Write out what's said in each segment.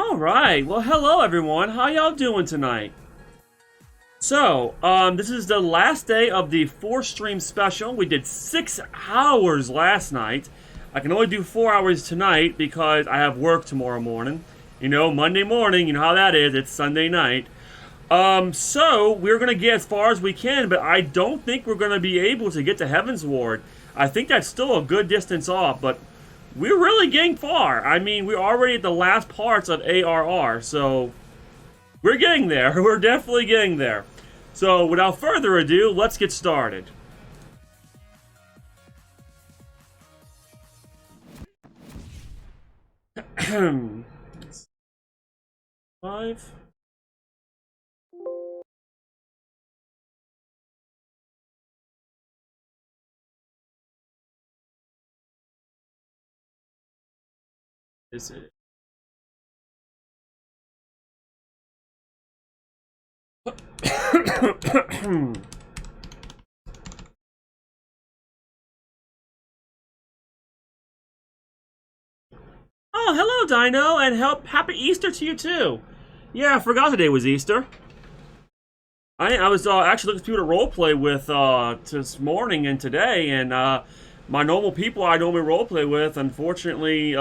Alright, well hello everyone, how y'all doing tonight? So, this is the last day of the 4-stream special. We did 6 hours last night. I can only do 4 hours tonight because I have work tomorrow morning. You know, Monday morning, you know how that is, it's Sunday night. So, we're gonna get as far as we can, but I don't think we're gonna be able to get to Heaven's Ward. I think that's still a good distance off, but we're really getting far. I mean, we're already at the last parts of ARR, so we're getting there. We're definitely getting there. So, without further ado, let's get started. Five. Is it? Oh, hello, Dino, and happy Easter to you too. Yeah, I forgot today was Easter. I was actually looking through the roleplay with this morning and today, and my normal people I normally roleplay with, unfortunately,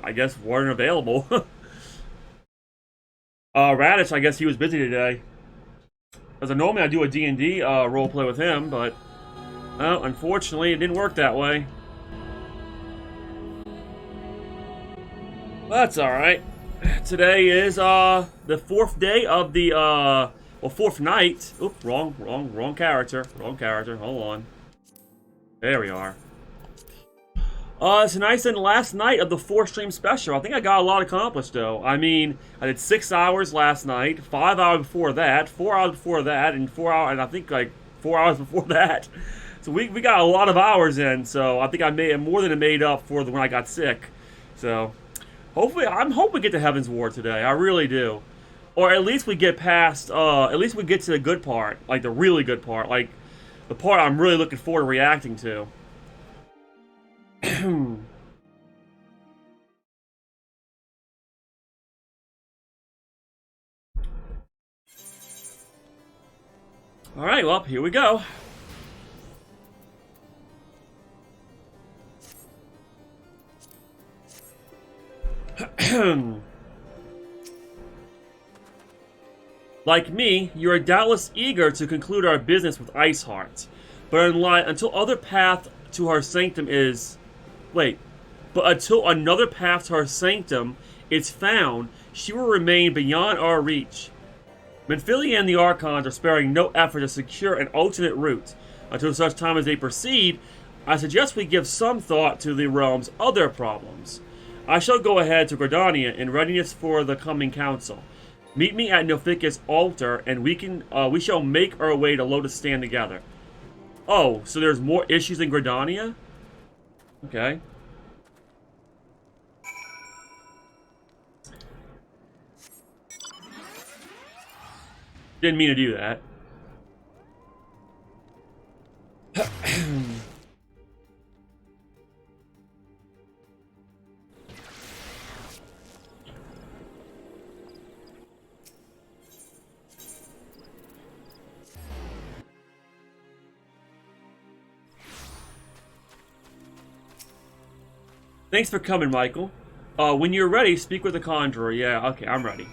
I guess weren't available. Radish, I guess he was busy today. Because normally I do a D&D roleplay with him, but well, unfortunately it didn't work that way. That's alright. Today is the 4th day of the well, 4th night. Oop, wrong character. Wrong character. Hold on. There we are. It's a nice and last night of the 4-stream special. I think I got a lot accomplished, though. I mean, I did 6 hours last night, 5 hours before that, 4 hours before that, and 4 hours, and I think like 4 hours before that. So we got a lot of hours in. So I think I made more than it made up for when I got sick. So hopefully, I'm hoping we get to Heaven's Ward today. I really do, or at least we get past. At least we get to the good part, like the really good part, like the part I'm really looking forward to reacting to. Alright, well, here we go. Like me, you are doubtless eager to conclude our business with Iceheart, but until other path to her sanctum is... Wait. But until another path to her sanctum is found, she will remain beyond our reach. Menphilia and the Archons are sparing no effort to secure an alternate route. Until such time as they proceed, I suggest we give some thought to the realm's other problems. I shall go ahead to Gridania in readiness for the coming council. Meet me at Nilfgaard's altar, and we shall make our way to Lotus Stand together. Oh, so there's more issues in Gridania? Okay. Didn't mean to do that. Thanks for coming, Michael. When you're ready, speak with the Conjurer. Yeah, okay, I'm ready.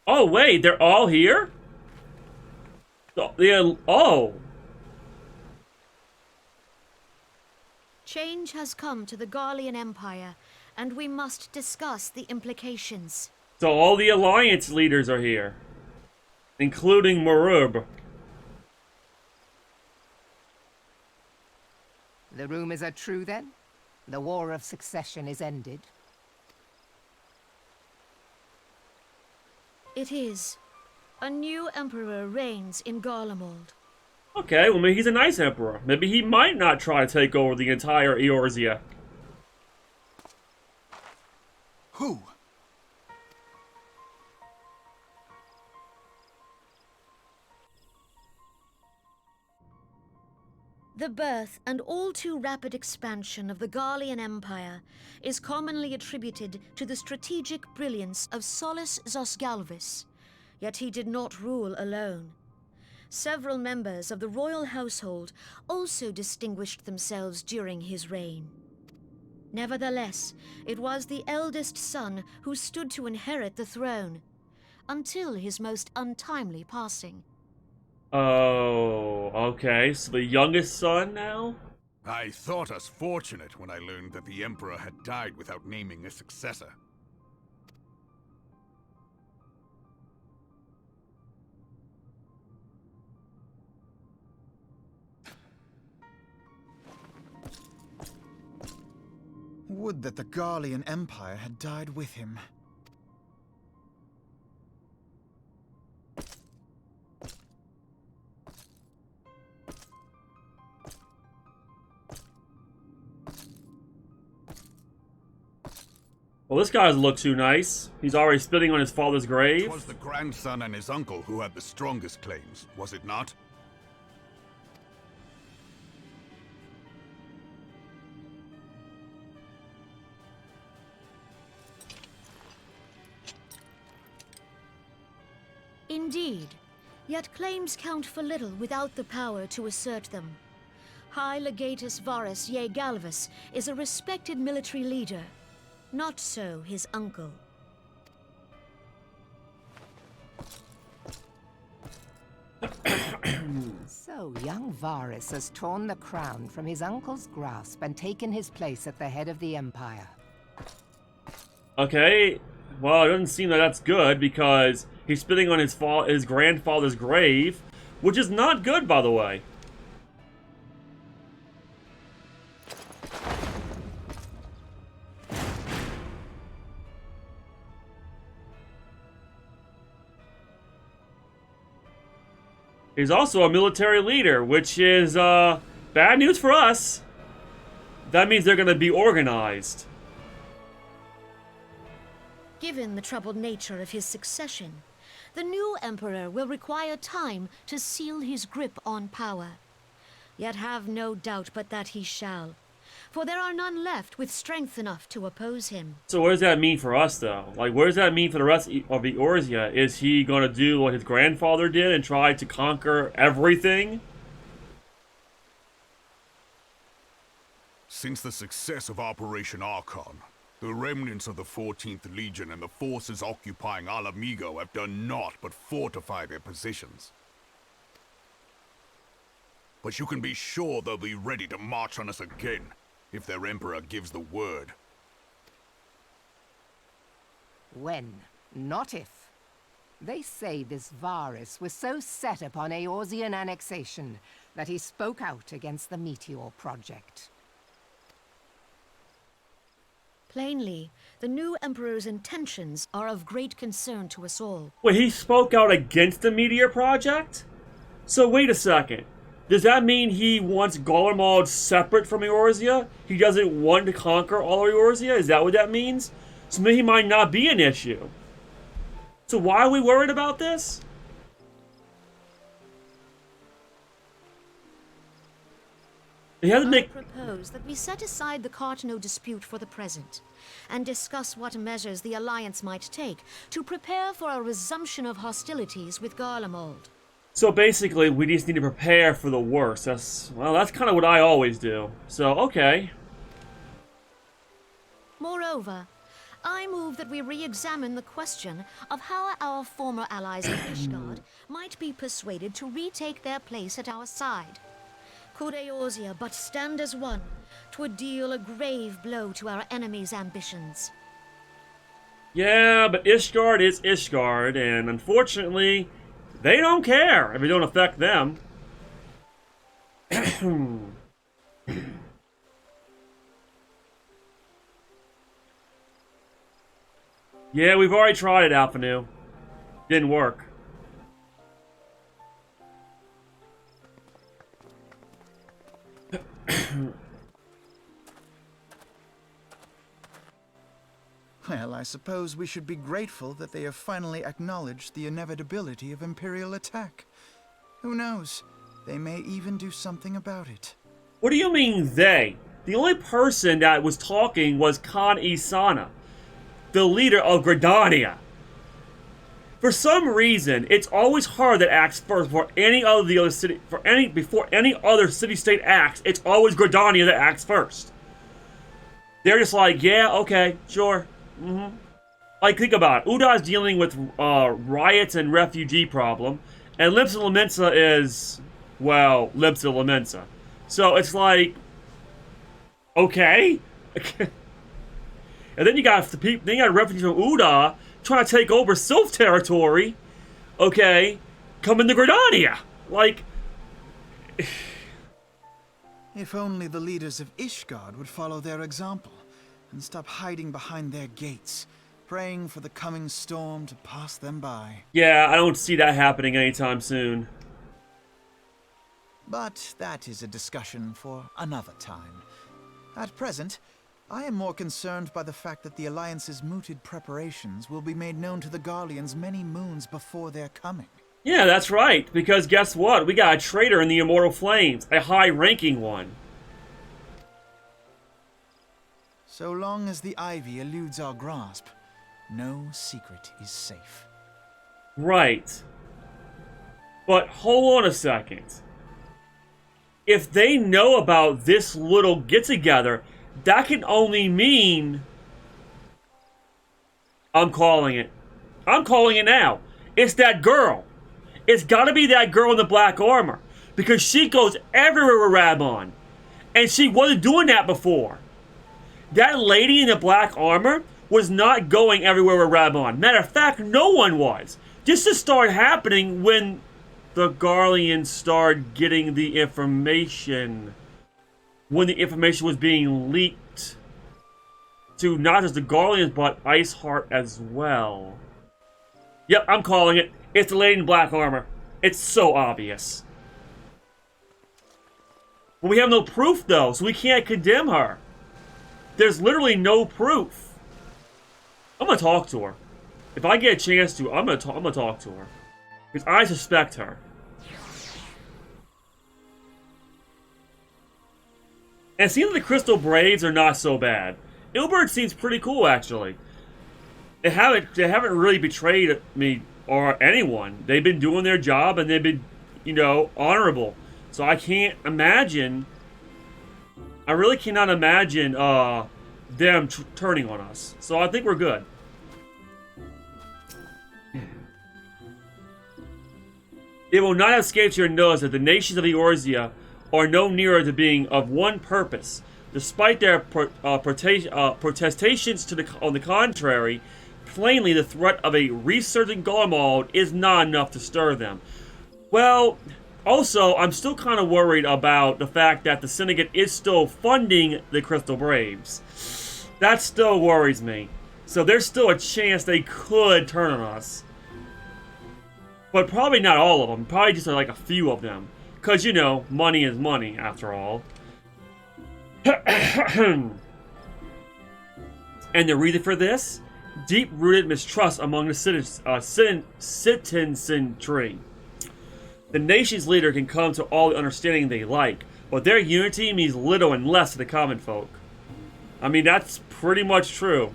Oh, wait, they're all here? Oh. Change has come to the Garlean Empire, and we must discuss the implications. So all the Alliance leaders are here. Including Marub. The rumors are true, then? The War of Succession is ended? It is. A new emperor reigns in Garlemald. Okay, well maybe he's a nice emperor. Maybe he might not try to take over the entire Eorzea. Who? The birth and all too rapid expansion of the Garlean Empire is commonly attributed to the strategic brilliance of Solus Zosgalvis, yet he did not rule alone. Several members of the royal household also distinguished themselves during his reign. Nevertheless, it was the eldest son who stood to inherit the throne, until his most untimely passing. Oh, okay. So the youngest son now? I thought us fortunate when I learned that the Emperor had died without naming a successor. Would that the Garlean Empire had died with him. Well, this guy doesn't look too nice. He's already spitting on his father's grave. It was the grandson and his uncle who had the strongest claims, was it not? Indeed, yet claims count for little without the power to assert them. High Legatus Varus Ye Galvus is a respected military leader. Not so his uncle. So young Varus has torn the crown from his uncle's grasp and taken his place at the head of the Empire. Okay, well, it doesn't seem that that's good because he's spitting on his grandfather's grave, which is not good, by the way. He's also a military leader, which is bad news for us. That means they're going to be organized. Given the troubled nature of his succession, the new emperor will require time to seal his grip on power. Yet have no doubt but that he shall, for there are none left with strength enough to oppose him. So what does that mean for us, though? Like, what does that mean for the rest of Eorzea? Is he going to do what his grandfather did and try to conquer everything? Since the success of Operation Archon, the remnants of the 14th Legion and the forces occupying Alamigo have done naught but fortify their positions. But you can be sure they'll be ready to march on us again, if their Emperor gives the word. When, not if. They say this Varus was so set upon Eorzean annexation that he spoke out against the Meteor Project. Plainly, the new emperor's intentions are of great concern to us all. Wait, he spoke out against the Meteor Project? So wait a second. Does that mean he wants Garlemald separate from Eorzea? He doesn't want to conquer all of Eorzea? Is that what that means? So maybe he might not be an issue. So why are we worried about this? He has to I make... propose that we set aside the Cartno dispute for the present, and discuss what measures the Alliance might take to prepare for a resumption of hostilities with Garlemald. So basically, we just need to prepare for the worst. That's kind of what I always do. So, okay. Moreover, I move that we re-examine the question of how our former allies in Ishgard might be persuaded to retake their place at our side. Could Eorzea but stand as one, 'twould deal a grave blow to our enemies' ambitions. Yeah, but Ishgard is Ishgard, and unfortunately, they don't care if it don't affect them. Yeah, we've already tried it, Alphanu. Didn't work. Well, I suppose we should be grateful that they have finally acknowledged the inevitability of Imperial attack. Who knows? They may even do something about it. What do you mean they? The only person that was talking was Khan Isana, the leader of Gridania. For some reason, it's always her that acts first before any other city. Before any other city-state acts, it's always Gridania that acts first. They're just like, yeah, okay, sure, Like, think about it. Uda's dealing with riots and refugee problem, and Limsa Lominsa is, well, Limsa Lominsa. So it's like, okay. And then you got the people. Then you got refugees from Uda trying to take over Sylph territory. Okay, coming to Gridania. Like, If only the leaders of Ishgard would follow their example and stop hiding behind their gates, praying for the coming storm to pass them by. yeah, I don't see that happening anytime soon. But that is a discussion for another time. At present, I am more concerned by the fact that the Alliance's mooted preparations will be made known to the Garleans many moons before their coming. Yeah, that's right. Because guess what? We got a traitor in the Immortal Flames, a high-ranking one. So long as the ivy eludes our grasp, no secret is safe. Right. But hold on a second. If they know about this little get-together, that can only mean... I'm calling it. I'm calling it now. It's that girl. It's gotta be that girl in the black armor. Because she goes everywhere with Rabon. And she wasn't doing that before. That lady in the black armor was not going everywhere with Rabon. Matter of fact, no one was. This just started happening when the Garleans started getting the information. When the information was being leaked to not just the Garleans, but Iceheart as well. Yep, I'm calling it. It's the lady in black armor. It's so obvious. But we have no proof, though, so we can't condemn her. There's literally no proof. I'm gonna talk to her. If I get a chance to, I'm gonna talk to her. Because I suspect her. And it seems like the Crystal Braids are not so bad. Ilbert seems pretty cool, actually. They haven't really betrayed me or anyone. They've been doing their job and they've been, you know, honorable. So I can't imagine. I really cannot imagine them turning on us. So I think we're good. It will not escape your nose that the nations of Eorzea are no nearer to being of one purpose. Despite their protestations on the contrary, plainly the threat of a resurgent Garlemald is not enough to stir them. Well, also, I'm still kind of worried about the fact that the Syndicate is still funding the Crystal Braves. That still worries me. So there's still a chance they could turn on us. But probably not all of them. Probably just like a few of them. Because, you know, money is money, after all. And the reason for this? Deep-rooted mistrust among the citizenry. The nation's leader can come to all the understanding they like, but their unity means little and less to the common folk. I mean, that's pretty much true.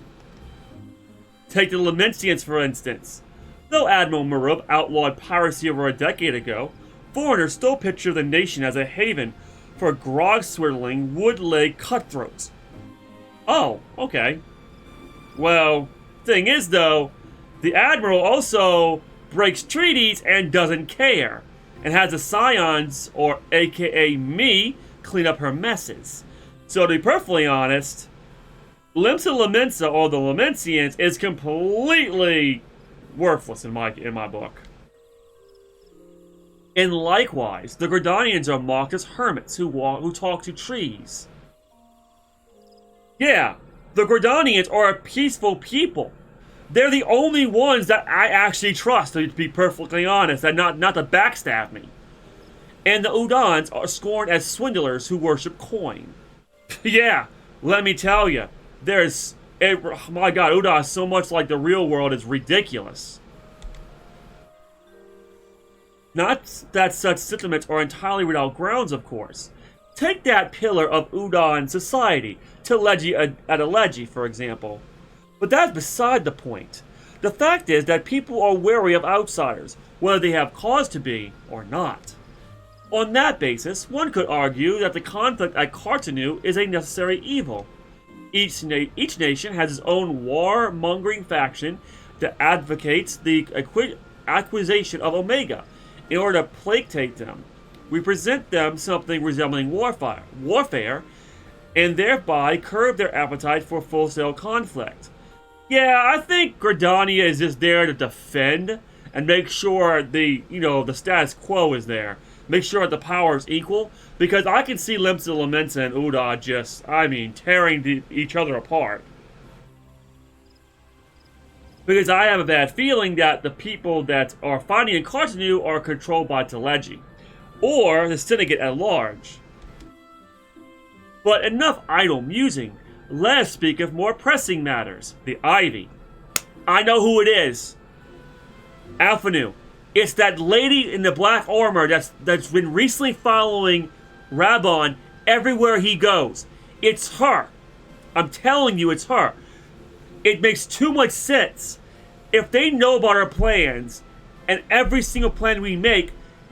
Take the Lamentians, for instance. Though Admiral Marub outlawed piracy over a decade ago, foreigners still picture the nation as a haven for grog-swirling, wood-leg cutthroats. Oh, okay. Well, thing is, though, the Admiral also breaks treaties and doesn't care, and has the Scions, or aka me, clean up her messes. So to be perfectly honest, Limsa Lominsa, or the Lamentians, is completely worthless in my book. And likewise, the Gridanians are mocked as hermits who talk to trees. Yeah, the Gridanians are a peaceful people. They're the only ones that I actually trust, to be perfectly honest, and not to backstab me. And the Udans are scorned as swindlers who worship coin. Yeah, let me tell you, my god, Uda is so much like the real world, it's ridiculous. Not that such sentiments are entirely without grounds, of course. Take that pillar of Udon society, Adelegi, for example. But that's beside the point. The fact is that people are wary of outsiders, whether they have cause to be or not. On that basis, one could argue that the conflict at Cartanu is a necessary evil. Each nation has its own war-mongering faction that advocates the acquisition of Omega in order to placate them. We present them something resembling warfare, and thereby curb their appetite for full-scale conflict. Yeah, I think Gridania is just there to defend and make sure the status quo is there. Make sure that the power is equal, because I can see Limsa, Lamensa, and Uda just, tearing each other apart. Because I have a bad feeling that the people that are fighting in Cartanu are controlled by Teleji, or the Syndicate at large. But enough idle musing. Let us speak of more pressing matters. The Ivy. I know who it is. Alphanu. It's that lady in the black armor that's been recently following Rabon everywhere he goes. It's her. I'm telling you, it's her. It makes too much sense. If they know about our plans, and every single plan we make,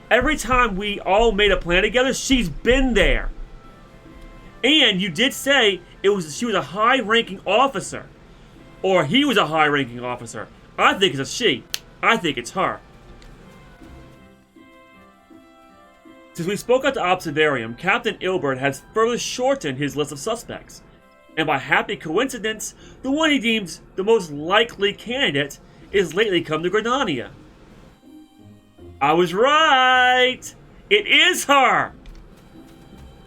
every time we all made a plan together, she's been there. And you did say she was a high-ranking officer. Or he was a high-ranking officer. I think it's a she. I think it's her. Since we spoke at the Observarium, Captain Ilbert has further shortened his list of suspects. And by happy coincidence, the one he deems the most likely candidate is lately come to Gridania. I was right! It is her!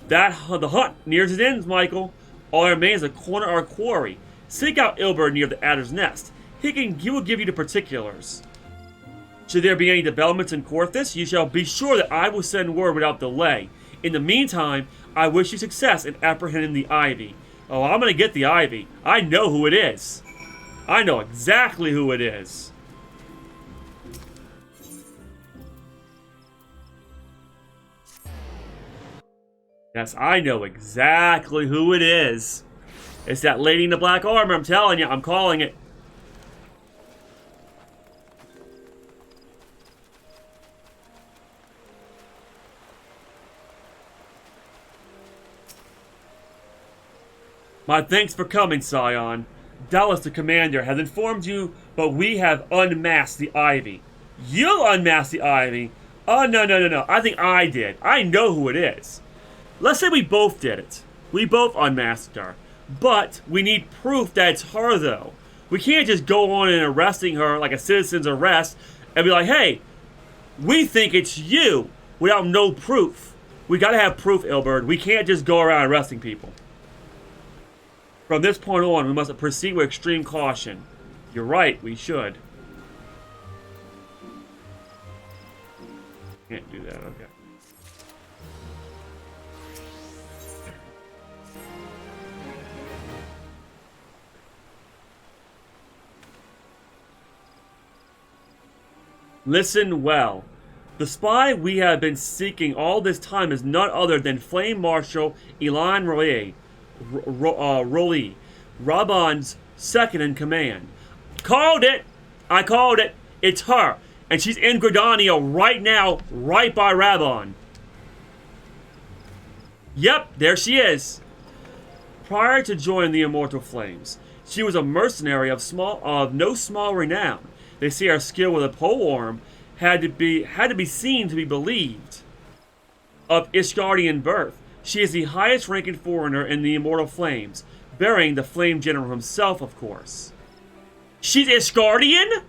The hunt nears its end, Michael. All that remains is to corner our quarry. Seek out Ilbert near the Adder's Nest. He will give you the particulars. Should there be any developments in Corthus, you shall be sure that I will send word without delay. In the meantime, I wish you success in apprehending the Ivy. Oh, I'm gonna get the Ivy. I know who it is. I know exactly who it is. Yes, I know exactly who it is. It's that lady in the black armor, I'm telling you. I'm calling it. My thanks for coming, Scion. Dallas, the commander, has informed you, but we have unmasked the Ivy. You unmasked the Ivy? Oh, no. I think I did. I know who it is. Let's say we both did it. We both unmasked her. But we need proof that it's her, though. We can't just go on and arresting her like a citizen's arrest and be like, hey, we think it's you, without no proof. We gotta have proof, Ilbert. We can't just go around arresting people. From this point on, we must proceed with extreme caution. You're right, we should. Can't do that, okay. Listen well. The spy we have been seeking all this time is none other than Flame Marshal Elan Roli, Rabon's second in command. Called it! I called it! It's her! And she's in Gridania right now, right by Rabon. Yep, there she is. Prior to joining the Immortal Flames, she was a mercenary of no small renown. They say her skill with a polearm had to be seen to be believed. Of Ishgardian birth, she is the highest ranking foreigner in the Immortal Flames, bearing the Flame General himself, of course. She's Ishgardian?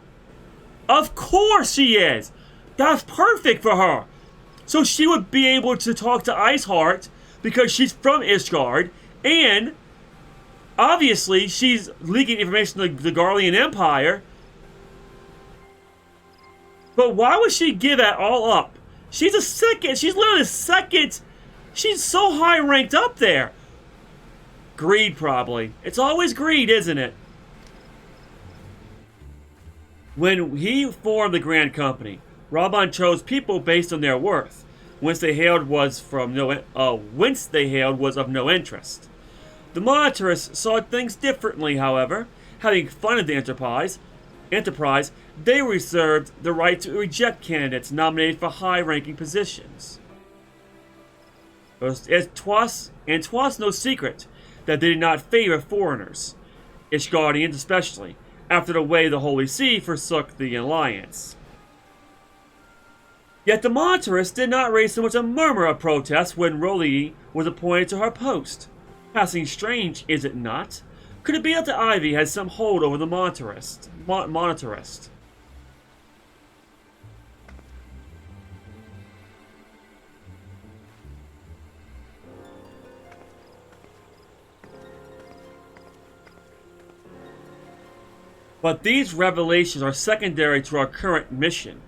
Of course she is! That's perfect for her! So she would be able to talk to Iceheart because she's from Ishgard, and obviously she's leaking information to the Garlean Empire. But why would she give that all up? She's literally a second. She's so high ranked up there. Greed, probably. It's always greed, isn't it? When he formed the Grand Company, Rabon chose people based on their worth. whence they hailed was of no interest. The monitors saw things differently, however. Having funded the enterprise, they reserved the right to reject candidates nominated for high-ranking positions. Twas no secret that they did not favor foreigners, Ishgardians especially, after the way the Holy See forsook the Alliance. Yet the monitors did not raise so much a murmur of protest when R'lyeh was appointed to her post. Passing strange, is it not? Could it be that the Ivy had some hold over the monetarist? But these revelations are secondary to our current mission.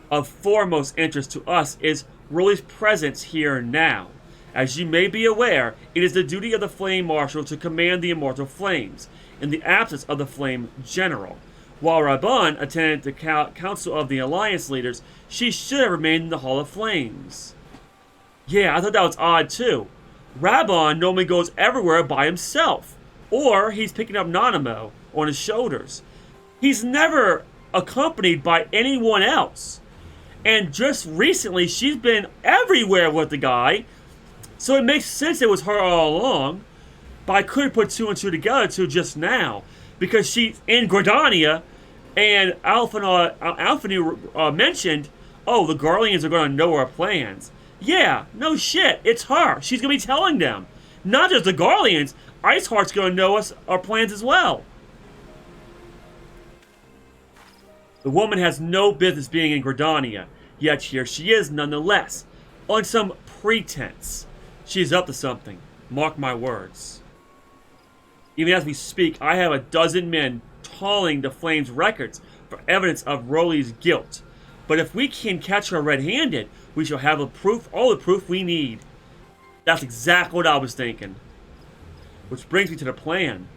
Of foremost interest to us is R'lyeh's presence here now. As you may be aware, it is the duty of the Flame Marshal to command the Immortal Flames, in the absence of the Flame General. While Reborn attended the Council of the Alliance Leaders, she should have remained in the Hall of Flames. Yeah, I thought that was odd too. Reborn normally goes everywhere by himself, or he's picking up Nanamo on his shoulders. He's never accompanied by anyone else. And just recently, she's been everywhere with the guy. So it makes sense it was her all along. But I couldn't put two and two together till just now. Because she's in Gridania, and Alphinaud mentioned, oh, the Garleans are going to know our plans. Yeah, no shit, it's her. She's going to be telling them. Not just the Garleans, Iceheart's going to know our plans as well. The woman has no business being in Gridania, yet here she is nonetheless, on some pretense. She's up to something, mark my words. Even as we speak, I have a dozen men tolling the Flames' records for evidence of R'lyeh's guilt. But if we can catch her red-handed, we shall have all the proof we need. That's exactly what I was thinking. Which brings me to the plan.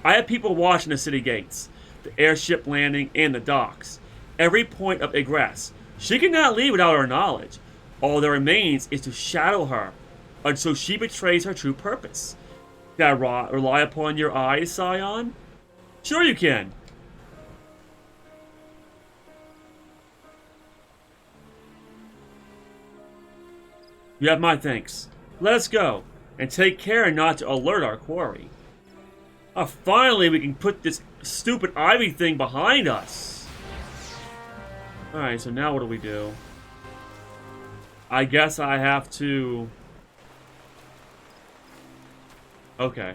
I have people watching the city gates, the airship landing, and the docks. Every point of egress. She cannot leave without our knowledge. All that remains is to shadow her until she betrays her true purpose. Can I rely upon your eyes, Scion? Sure you can. You have my thanks. Let us go, and take care not to alert our quarry. Finally we can put this stupid Ivy thing behind us. Alright, so now what do we do? I guess I have to... Okay.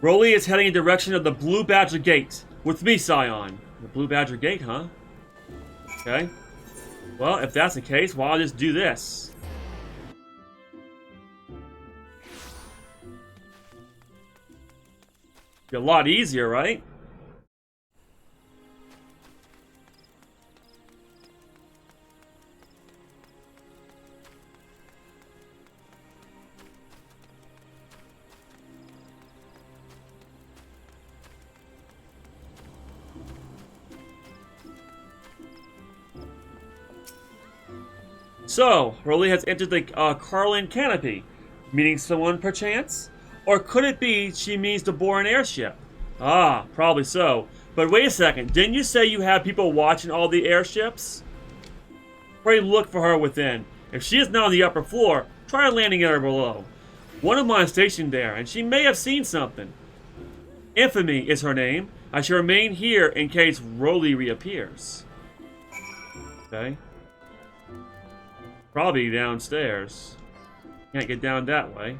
R'lyeh is heading in the direction of the Blue Badger Gate. With me, Scion. The Blue Badger Gate, huh? Okay. Well, if that's the case, well, I'll just do this. Be a lot easier, right? So, R'lyeh has entered the Carlin Canopy, meeting someone perchance? Or could it be she means to board an airship? Ah, probably so. But wait a second, didn't you say you have people watching all the airships? Pray look for her within. If she is not on the upper floor, try landing at her below. One of mine is stationed there, and she may have seen something. Infamy is her name. I shall remain here in case R'lyeh reappears. Okay. Probably downstairs. Can't get down that way.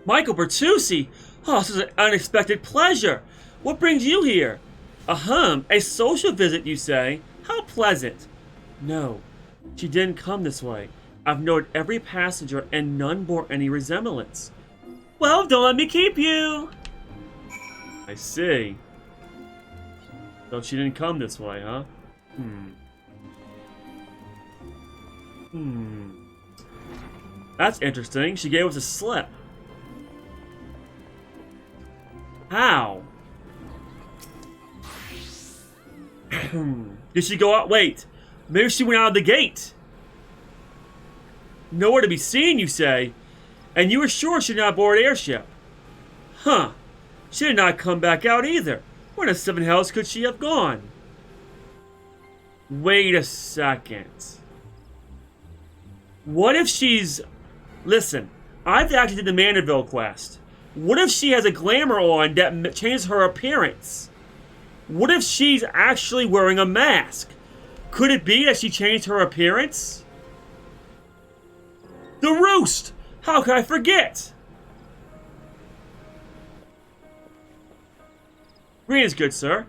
Michael Bertuzzi! Oh, this is an unexpected pleasure. What brings you here? Ahem, a social visit, you say? How pleasant. No, she didn't come this way. I've noted every passenger and none bore any resemblance. Well, don't let me keep you! I see. So she didn't come this way, huh? That's interesting. She gave us a slip. How? Did she go out? Wait. Maybe she went out of the gate. Nowhere to be seen, you say? And you were sure she did not board airship? Huh. She did not come back out either. Where in the seven hells could she have gone? Wait a second. What if she's... Listen, I've actually did the Mandeville quest. What if she has a glamour on that changes her appearance? What if she's actually wearing a mask? Could it be that she changed her appearance? The Roost! How could I forget? Greetings, good sir.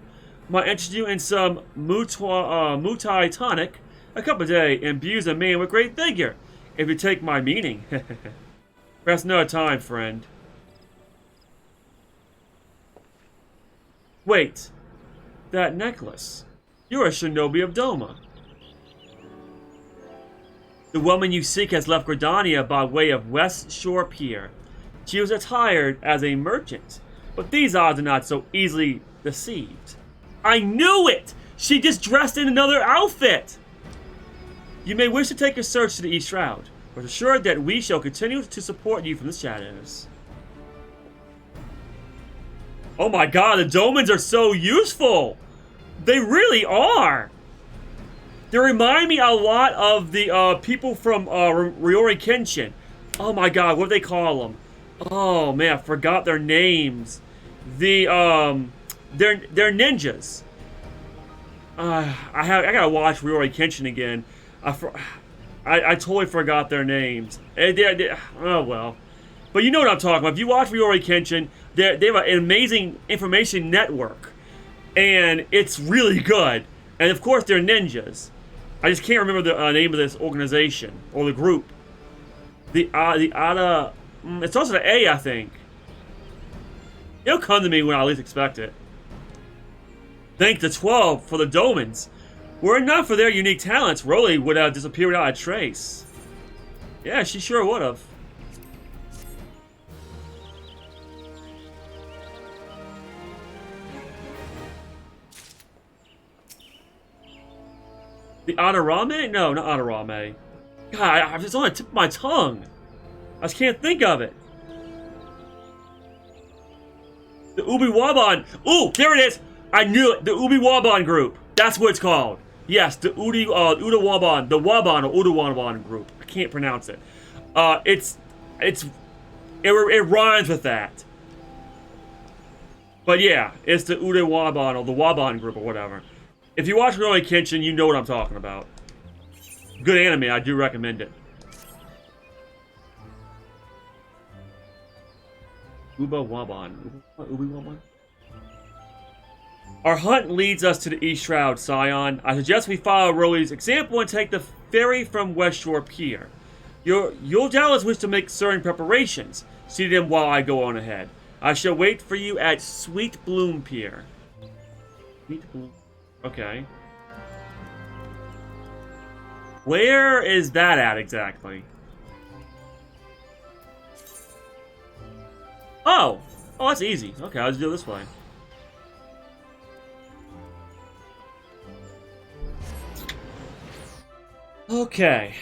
Might interest you in some Mutai tonic. A cup a day imbues a man with great vigor, if you take my meaning. Perhaps another time, friend. Wait. That necklace. You're a shinobi of Doma. The woman you seek has left Gridania by way of West Shore Pier. She was attired as a merchant, but these odds are not so easily deceived. I knew it! She just dressed in another outfit! You may wish to take a search to the East Shroud, but assured that we shall continue to support you from the shadows. Oh my god, the Domans are so useful! They really are! They remind me a lot of the people from Ryori Kenshin. Oh my god, what do they call them? Oh man, I forgot their names. They're ninjas. I gotta watch Ryori Kenshin again. I totally forgot their names. Oh well, but you know what I'm talking about. If you watch Ryori Kenshin, they have an amazing information network, and it's really good. And of course, they're ninjas. I just can't remember the name of this organization or the group. The Ada. It's also the A, I think. It'll come to me when I least expect it. Thank the 12 for the Domans. Were it not for their unique talents, Rolly would have disappeared without a trace. Yeah, she sure would have. The Adarame? No, not Adarame. God, it's on the tip of my tongue. I just can't think of it. The Ubi-Waban. Ooh, there it is. I knew it. The Ubi-Waban group. That's what it's called. Yes, the Uda-Waban. The Waban or Uda-Waban group. I can't pronounce it. It rhymes with that. But yeah, it's the Uda-Waban or the Waban group or whatever. If you watch Rurouni Kenshin, you know what I'm talking about. Good anime, I do recommend it. Uba-Waban. Ubi-Waban? Our hunt leads us to the East Shroud, Scion. I suggest we follow Rolly's example and take the ferry from West Shore Pier. You'll doubtless wish to make certain preparations. See them while I go on ahead. I shall wait for you at Sweet Bloom Pier. Sweet Bloom. Okay. Where is that at exactly? Oh! Oh, that's easy. Okay, I'll just do it this way. Okay.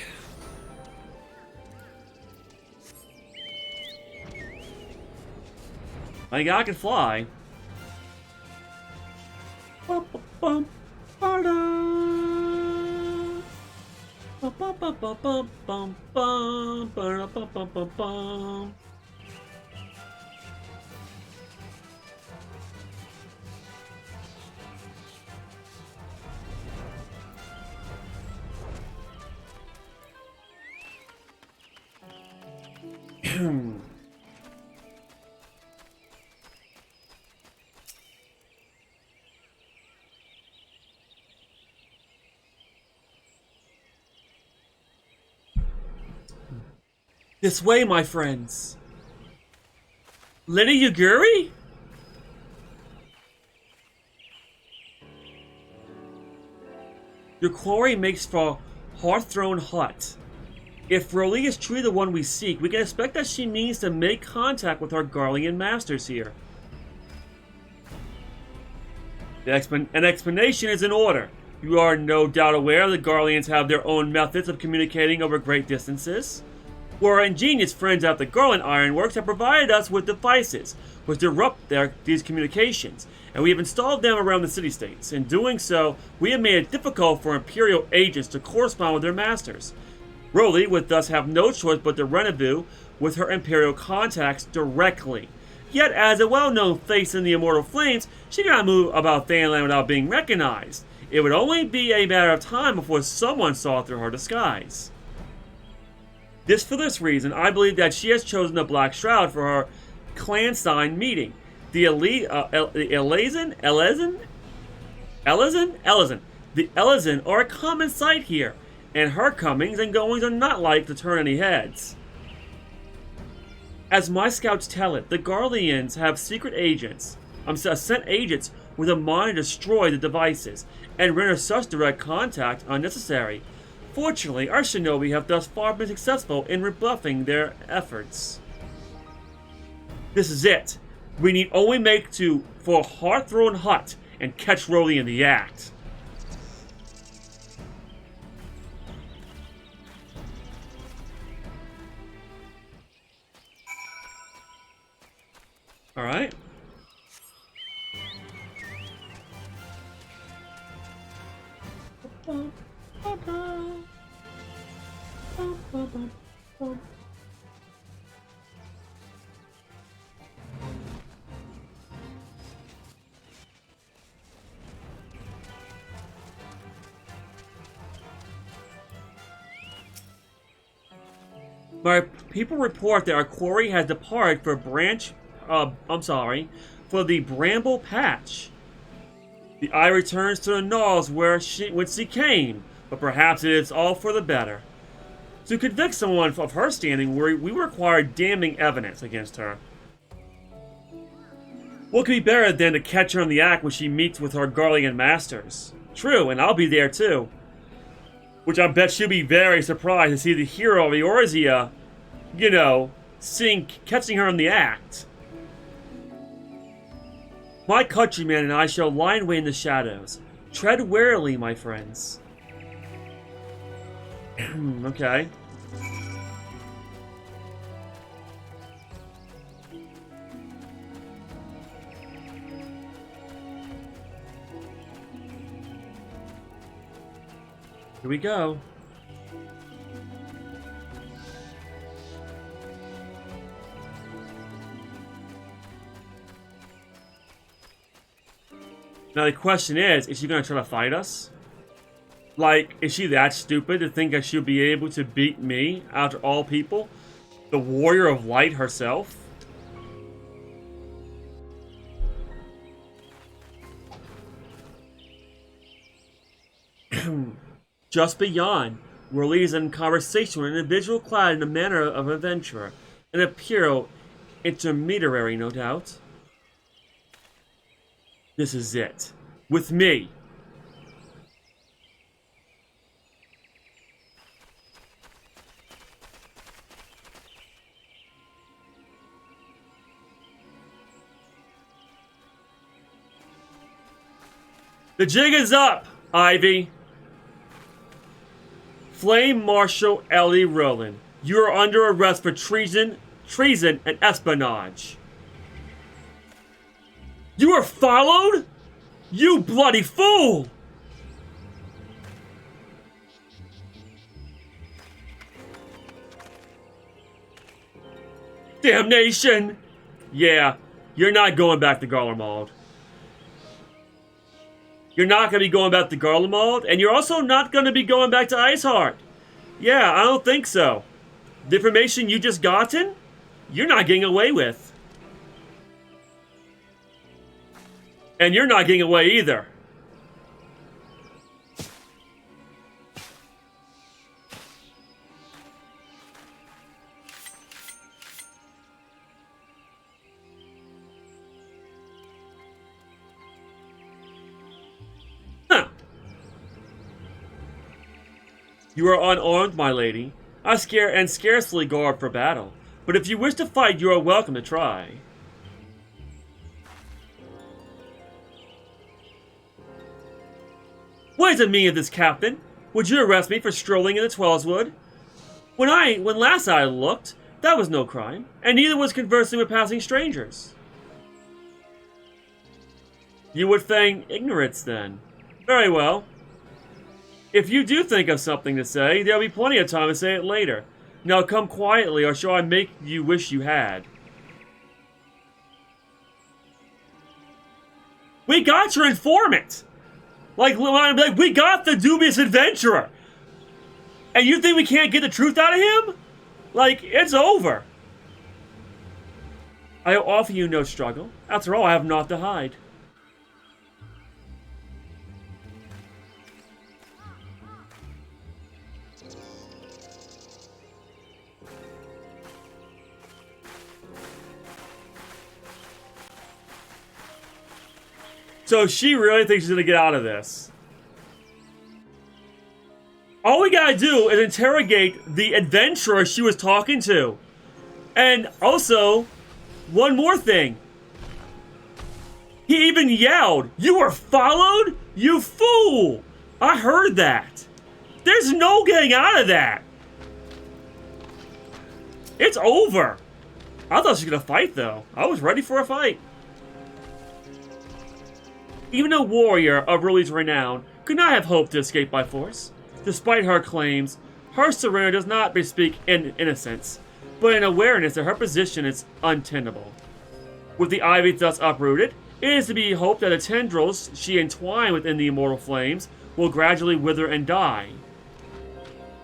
My guy can fly. Bum, ba-da. Bum, bum, bum, bum, bum, bum, bum, ba-da, bum, bum, bum, bum. This way, my friends. Lady Yaguri? Your quarry makes for Hearthstone Hut. If Roly is truly the one we seek, we can expect that she means to make contact with our Garlean masters here. An explanation is in order. You are no doubt aware the Garleans have their own methods of communicating over great distances. Our ingenious friends at the Garland Ironworks have provided us with devices which disrupt these communications, and we have installed them around the city-states. In doing so, we have made it difficult for Imperial agents to correspond with their masters. Roly would thus have no choice but to rendezvous with her Imperial contacts directly. Yet, as a well-known face in the Immortal Flames, she cannot move about Fanland without being recognized. It would only be a matter of time before someone saw through her disguise. For this reason, I believe that she has chosen the Black Shroud for her clandestine meeting. The Elezen are a common sight here, and her comings and goings are not like to turn any heads. As my scouts tell it, the Garleans have secret agents, sent agents with a mind to destroy the devices and render such direct contact unnecessary. Fortunately, our shinobi have thus far been successful in rebuffing their efforts. This is it. We need only make for Hearthstone Hut and catch Roly in the act. Alright. My people report that our quarry has departed for for the Bramble Patch. The eye returns to the knolls whence she came, but perhaps it is all for the better. To convict someone of her standing, we require damning evidence against her. What could be better than to catch her in the act when she meets with her Garlean masters? True, and I'll be there too. Which I bet she'll be very surprised to see the hero of Eorzea, catching her in the act. My countrymen and I shall lie in wait in the shadows. Tread warily, my friends. Okay. Here we go. Now the question is she gonna try to fight us? Like, is she that stupid to think that she'll be able to beat me, out of all people? The Warrior of Light herself? Just beyond, Roly is in conversation with an individual clad in the manner of an adventurer. An Imperial intermediary, no doubt. This is it. With me. The jig is up, Ivy. Flame Marshal Ellie Rowland, you are under arrest for treason, and espionage. You are followed? You bloody fool! Damnation! Yeah, you're not going back to Garlemald. You're not going to be going back to Garlemald, and you're also not going to be going back to Iceheart. Yeah, I don't think so. The information you just gotten, you're not getting away with. And you're not getting away either. Huh. You are unarmed, my lady. I scarcely guard for battle. But if you wish to fight, you are welcome to try. What is the meaning of this, Captain? Would you arrest me for strolling in the Twellswood? When last I looked, that was no crime, and neither was conversing with passing strangers. You would feign ignorance, then. Very well. If you do think of something to say, there'll be plenty of time to say it later. Now come quietly, or shall I make you wish you had? We got your informant! Like, we got the dubious adventurer! And you think we can't get the truth out of him? Like, it's over. I offer you no struggle. After all, I have naught to hide. So she really thinks she's gonna get out of this. All we gotta do is interrogate the adventurer she was talking to. And also, one more thing. He even yelled, "You were followed? You fool!" I heard that. There's no getting out of that. It's over. I thought she was gonna fight, though. I was ready for a fight. Even a warrior of Ruli's renown could not have hoped to escape by force. Despite her claims, her surrender does not bespeak innocence, but an awareness that her position is untenable. With the ivy thus uprooted, it is to be hoped that the tendrils she entwined within the immortal flames will gradually wither and die.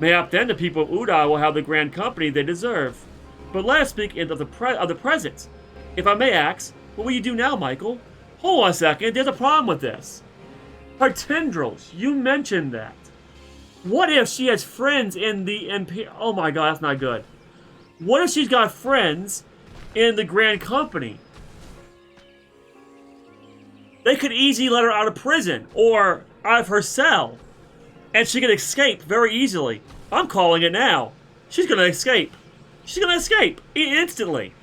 Mayhap then the people of Udai will have the grand company they deserve. But let us speak of the present. If I may ask, what will you do now, Michael? Hold on a second, there's a problem with this. Her tendrils, you mentioned that. What if she has friends in the oh my god, that's not good. What if she's got friends in the Grand Company? They could easily let her out of prison, or out of her cell. And she could escape very easily. I'm calling it now. She's gonna escape. She's gonna escape instantly.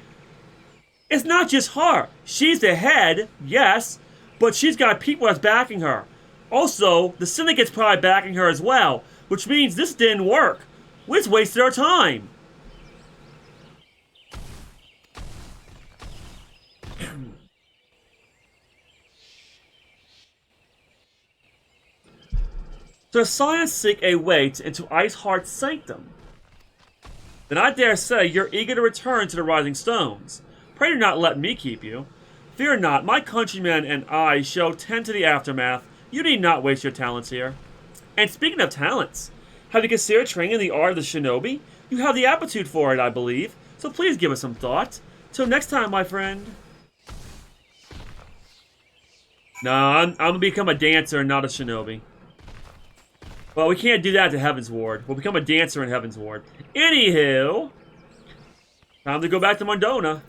It's not just her. She's the head, yes, but she's got people that's backing her. Also, the Syndicate's probably backing her as well, which means this didn't work. We just wasted our time. So science seek a way into Iceheart's sanctum. Then I dare say you're eager to return to the Rising Stones. Pray do not let me keep you. Fear not, my countrymen and I shall tend to the aftermath. You need not waste your talents here. And speaking of talents, have you considered training in the art of the shinobi? You have the aptitude for it, I believe, so please give it some thought. Till next time, my friend. No, I'm gonna become a dancer and not a shinobi. Well, we can't do that to Heaven's Ward. We'll become a dancer in Heaven's Ward. Anywho, time to go back to Mondona.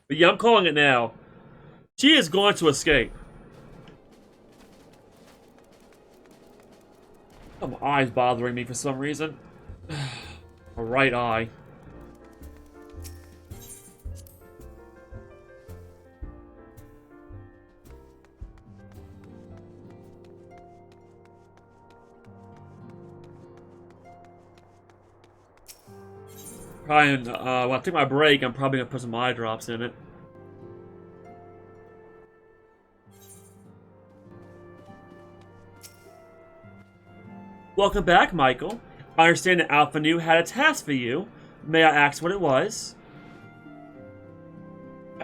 But yeah, I'm calling it now. She is going to escape. Oh, my eye's bothering me for some reason. My right eye. Probably, when I take my break, I'm probably gonna put some eye drops in it. Welcome back, Michael. I understand that Alpha Nu had a task for you. May I ask what it was?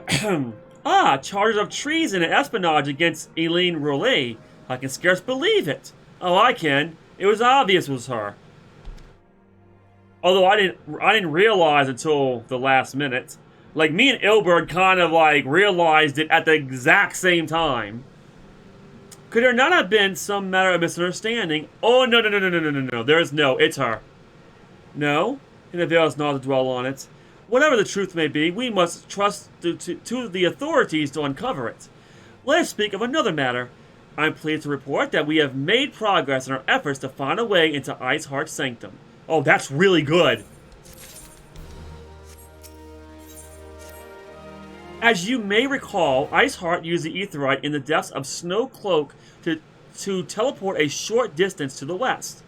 Charges of treason and espionage against Eileen Roulet. I can scarce believe it. Oh, I can. It was obvious it was her. Although I didn't realize until the last minute. Like, me and Ilbert kind of, like, realized it at the exact same time. Could there not have been some matter of misunderstanding? Oh, no. There is no. It's her. No? And avails not to dwell on it. Whatever the truth may be, we must trust to the authorities to uncover it. Let us speak of another matter. I'm pleased to report that we have made progress in our efforts to find a way into Iceheart's sanctum. Oh, that's really good. As you may recall, Iceheart used the Aetheryte in the depths of Snow Cloak to teleport a short distance to the west,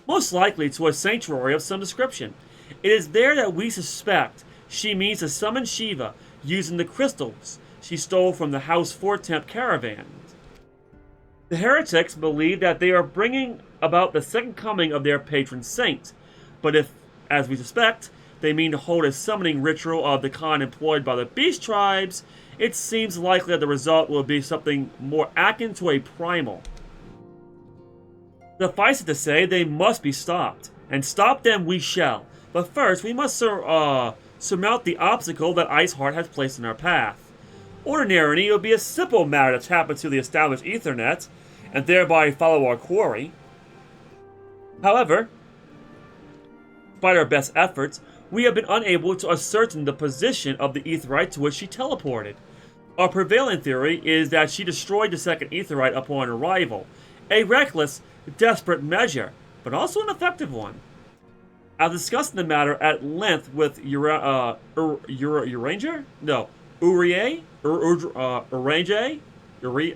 most likely to a sanctuary of some description. It is there that we suspect she means to summon Shiva using the crystals she stole from the House Fortemp caravan. The heretics believe that they are bringing about the second coming of their patron saint, but if, as we suspect, they mean to hold a summoning ritual of the kind employed by the beast tribes, it seems likely that the result will be something more akin to a primal. Suffice it to say, they must be stopped, and stop them we shall. But first, we must surmount the obstacle that Iceheart has placed in our path. Ordinarily, it would be a simple matter to tap into the established Ethernet, and thereby follow our quarry. However, despite our best efforts, we have been unable to ascertain the position of the Aetheryte to which she teleported. Our prevailing theory is that she destroyed the second Aetheryte upon arrival. A reckless, desperate measure, but also an effective one. I've discussed the matter at length with Eorzea? No, Eorzea? Eorzea?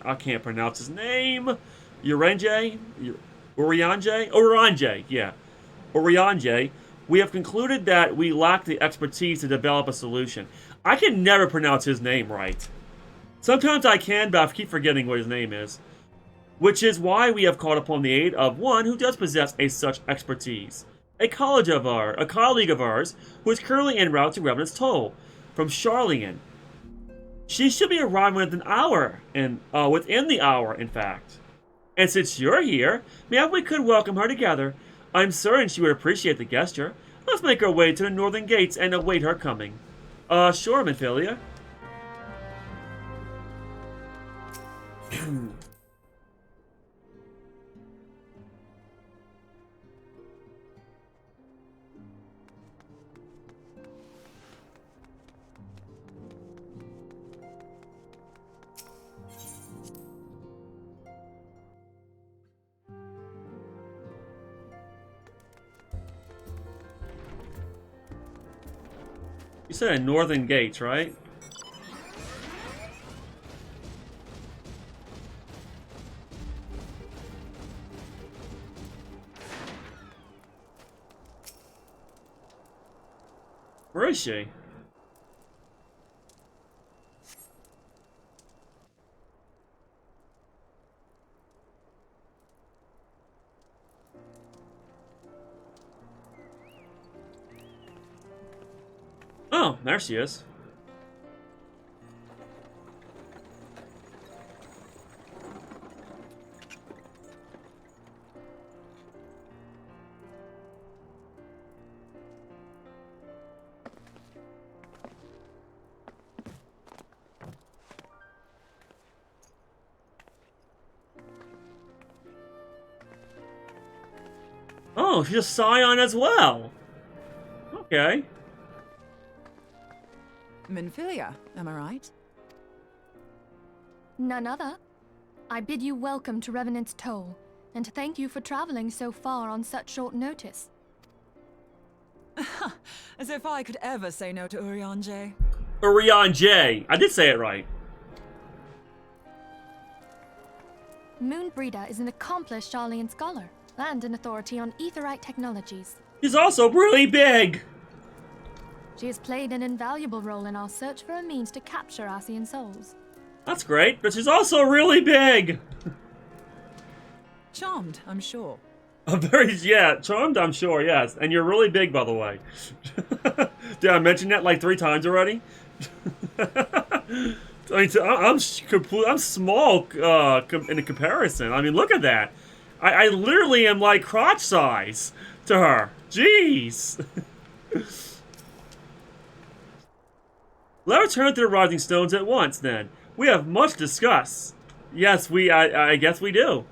I can't pronounce his name. Eorzea? Eorzea, yeah. Eorzea. We have concluded that we lack the expertise to develop a solution. I can never pronounce his name right. Sometimes I can, but I keep forgetting what his name is. Which is why we have called upon the aid of one who does possess such expertise. A colleague of ours, who is currently en route to Revenant's Toll, from Charlian. She should be arriving within the hour, in fact. And since you're here, maybe we could welcome her together. I'm certain she would appreciate the gesture. Let's make our way to the northern gates and await her coming. Sure, Minfilia. You said in northern gates, right? Where is she? Oh, there she is. Oh, she's a scion as well. Okay. Minfilia, am I right? None other. I bid you welcome to Revenant's Toll, and thank you for traveling so far on such short notice. As if I could ever say no to Eorzea. Eorzea. I did say it right. Moonbreeder is an accomplished Charlian scholar and an authority on Aetheryte technologies. She's also really big. She has played an invaluable role in our search for a means to capture Ascian souls. That's great, but she's also really big. Charmed, I'm sure. Charmed, I'm sure, yes. And you're really big, by the way. Did I mention that like 3 times already? I mean, I'm small in a comparison. I mean, look at that. I literally am like crotch size to her. Jeez. Let us turn to the Rising Stones at once, then. We have much to discuss. Yes, I guess we do.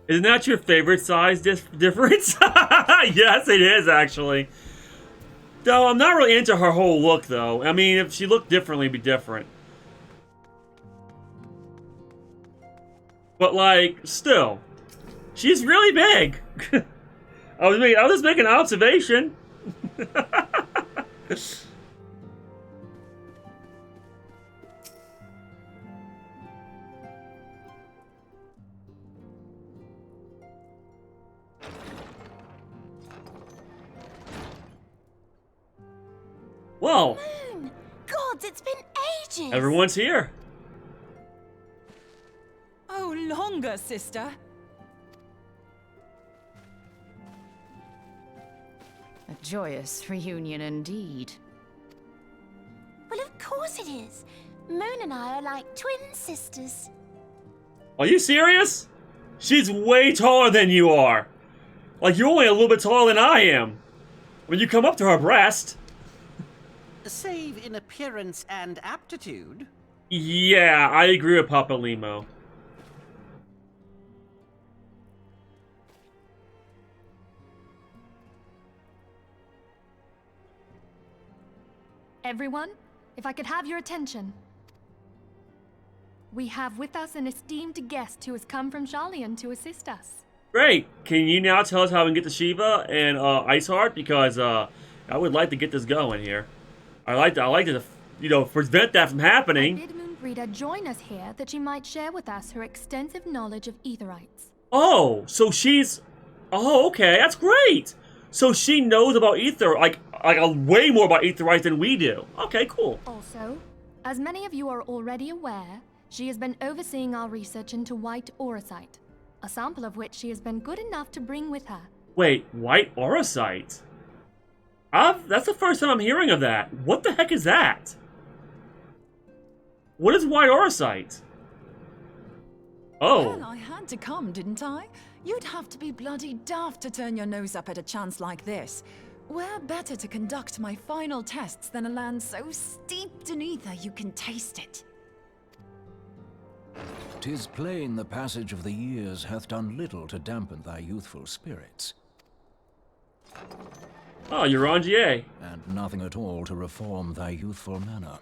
Isn't that your favorite size difference? Yes, it is, actually. Though, I'm not really into her whole look, though. I mean, if she looked differently, it'd be different. But, like, still. She's really big. I was just making an observation. Whoa. Moon! Gods, it's been ages! Everyone's here. Oh, longer, sister. A joyous reunion indeed. Well, of course it is. Moon and I are like twin sisters. Are you serious? She's way taller than you are. Like, you're only a little bit taller than I am. When you come up to her breast. Save in appearance and aptitude. Yeah, I agree with Papa Limo. Everyone, if I could have your attention. We have with us an esteemed guest who has come from Shalian to assist us. Great. Can you now tell us how we can get to Shiva and Iceheart? Because I would like to get this going here. I like to, you know, prevent that from happening. I bid Moonbreeder join us here that she might share with us her extensive knowledge of Aetherites. Oh, so she's... Oh, okay, that's great. So she knows about Aether, like way more about Aetherites than we do. Okay, cool. Also, as many of you are already aware, she has been overseeing our research into white Auracite, a sample of which she has been good enough to bring with her. Wait, white Auracite? That's the first time I'm hearing of that. What the heck is that? What is white Auracite? Oh. Well, I had to come, didn't I? You'd have to be bloody daft to turn your nose up at a chance like this. Where better to conduct my final tests than a land so steeped in ether you can taste it? 'Tis plain the passage of the years hath done little to dampen thy youthful spirits. Oh, Eorzea. And nothing at all to reform thy youthful manner.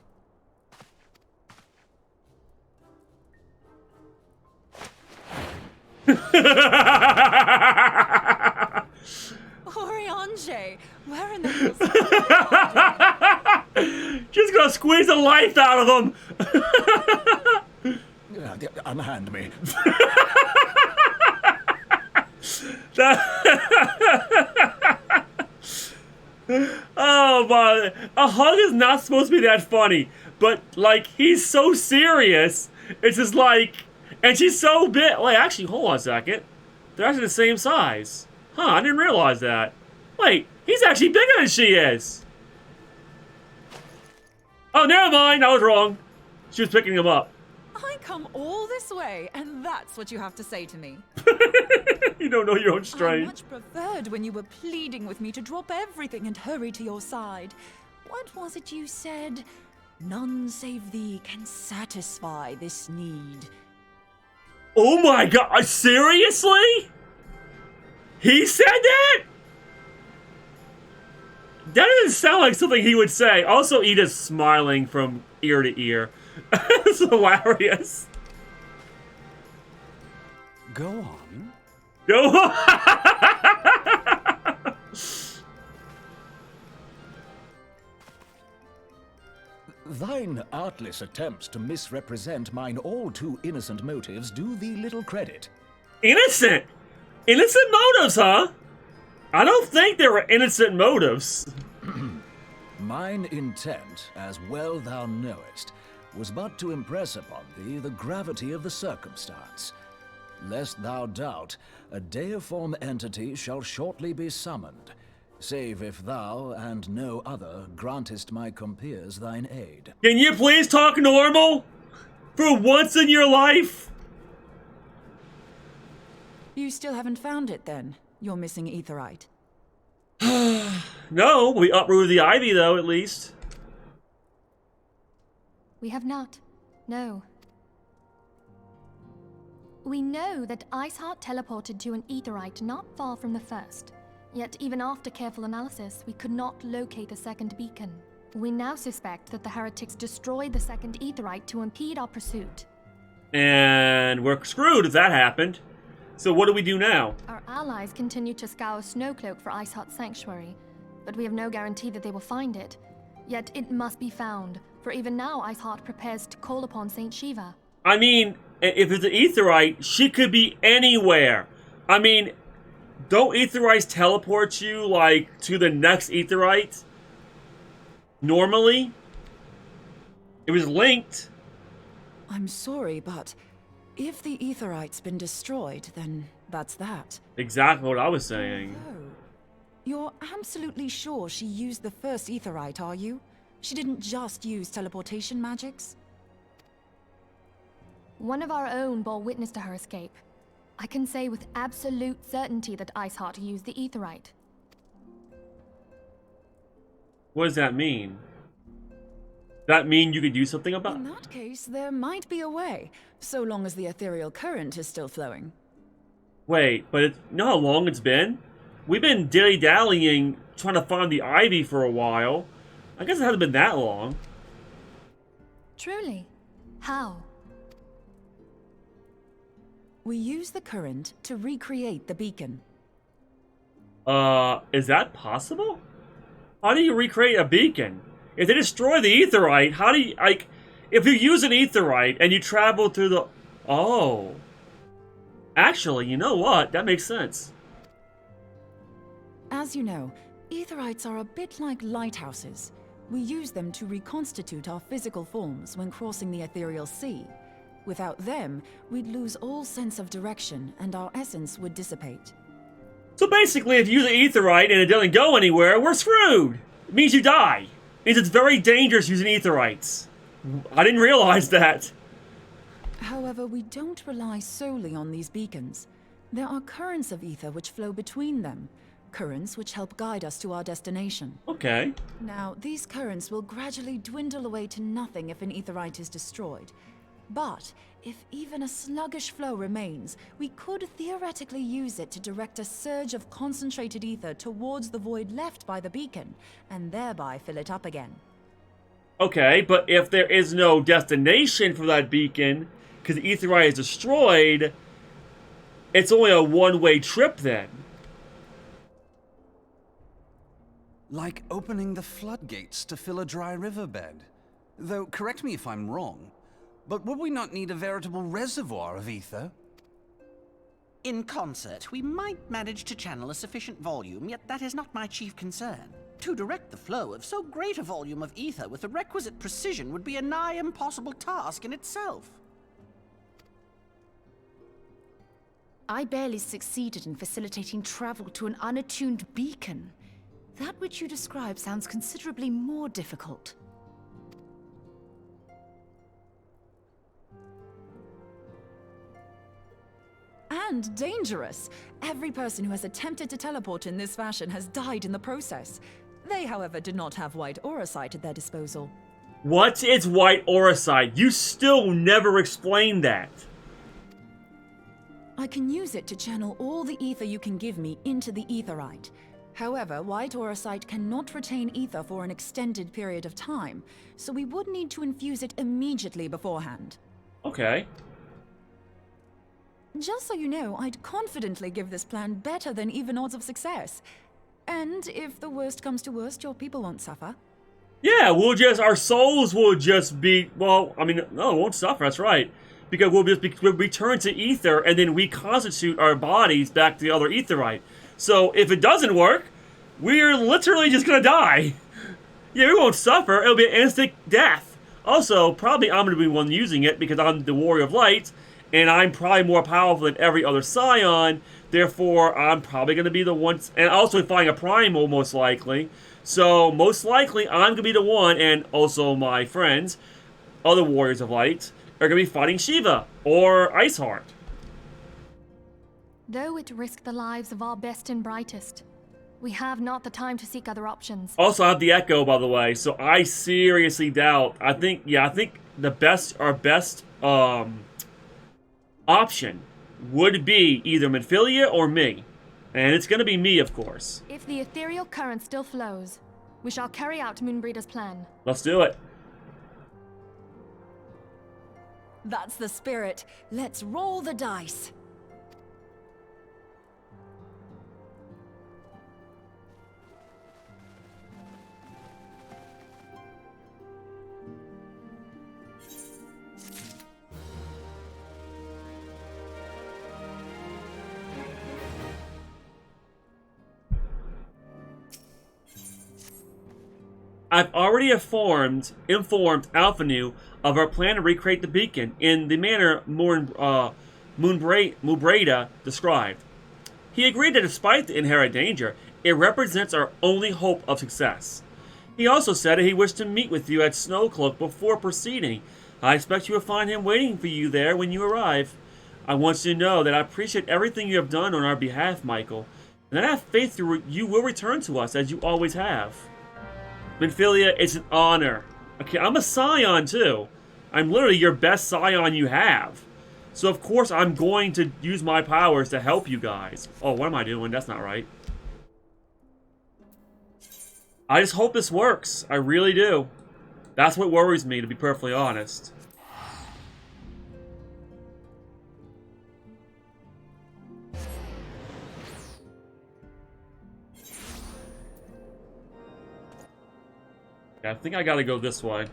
Eorzea, where in the hell's... Just gonna squeeze the life out of them. Unhand me. Oh my! A hug is not supposed to be that funny, but like he's so serious. It's just like, and she's so big. Wait, actually, hold on a second. They're actually the same size. Huh? I didn't realize that. Wait, he's actually bigger than she is. Oh, never mind. I was wrong. She was picking him up. I come all this way, and that's what you have to say to me. You don't know your own I strength. much preferred when you were pleading with me to drop everything and hurry to your side. What was it you said? None save thee can satisfy this need. Oh my god, seriously? He said that? That doesn't sound like something he would say. Also, Edith's smiling from ear to ear. It's hilarious. Go on. Go on. Thine artless attempts to misrepresent mine all too innocent motives do thee little credit. Innocent? Innocent motives, huh? I don't think there were innocent motives. Mine intent, as well thou knowest, was but to impress upon thee the gravity of the circumstance. Lest thou doubt, a deiform entity shall shortly be summoned, save if thou and no other grantest my compeers thine aid. Can you please talk normal? For once in your life? You still haven't found it, then? Your missing Aetherite. No, we uprooted the ivy, though, at least. We have not. No. We know that Iceheart teleported to an aetheryte not far from the first. Yet even after careful analysis, we could not locate the second beacon. We now suspect that the heretics destroyed the second aetheryte to impede our pursuit. And we're screwed if that happened. So what do we do now? Our allies continue to scour Snowcloak for Iceheart's sanctuary, but we have no guarantee that they will find it. Yet it must be found, for even now Iceheart prepares to call upon Saint Shiva. I mean, if it's an aetheryte, she could be anywhere. I mean, don't aetherytes teleport you, like, to the next aetheryte? Normally? It was linked. I'm sorry, but if the aetheryte's been destroyed, then that's that. Exactly what I was saying. Oh. You're absolutely sure she used the first aetheryte, are you? She didn't just use teleportation magics? One of our own bore witness to her escape. I can say with absolute certainty that Iceheart used the aetheryte. What does that mean? That mean you could do something about it? In that case, there might be a way, so long as the ethereal current is still flowing. Wait, but you know how long it's been? We've been dilly-dallying, trying to find the ivy for a while. I guess it hasn't been that long. Truly? How? We use the current to recreate the beacon. Is that possible? How do you recreate a beacon? If they destroy the aetheryte, how do you, like, if you use an aetheryte and you travel through the... Oh. Actually, you know what? That makes sense. As you know, aetherites are a bit like lighthouses. We use them to reconstitute our physical forms when crossing the ethereal sea. Without them, we'd lose all sense of direction and our essence would dissipate. So basically, if you use an aetheryte and it doesn't go anywhere, we're screwed! It means you die. It means it's very dangerous using aetherites. I didn't realize that. However, we don't rely solely on these beacons. There are currents of ether which flow between them. Currents which help guide us to our destination. Okay. Now, these currents will gradually dwindle away to nothing if an aetherite is destroyed. But if even a sluggish flow remains, we could theoretically use it to direct a surge of concentrated ether towards the void left by the beacon, and thereby fill it up again. Okay, but if there is no destination for that beacon, because the aetherite is destroyed, it's only a one-way trip then. Like opening the floodgates to fill a dry riverbed. Though, correct me if I'm wrong, but would we not need a veritable reservoir of ether? In concert, we might manage to channel a sufficient volume, yet that is not my chief concern. To direct the flow of so great a volume of ether with the requisite precision would be a nigh impossible task in itself. I barely succeeded in facilitating travel to an unattuned beacon. That which you describe sounds considerably more difficult. And dangerous. Every person who has attempted to teleport in this fashion has died in the process. They, however, did not have white auracite at their disposal. What is white auracite? You still never explained that. I can use it to channel all the ether you can give me into the aetherite. However, white auracite cannot retain ether for an extended period of time, so we would need to infuse it immediately beforehand. Okay. Just so you know, I'd confidently give this plan better than even odds of success. And if the worst comes to worst, your people won't suffer. Yeah, our souls will just be, well, I mean, no, it won't suffer, that's right. Because we'll return to ether and then reconstitute our bodies back to the other aetherite. So if it doesn't work, we're literally just gonna die. Yeah, we won't suffer, it'll be an instant death. Also, probably I'm gonna be the one using it because I'm the Warrior of Light, and I'm probably more powerful than every other Scion, therefore I'm probably gonna be the one, and also finding a Primal most likely. So most likely I'm gonna be the one, and also my friends, other Warriors of Light, are gonna be fighting Shiva or Iceheart. Though it risked the lives of our best and brightest, we have not the time to seek other options. Also, I have the Echo, by the way, so I seriously doubt. I think our best option would be either Minfilia or me. And it's gonna be me, of course. If the ethereal current still flows, we shall carry out Moonbreeder's plan. Let's do it. That's the spirit. Let's roll the dice. I've already informed Alphanu of our plan to recreate the beacon in the manner Moonbreda described. He agreed that despite the inherent danger, it represents our only hope of success. He also said that he wished to meet with you at Snowcloak before proceeding. I expect you will find him waiting for you there when you arrive. I want you to know that I appreciate everything you have done on our behalf, Michael, and that I have faith you will return to us as you always have. Minfilia, it's an honor. Okay, I'm a Scion too. I'm literally your best Scion you have. So of course I'm going to use my powers to help you guys. Oh, what am I doing? That's not right. I just hope this works. I really do. That's what worries me, to be perfectly honest. Yeah, I think I gotta go this way.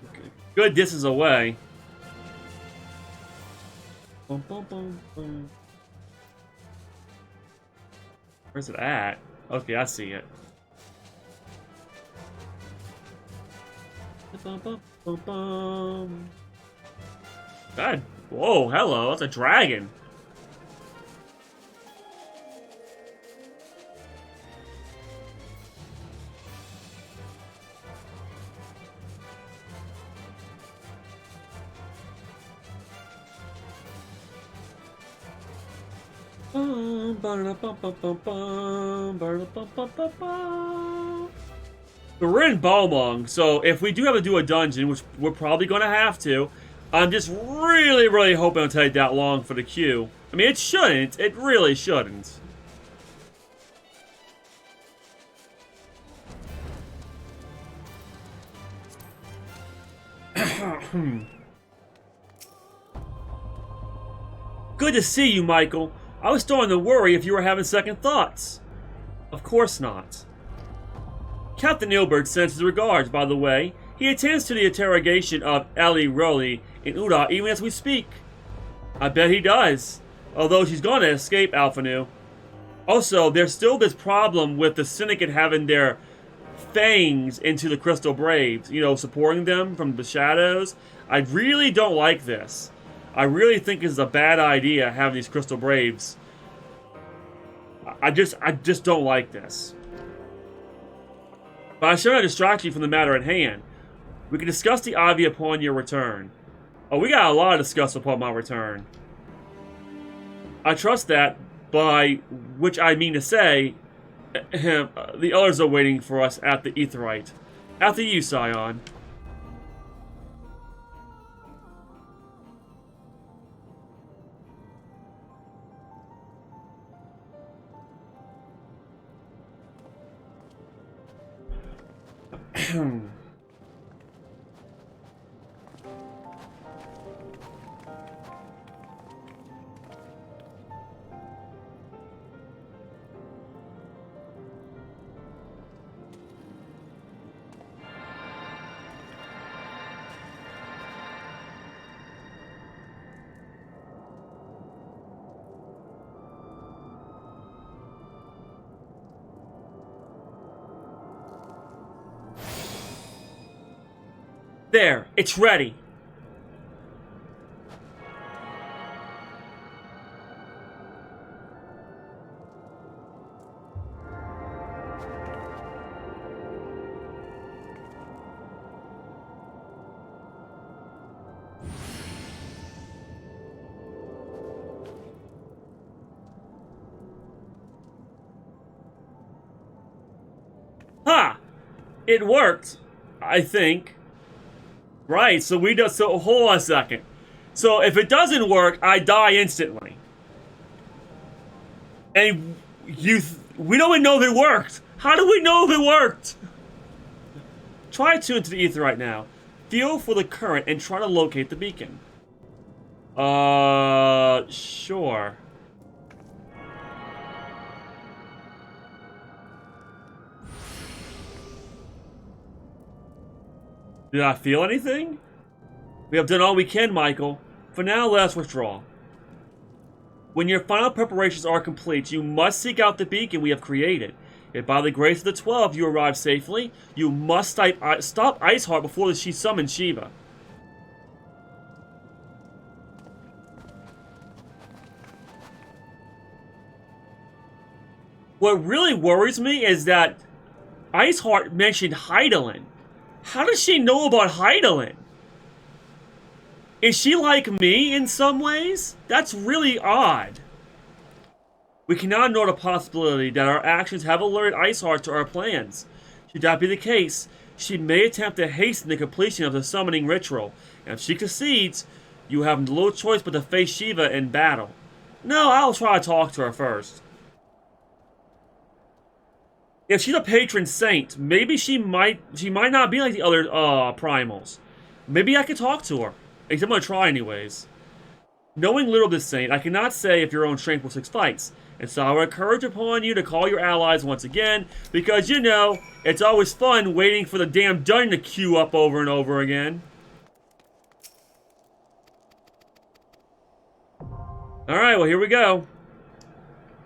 Okay. Good distance away. Bum, bum, bum, bum. Where's it at? Okay, I see it. Bum, bum, bum, bum. God. Whoa, hello, that's a dragon. So we're in Balmung, so if we do have to do a dungeon, which we're probably going to have to, I'm just really hoping it'll take that long for the queue. I mean, it shouldn't. It really shouldn't. Good to see you, Michael. I was starting to worry if you were having second thoughts. Of course not. Captain Ilbert sends his regards, by the way. He attends to the interrogation of Ali Rowley in Uda even as we speak. I bet he does. Although she's gonna escape Alphanu. Also, there's still this problem with the Syndicate having their fangs into the Crystal Braves. You know, supporting them from the shadows. I really don't like this. I really think it's a bad idea having these Crystal Braves. I just don't like this. But I should not distract you from the matter at hand. We can discuss the Ivy upon your return. Oh, we got a lot to discuss upon my return. I trust that, by which I mean to say, the others are waiting for us at the Aetheryte. After you, Scion. There, it's ready. Ha! it worked, I think. Right, so we just, so hold on a second. So if it doesn't work, I die instantly. And we don't even know if it worked. How do we know if it worked? Try to tune into the ether right now. Feel for the current and try to locate the beacon. Sure. Did I feel anything? We have done all we can, Michael. For now, let us withdraw. When your final preparations are complete, you must seek out the beacon we have created. If by the grace of the 12 you arrive safely, you must stop Iceheart before she summons Shiva. What really worries me is that Iceheart mentioned Hydaelyn. How does she know about Hydaelyn? Is she like me in some ways? That's really odd. We cannot ignore the possibility that our actions have alerted Iceheart to our plans. Should that be the case, she may attempt to hasten the completion of the summoning ritual, and if she succeeds, you have little choice but to face Shiva in battle. No, I'll try to talk to her first. If she's a patron saint, maybe she might not be like the other primals. Maybe I could talk to her. At least I'm gonna try anyways. Knowing little of this saint, I cannot say if your own strength will suffice, and so I would encourage upon you to call your allies once again, because you know, it's always fun waiting for the damn dungeon to queue up over and over again. Alright, well here we go.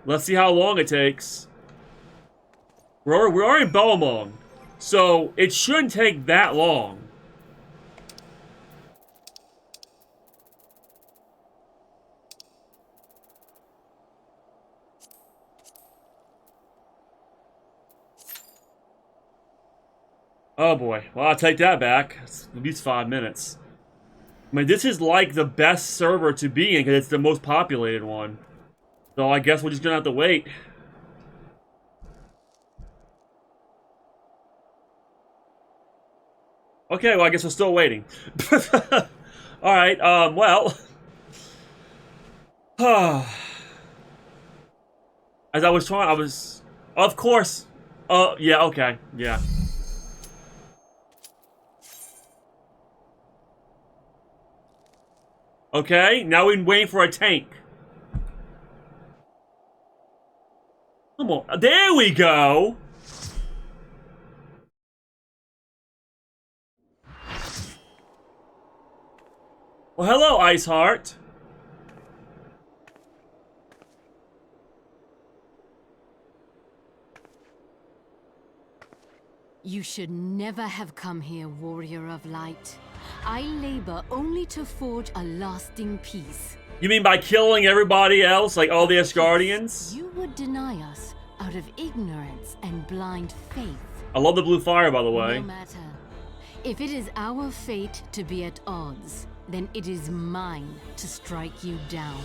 Let's see how long it takes. We are in Belmong, so it shouldn't take that long. Oh boy, well I'll take that back. It's at least 5 minutes. I mean, this is like the best server to be in because it's the most populated one. So I guess we're just gonna have to wait. Okay, well, I guess we're still waiting. Alright, well. As I was trying, of course. Yeah, okay, yeah. Okay, now we're waiting for a tank. Come on, there we go! Well, hello, Iceheart. You should never have come here, warrior of light. I labor only to forge a lasting peace. You mean by killing everybody else, like all the Asgardians? You would deny us out of ignorance and blind faith. I love the blue fire, by the way. No matter. If it is our fate to be at odds, then it is mine to strike you down.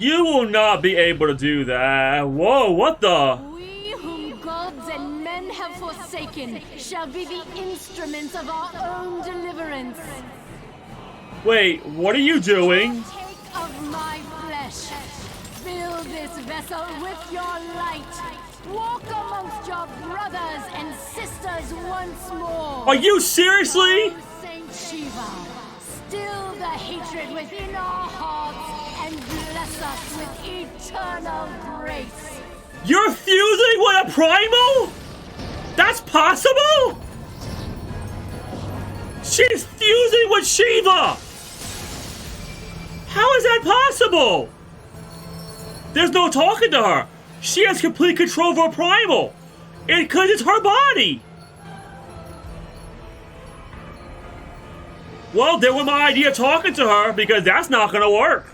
You will not be able to do that. Whoa, what the? We whom gods and men have forsaken shall be the instruments of our own deliverance. Wait, what are you doing? Take of my flesh. Fill this vessel with your light. Walk amongst your brothers and sisters once more. Are you seriously? Saint Shiva, still the hatred within our hearts and bless us with eternal grace. You're fusing with a primal? That's possible? She's fusing with Shiva! How is that possible? There's no talking to her. She has complete control of her primal. Because it's her body. Well, there went my idea of talking to her, because that's not gonna work.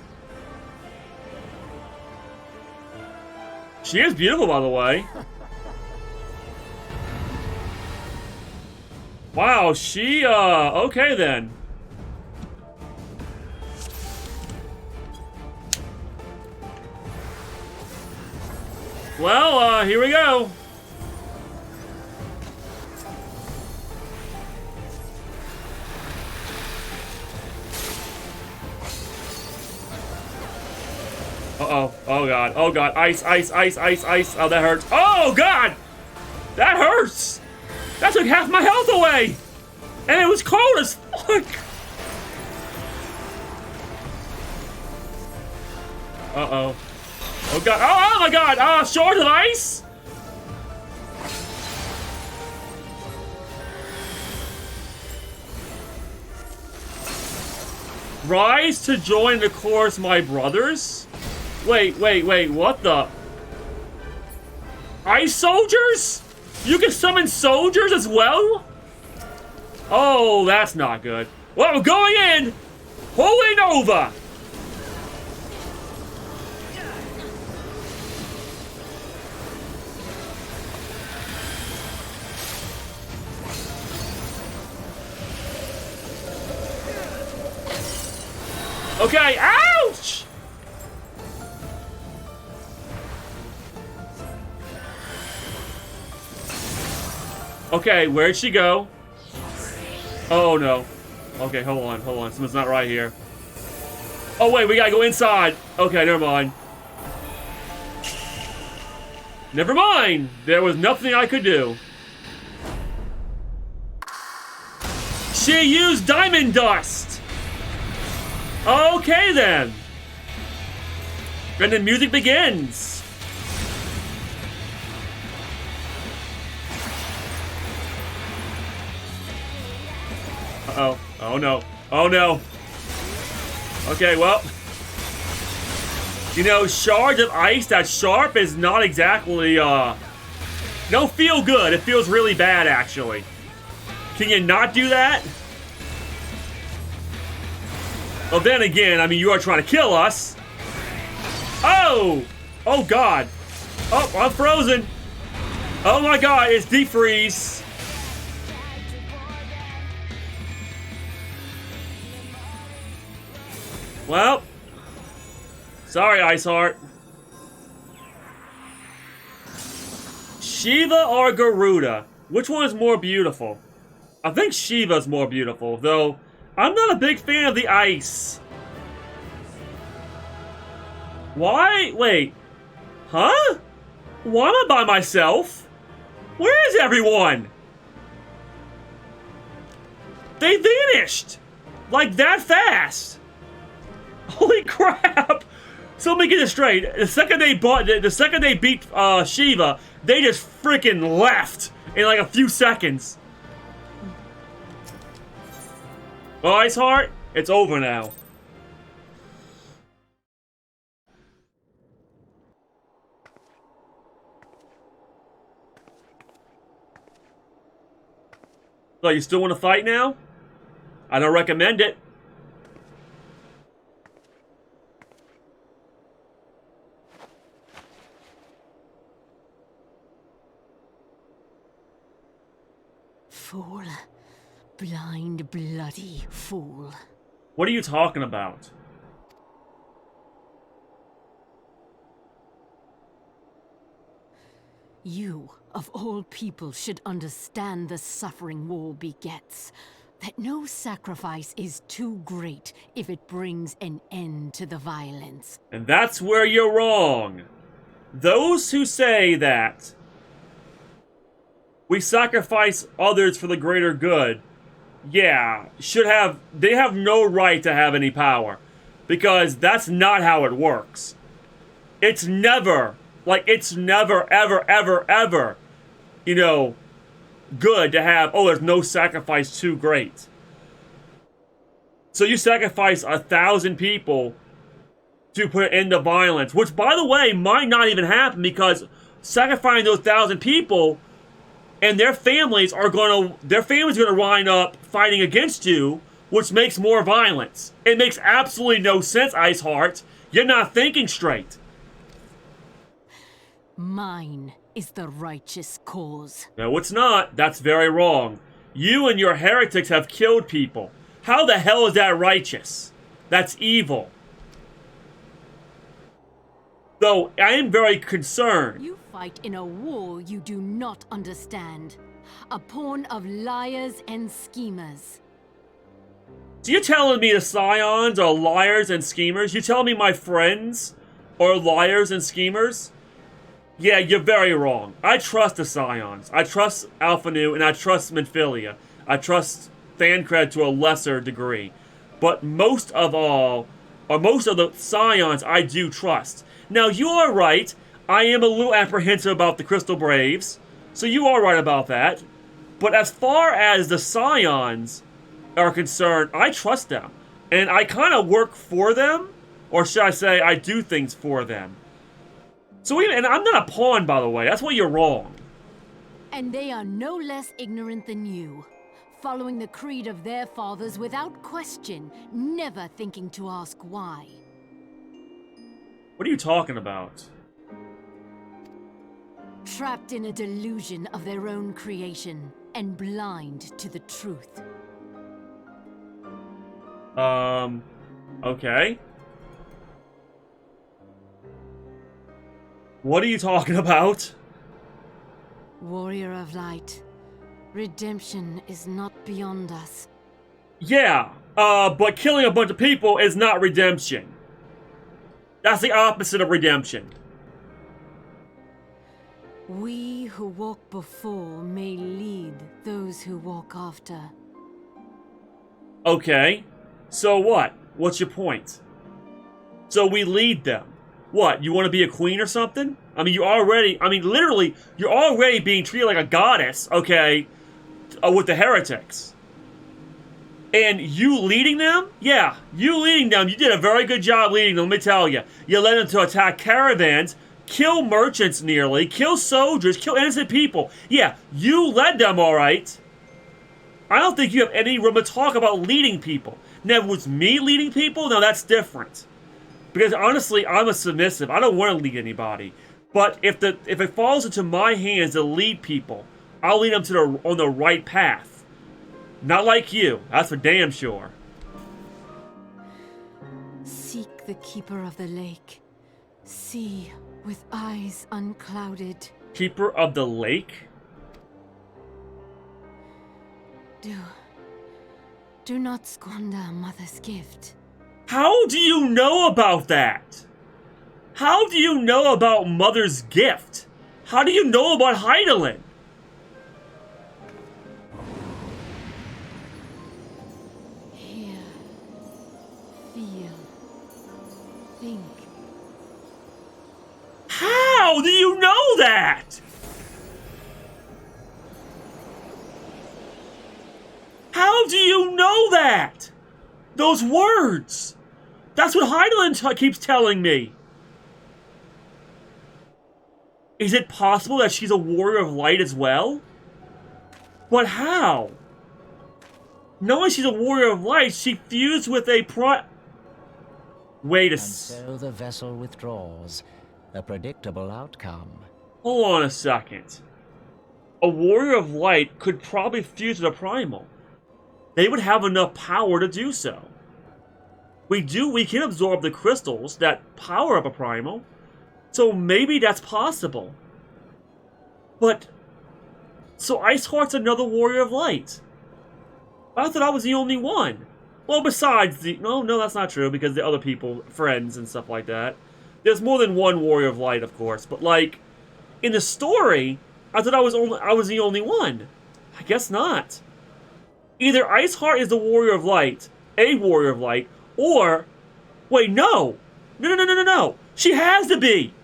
She is beautiful, by the way. Wow, she, okay then. Well, here we go. Oh god. Oh god. Ice, ice, ice, ice, ice. Oh, that hurts. Oh god! That hurts! That took half my health away! And it was cold as fuck! Uh-oh. Oh god. Oh my god! Shards of ice? Rise to join the chorus, my brothers? Wait, what the? Ice soldiers? You can summon soldiers as well? Oh, that's not good. Well, I'm going in! Holy Nova! Okay, ouch! Okay, where'd she go? Oh no. Okay, hold on. Something's not right here. Oh wait, we gotta go inside. Okay, never mind. Never mind! There was nothing I could do. She used diamond dust! Okay then. And the music begins. Uh-oh. Oh no. Oh no. Okay, well. You know, shards of ice that's sharp is not exactly, don't feel good. It feels really bad, actually. Can you not do that? Well, then again, I mean, you are trying to kill us. Oh! Oh, God. Oh, I'm frozen. Oh, my God, it's deep freeze. Well. Sorry, Iceheart. Shiva or Garuda? Which one is more beautiful? I think Shiva's more beautiful, though I'm not a big fan of the ice. Why? Wait. Huh? Why am I by myself? Where is everyone? They vanished! Like that fast! Holy crap! So let me get this straight. The second they beat Shiva, they just freaking left in like a few seconds. Well, Iceheart, it's over now. So you still want to fight now? I don't recommend it. Fool. Blind, bloody fool. What are you talking about? You, of all people, should understand the suffering war begets. That no sacrifice is too great if it brings an end to the violence. And that's where you're wrong. Those who say that we sacrifice others for the greater good, yeah, they have no right to have any power. Because that's not how it works. It's never, ever, ever, ever, you know, good to have, oh, there's no sacrifice too great. So you sacrifice 1,000 people to put an end to violence, which, by the way, might not even happen because sacrificing those 1,000 people and their families are gonna wind up fighting against you, which makes more violence. It makes absolutely no sense, Iceheart. You're not thinking straight. Mine is the righteous cause. No, it's not. That's very wrong. You and your heretics have killed people. How the hell is that righteous? That's evil. Though, I am very concerned. You fight in a war you do not understand. A pawn of liars and schemers. So you're telling me the Scions are liars and schemers? You telling me my friends are liars and schemers, yeah, you're very wrong. I trust the Scions. I trust Alpha Nu, and I trust Minfilia. I trust Thancred to a lesser degree. But most of the Scions I do trust. Now, you are right. I am a little apprehensive about the Crystal Braves. So you are right about that. But as far as the Scions are concerned, I trust them. And I kind of work for them. Or should I say, I do things for them. So and I'm not a pawn, by the way. That's why you're wrong. And they are no less ignorant than you, following the creed of their fathers without question, never thinking to ask why. What are you talking about? Trapped in a delusion of their own creation, and blind to the truth. Okay. What are you talking about? Warrior of Light, redemption is not beyond us. Yeah, but killing a bunch of people is not redemption. That's the opposite of redemption. We who walk before may lead those who walk after. Okay, so what? What's your point? So we lead them. What, you want to be a queen or something? I mean, literally, you're already being treated like a goddess, okay, with the heretics. And you leading them? Yeah, you leading them. You did a very good job leading them, let me tell you. You led them to attack caravans, kill merchants nearly, kill soldiers, kill innocent people. Yeah, you led them, all right. I don't think you have any room to talk about leading people. Now, if it was me leading people, now that's different. Because honestly, I'm a submissive. I don't want to lead anybody. But if it falls into my hands to lead people, I'll lead them on the right path. Not like you. That's for damn sure. Seek the Keeper of the Lake. See with eyes unclouded. Keeper of the Lake? Do not squander a mother's gift. How do you know about that? How do you know about Mother's gift? How do you know about Hydaelyn? Hear, feel, think. How do you know that? How do you know that? Those words. That's what Hydaelyn keeps telling me. Is it possible that she's a warrior of light as well? But how? Knowing she's a warrior of light, she fused with a Wait a so the vessel withdraws. A predictable outcome. Hold on a second. A warrior of light could probably fuse with a primal. They would have enough power to do so. We can absorb the crystals that power up a primal. So maybe that's possible. But, so Iceheart's another warrior of light. I thought I was the only one. Well, besides no, that's not true, because the other people, friends and stuff like that. There's more than one warrior of light, of course, but like, in the story, I thought I was the only one. I guess not. Either Iceheart is the warrior of light, a warrior of light, or, wait, no. No. She has to be.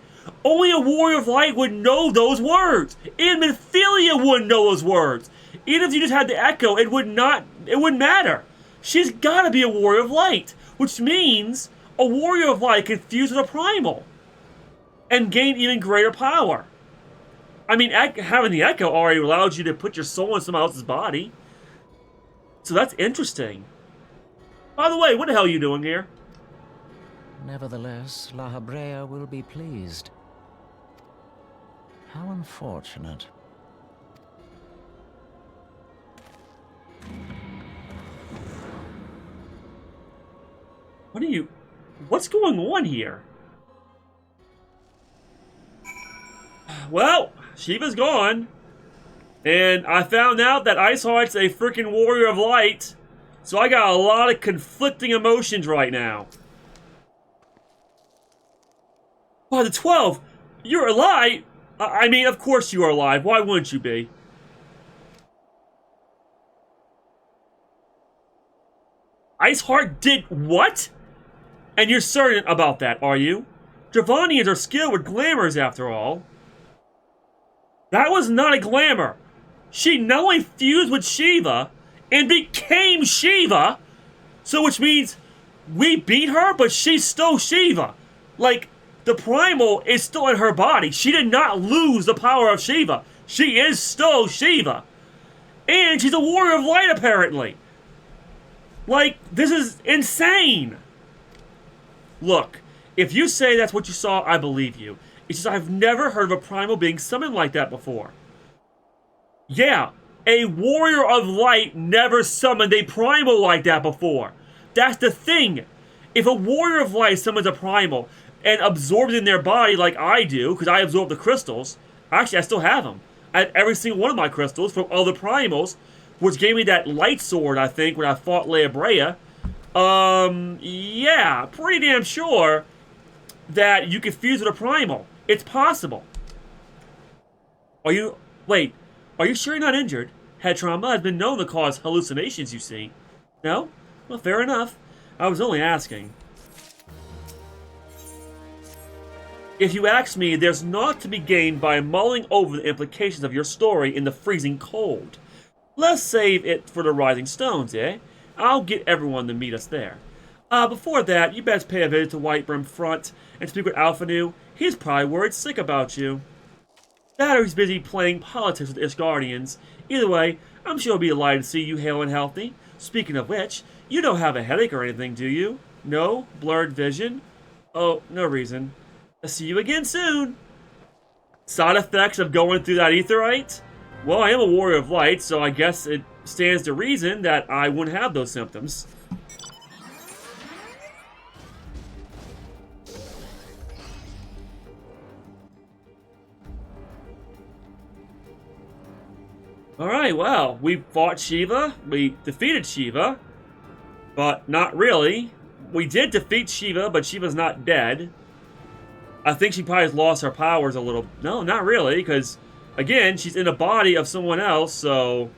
Only a warrior of light would know those words. Even Minfilia wouldn't know those words. Even if you just had the echo, it wouldn't matter. She's gotta be a warrior of light, which means a warrior of light can fuse with a primal and gain even greater power. I mean, having the echo already allows you to put your soul in someone else's body. So that's interesting. By the way, what the hell are you doing here? Nevertheless, La Habrea will be pleased. How unfortunate. What's going on here? Well, Shiva's gone. And I found out that Iceheart's a freaking warrior of light. So I got a lot of conflicting emotions right now. Wow, the 12! You're alive! I mean, of course you are alive. Why wouldn't you be? Iceheart did what? And you're certain about that, are you? Dravanians are skilled with glamours, after all. That was not a glamour. She not only fused with Shiva, and became Shiva, so which means we beat her, but she's still Shiva. Like, the primal is still in her body. She did not lose the power of Shiva. She is still Shiva. And she's a warrior of light, apparently. Like, this is insane. Look, if you say that's what you saw, I believe you. It's just I've never heard of a primal being summoned like that before. Yeah, a warrior of light never summoned a primal like that before. That's the thing. If a warrior of light summons a primal and absorbs it in their body like I do, because I absorb the crystals, actually I still have them. I have every single one of my crystals from other primals, which gave me that light sword, I think, when I fought Eorzea. Yeah, pretty damn sure that you can fuse with a primal. It's possible. Wait, are you sure you're not injured? Head trauma has been known to cause hallucinations, you see. No? Well, fair enough. I was only asking. If you ask me, there's naught to be gained by mulling over the implications of your story in the freezing cold. Let's save it for the rising stones, eh? I'll get everyone to meet us there. Before that, you best pay a visit to Whitebrim Front and speak with Alphanu. He's probably worried sick about you. That or he's busy playing politics with Ishgardians. Either way, I'm sure he'll be delighted to see you hale and healthy. Speaking of which, you don't have a headache or anything, do you? No? Blurred vision? Oh, no reason. I'll see you again soon. Side effects of going through that aetheryte? Well, I am a warrior of light, so I guess it stands to reason that I wouldn't have those symptoms. Alright, well, we fought Shiva, we defeated Shiva, but not really. We did defeat Shiva, but Shiva's not dead. I think she probably has lost her powers a little. No, not really, because, again, she's in the body of someone else, so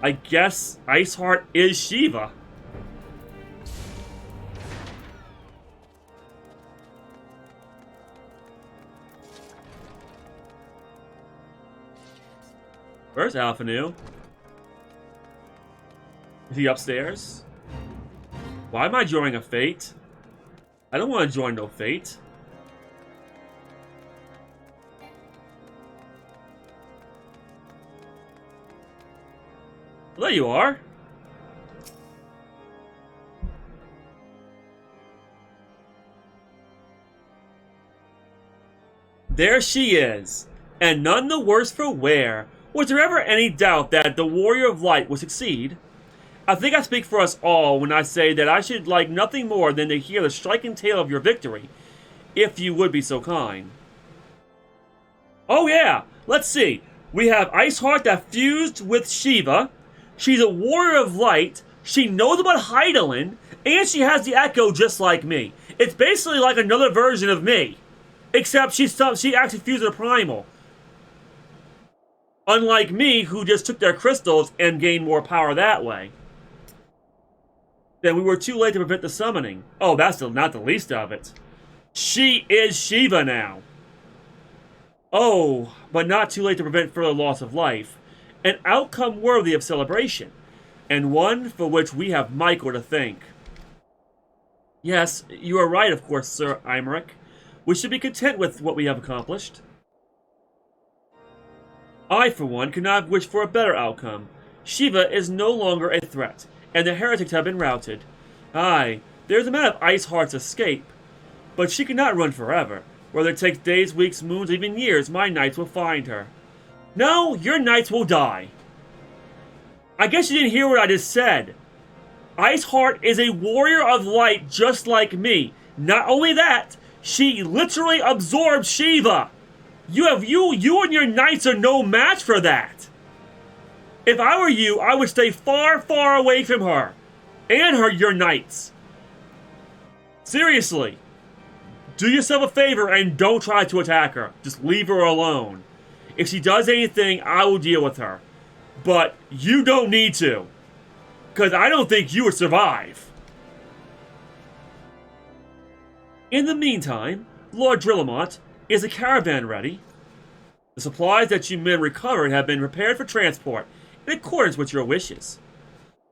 I guess Iceheart is Shiva. Where's Alphanu? Is he upstairs? Why am I joining a fate? I don't want to join no fate. Well, there you are. There she is. And none the worse for wear. Was there ever any doubt that the Warrior of Light would succeed? I think I speak for us all when I say that I should like nothing more than to hear the striking tale of your victory, if you would be so kind. Oh yeah, let's see. We have Iceheart that fused with Shiva. She's a Warrior of Light. She knows about Hydaelyn, and she has the Echo just like me. It's basically like another version of me, except she actually fused with a Primal. Unlike me, who just took their crystals and gained more power that way. Then we were too late to prevent the summoning. Oh, that's not the least of it. She is Shiva now. Oh, but not too late to prevent further loss of life. An outcome worthy of celebration, and one for which we have Michael to thank. Yes, you are right, of course, Sir Imeric. We should be content with what we have accomplished. I, for one, could not have wished for a better outcome. Shiva is no longer a threat, and the heretics have been routed. Aye, there is a matter of Iceheart's escape, but she cannot run forever. Whether it takes days, weeks, moons, even years, my knights will find her. No, your knights will die. I guess you didn't hear what I just said. Iceheart is a warrior of light just like me. Not only that, she literally absorbed Shiva. You and your knights are no match for that. If I were you, I would stay far, far away from her. And your knights. Seriously. do yourself a favor and don't try to attack her. Just leave her alone. If she does anything, I will deal with her. But you don't need to. Because I don't think you would survive. In the meantime, Lord Drillamont, is the caravan ready? The supplies that you men recovered have been prepared for transport, in accordance with your wishes.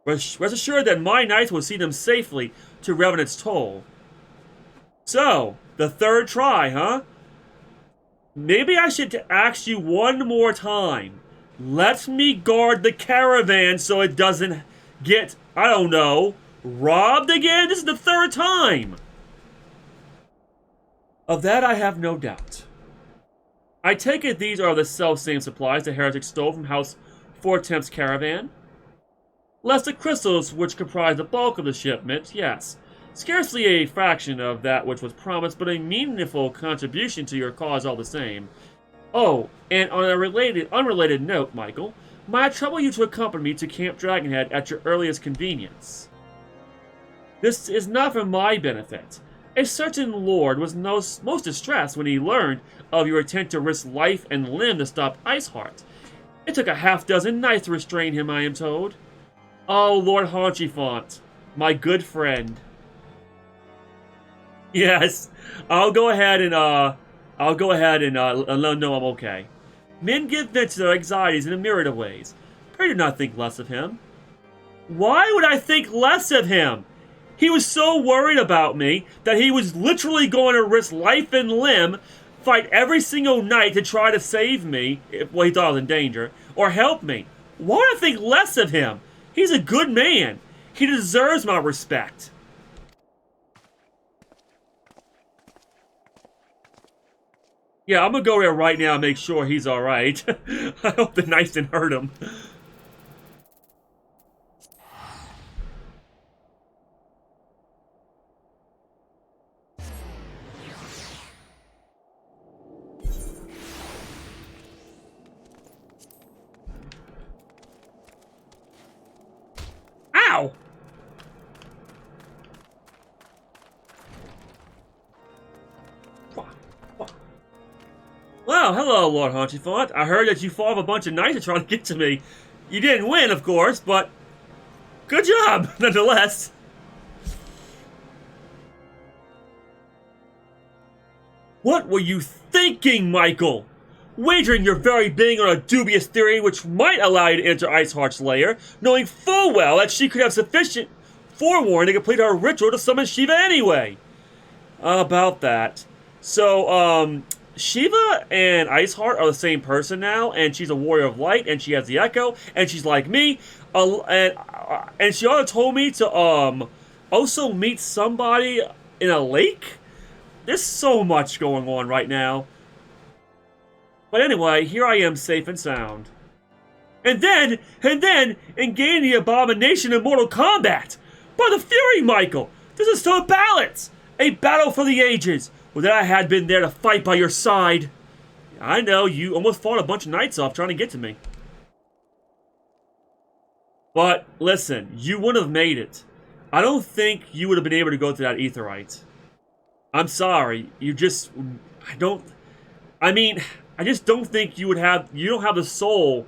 Rest assured that my knights will see them safely to Revenant's Toll. So, the third try, huh? Maybe I should ask you one more time. Let me guard the caravan so it doesn't get, I don't know, robbed again? This is the third time! Of that I have no doubt. I take it these are the self-same supplies the heretics stole from House Fortemp's caravan? Less the crystals which comprise the bulk of the shipment, yes. Scarcely a fraction of that which was promised, but a meaningful contribution to your cause all the same. Oh, and on a unrelated note, Michael, might I trouble you to accompany me to Camp Dragonhead at your earliest convenience? This is not for my benefit. A certain lord was most distressed when he learned of your intent to risk life and limb to stop Iceheart. It took a half-dozen knights to restrain him, I am told. Oh, Lord Haunchifont, my good friend. Yes, I'll go ahead and let them know I'm okay. Men give vent to their anxieties in a myriad of ways. Pray do not think less of him. Why would I think less of him? He was so worried about me that he was literally going to risk life and limb, fight every single night to try to save me, he thought I was in danger, or help me. Why would I think less of him? He's a good man. He deserves my respect. Yeah, I'm gonna go there right now and make sure he's alright. I hope the knights didn't hurt him. Ow! Well, hello, Lord Haunchifont. I heard that you fought a bunch of knights to try to get to me. You didn't win, of course, but good job, nonetheless. What were you thinking, Michael? Wagering your very being on a dubious theory which might allow you to enter Iceheart's lair, knowing full well that she could have sufficient forewarning to complete her ritual to summon Shiva anyway. About that. So, Shiva and Iceheart are the same person now, and she's a warrior of light, and she has the echo, and she's like me, and she also told me to, also meet somebody in a lake? There's so much going on right now. But anyway, here I am safe and sound. And then, engaging the abomination in Mortal Kombat! By the Fury, Michael! This is still a balance! A battle for the ages! Well, that I had been there to fight by your side. I know, you almost fought a bunch of knights off trying to get to me. But, listen, you wouldn't have made it. I don't think you would have been able to go to that aetheryte. I'm sorry, I just don't think you don't have the soul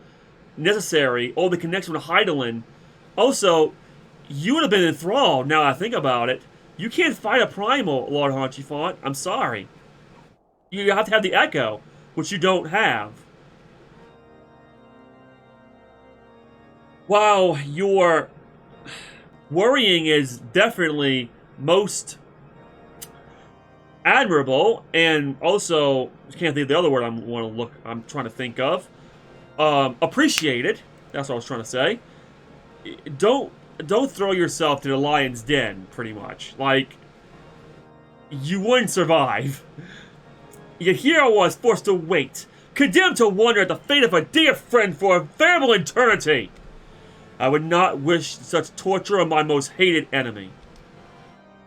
necessary or the connection with Heidelin. Also, you would have been enthralled, now I think about it. You can't fight a primal, Lord Haunchifont. I'm sorry. You have to have the echo, which you don't have. While your worrying is definitely most admirable, and also, I can't think of the other word I'm trying to think of. Appreciated. That's what I was trying to say. Don't throw yourself to the lion's den, pretty much. Like, you wouldn't survive. Yet here I was, forced to wait, condemned to wonder at the fate of a dear friend for a variable eternity. I would not wish such torture on my most hated enemy.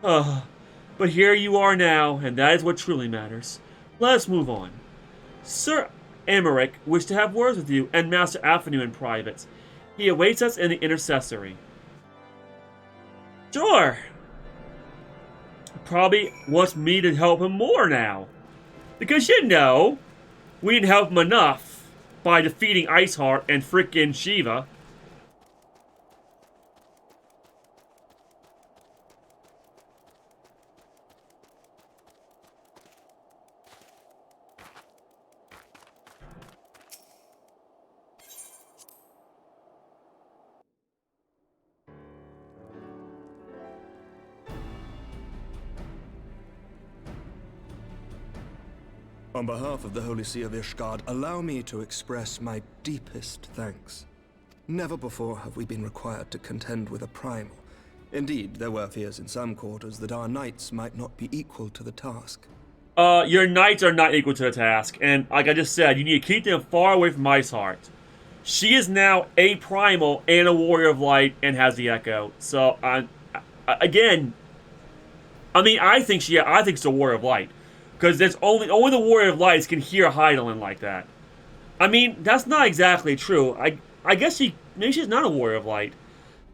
But here you are now, and that is what truly matters. Let us move on. Sir Emmerich wished to have words with you and Master Avenue in private. He awaits us in the intercessory. Sure. probably wants me to help him more now. Because, you know, we didn't help him enough by defeating Iceheart and frickin' Shiva. On behalf of the Holy See of Ishgard, allow me to express my deepest thanks. Never before have we been required to contend with a primal. Indeed, there were fears in some quarters that our knights might not be equal to the task. Your knights are not equal to the task, and like I just said, you need to keep them far away from Iceheart. She is now a primal and a warrior of light and has the echo. So, again, I mean, I think it's a warrior of light. Because there's only the Warrior of Lights can hear Hydaelyn like that. I mean, that's not exactly true. I guess maybe she's not a Warrior of Light.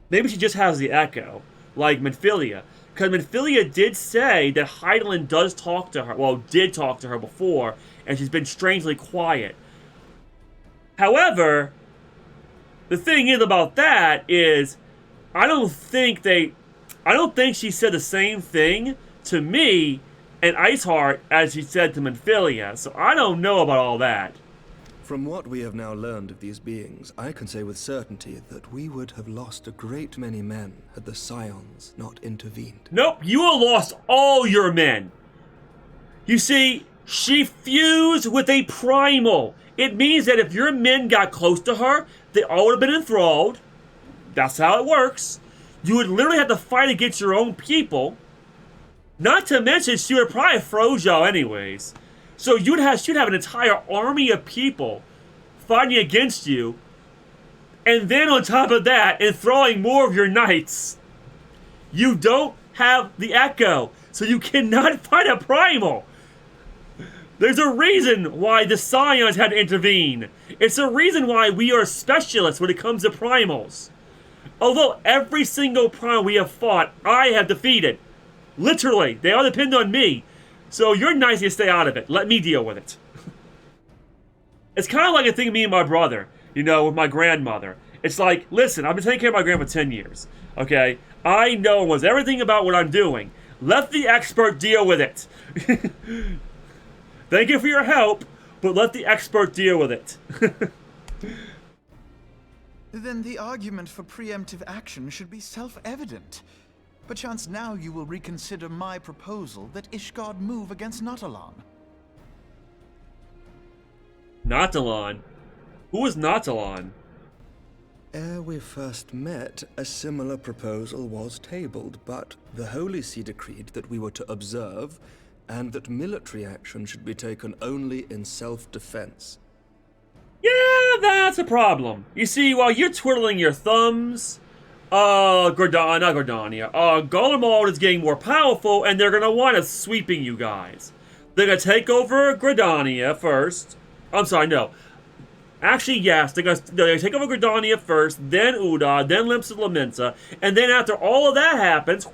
Maybe she just has the echo, like Minfilia. Because Minfilia did say that Hydaelyn does talk to her, well, did talk to her before, and she's been strangely quiet. However, the thing is about that is, I don't think she said the same thing to me and Iceheart as she said to Minfilia, so I don't know about all that. From what we have now learned of these beings, I can say with certainty that we would have lost a great many men had the Scions not intervened. Nope, you have lost all your men. You see, she fused with a primal. It means that if your men got close to her, they all would have been enthralled. That's how it works. You would literally have to fight against your own people. Not to mention, she would probably froze y'all anyways. So she'd have an entire army of people fighting against you. And then on top of that, enthralling more of your knights. You don't have the echo, so you cannot fight a primal. There's a reason why the Scions had to intervene. It's a reason why we are specialists when it comes to primals. Although every single primal we have fought, I have defeated. Literally, they all depend on me. So you're nice to stay out of it. Let me deal with it. It's kind of like a thing me and my brother, you know, with my grandmother. It's like, listen, I've been taking care of my grandma for 10 years, okay? I know almost everything about what I'm doing. Let the expert deal with it. Thank you for your help, but let the expert deal with it. Then the argument for preemptive action should be self-evident. Perchance now you will reconsider my proposal that Ishgard move against Natalan. Natalan? Who is Natalan? Ere we first met, a similar proposal was tabled, but the Holy See decreed that we were to observe, and that military action should be taken only in self-defense. Yeah, that's a problem. You see, while you're twiddling your thumbs, Garlemald is getting more powerful, and they're gonna wind up sweeping you guys. They're gonna take over Gridania first. I'm sorry, no. Actually, yes, they're gonna take over Gridania first, then Uda, then Limsa Laminsa, and then after all of that happens,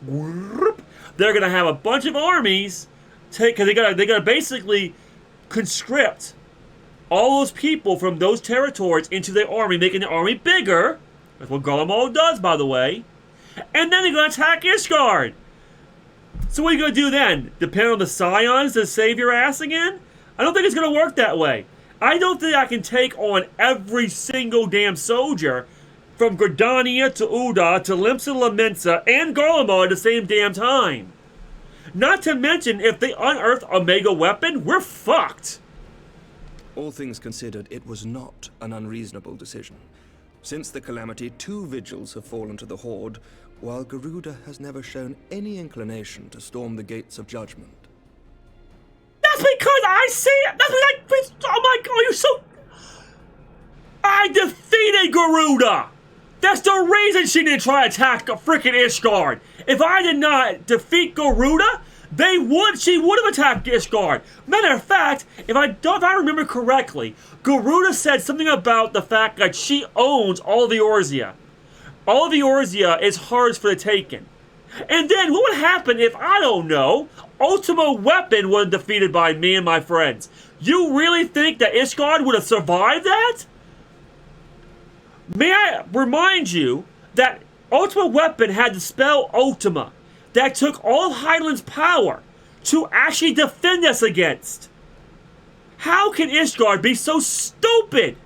they're gonna have a bunch of armies because they gotta basically conscript all those people from those territories into their army, making the army bigger. That's what Garlemald does, by the way. And then they're going to attack Ishgard. So what are you going to do then? Depend on the Scions to save your ass again? I don't think it's going to work that way. I don't think I can take on every single damn soldier from Gridania to Uda to Limsa Laminsa and Garlemald at the same damn time. Not to mention, if they unearth a mega weapon, we're fucked. All things considered, it was not an unreasonable decision. Since the calamity, 2 vigils have fallen to the Horde, while Garuda has never shown any inclination to storm the gates of judgment. That's because I see it! That's because oh my god, you're so... I defeated Garuda! That's the reason she didn't try to attack frickin' Ishgard! If I did not defeat Garuda, she would have attacked Ishgard. Matter of fact, if I remember correctly, Garuda said something about the fact that she owns all of Eorzea. All of Eorzea is hers for the taking. And then what would happen if, I don't know, Ultimate Weapon was defeated by me and my friends? You really think that Ishgard would have survived that? May I remind you that Ultimate Weapon had the spell Ultima that took all Highland's power to actually defend us against. How can Ishgard be so stupid?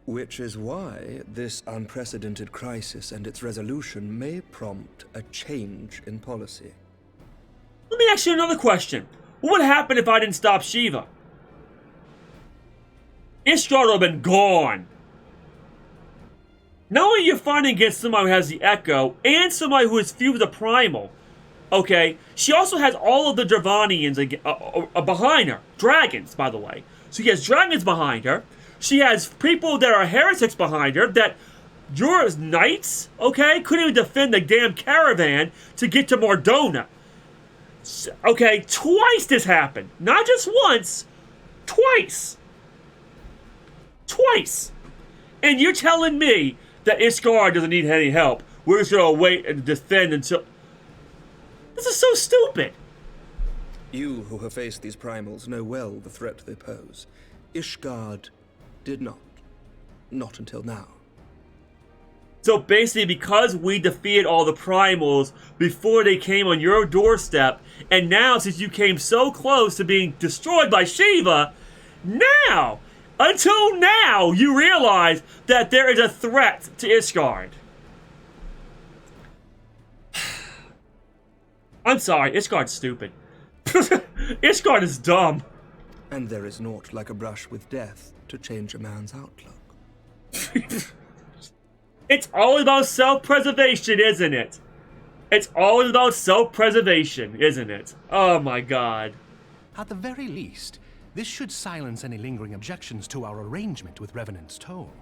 Which is why this unprecedented crisis and its resolution may prompt a change in policy. Let me ask you another question. What would happen if I didn't stop Shiva? Ishgard would have been gone. Not only are you fighting against somebody who has the Echo, and somebody who is fused with the Primal, okay, she also has all of the Dravanians behind her. Dragons, by the way. So she has dragons behind her. She has people that are heretics behind her, that your knights, okay, couldn't even defend the damn caravan to get to Mordona. Okay, twice this happened. Not just once, twice. Twice. And you're telling me that Ishgard doesn't need any help. We're just gonna wait and defend until... This is so stupid. You who have faced these primals know well the threat they pose. Ishgard did not. Not until now. So basically, because we defeated all the primals before they came on your doorstep, and now since you came so close to being destroyed by Shiva, now, until now, you realize that there is a threat to Ishgard. I'm sorry, Ishgard's stupid. Ishgard is dumb. And there is naught like a brush with death to change a man's outlook. It's all about self-preservation, isn't it? It's always about self-preservation, isn't it? Oh my god. At the very least, this should silence any lingering objections to our arrangement with Revenant's Toll.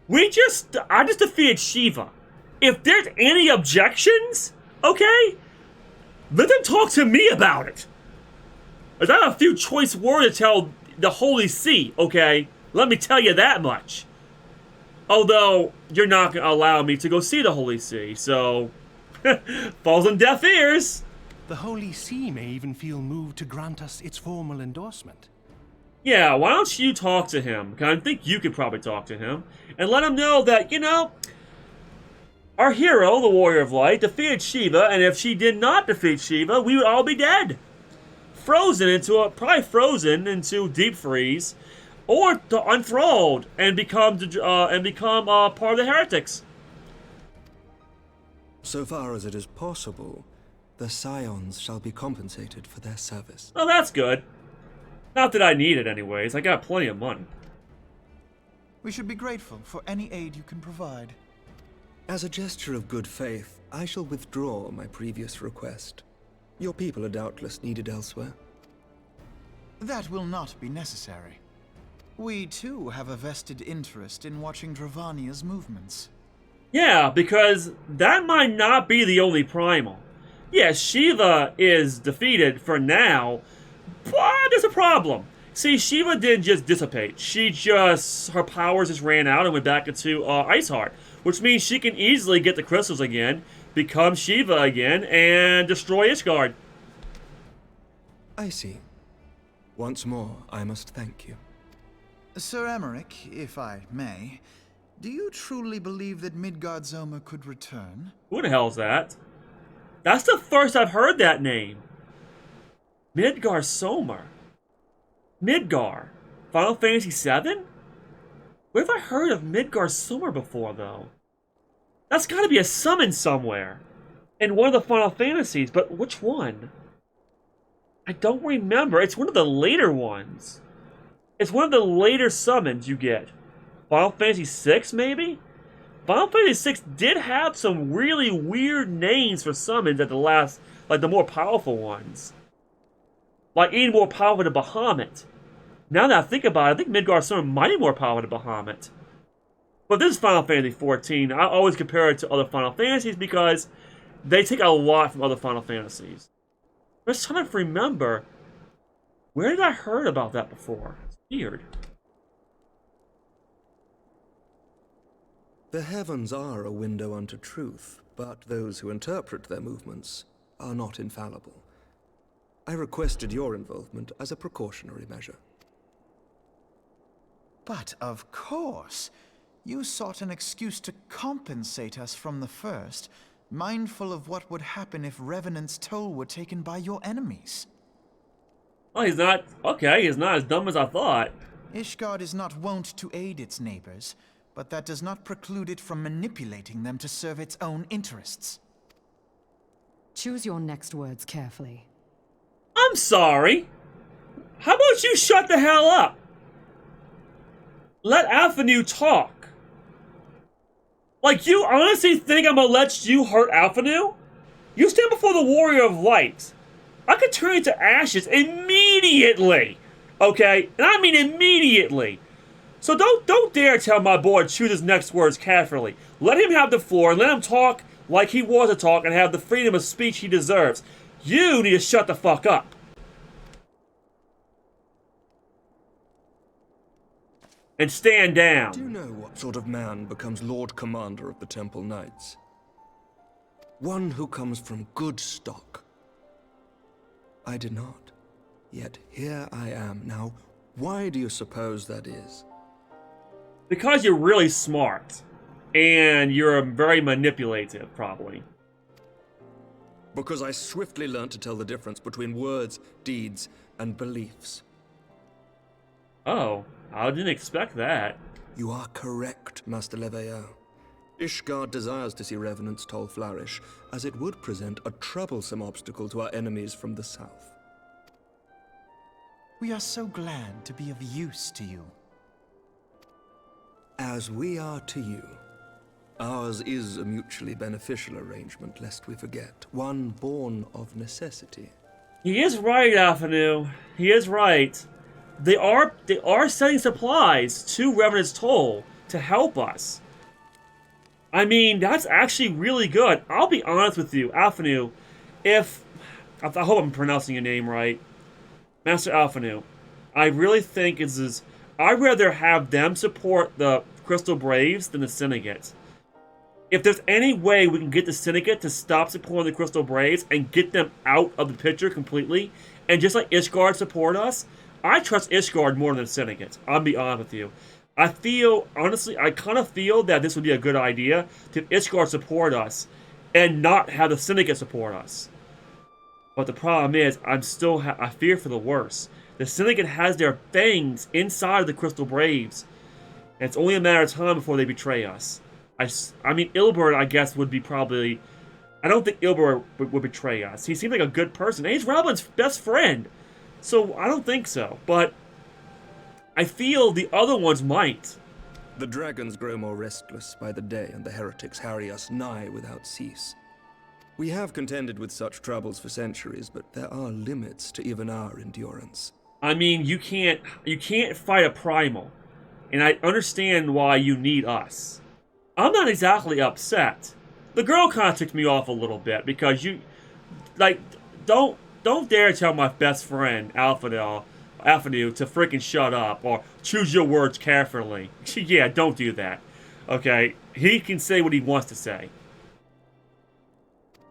I just defeated Shiva. If there's any objections, okay, let them talk to me about it. I have a few choice words to tell the Holy See, okay? Let me tell you that much. Although, you're not going to allow me to go see the Holy See, so... falls on deaf ears. The Holy See may even feel moved to grant us its formal endorsement. Yeah, why don't you talk to him? Because I think you could probably talk to him. And let him know that, you know... Our hero, the Warrior of Light, defeated Shiva, and if she did not defeat Shiva, we would all be dead. Probably frozen into deep freeze. Or enthralled and become part of the heretics. So far as it is possible, the Scions shall be compensated for their service. Oh, that's good. Not that I need it anyways. I got plenty of money. We should be grateful for any aid you can provide. As a gesture of good faith, I shall withdraw my previous request. Your people are doubtless needed elsewhere. That will not be necessary. We, too, have a vested interest in watching Dravania's movements. Yeah, because that might not be the only primal. Yeah, Shiva is defeated for now, but there's a problem. See, Shiva didn't just dissipate. Her powers just ran out and went back into Iceheart, which means she can easily get the crystals again, become Shiva again, and destroy Ishgard. I see. Once more, I must thank you. Sir Emmerich, if I may, do you truly believe that Midgard-Zoma could return? Who the hell's that? That's the first I've heard that name. Midgard-Zoma. Midgar. Final Fantasy VII? Where have I heard of Midgard-Zoma before, though? That's gotta be a summon somewhere. In one of the Final Fantasies, but which one? I don't remember. It's one of the later ones. It's one of the later summons you get. Final Fantasy VI, maybe? Final Fantasy VI did have some really weird names for summons at the last, like the more powerful ones. Like even more powerful than Bahamut. Now that I think about it, I think Midgard-Zoma might be more powerful than Bahamut. But this is Final Fantasy XIV. I always compare it to other Final Fantasies because they take a lot from other Final Fantasies. I'm just trying to remember, where did I heard about that before? It's weird. The heavens are a window unto truth, but those who interpret their movements are not infallible. I requested your involvement as a precautionary measure. But of course, you sought an excuse to compensate us from the first, mindful of what would happen if Revenant's toll were taken by your enemies. Oh, he's not... Okay, he's not as dumb as I thought. Ishgard is not wont to aid its neighbors, but that does not preclude it from manipulating them to serve its own interests. Choose your next words carefully. I'm sorry. How about you shut the hell up? Let Alphanu talk. Like, you honestly think I'm gonna let you hurt Alphanu? You stand before the Warrior of Light. I could turn you to ashes immediately. Okay? And I mean immediately. So don't dare tell my boy to choose his next words carefully. Let him have the floor and let him talk like he was to talk and have the freedom of speech he deserves. You need to shut the fuck up. And stand down. Do you know what sort of man becomes Lord Commander of the Temple Knights? One who comes from good stock. I did not. Yet here I am. Now, why do you suppose that is? Because you're really smart. And you're very manipulative, probably. Because I swiftly learned to tell the difference between words, deeds, and beliefs. Oh, I didn't expect that. You are correct, Master Leveilleur. Ishgard desires to see Revenant's toll flourish, as it would present a troublesome obstacle to our enemies from the south. We are so glad to be of use to you. As we are to you. Ours is a mutually beneficial arrangement, lest we forget. One born of necessity. He is right, Alphanu. He is right. They are sending supplies to Revenant's Toll to help us. I mean, that's actually really good. I'll be honest with you, Alphanu. I hope I'm pronouncing your name right. Master Alphanu. I really think I'd rather have them support the Crystal Braves than the Syndicate. If there's any way we can get the Syndicate to stop supporting the Crystal Braves and get them out of the picture completely, and just let Ishgard support us, I trust Ishgard more than the Syndicate. I'll be honest with you. Honestly, I kind of feel that this would be a good idea to have Ishgard support us and not have the Syndicate support us. But the problem is, I fear for the worst. The Syndicate has their fangs inside of the Crystal Braves, and it's only a matter of time before they betray us. I mean, Ilbert, I guess, would be probably... I don't think Ilbert would betray us. He seems like a good person. And he's Robin's best friend. So, I don't think so. But I feel the other ones might. The dragons grow more restless by the day, and the heretics harry us nigh without cease. We have contended with such troubles for centuries, but there are limits to even our endurance. I mean, you can't fight a primal. And I understand why you need us. I'm not exactly upset. The girl kind of ticked me off a little bit because you, like, don't dare tell my best friend Alphanu to freaking shut up or choose your words carefully. Yeah, don't do that. Okay, he can say what he wants to say.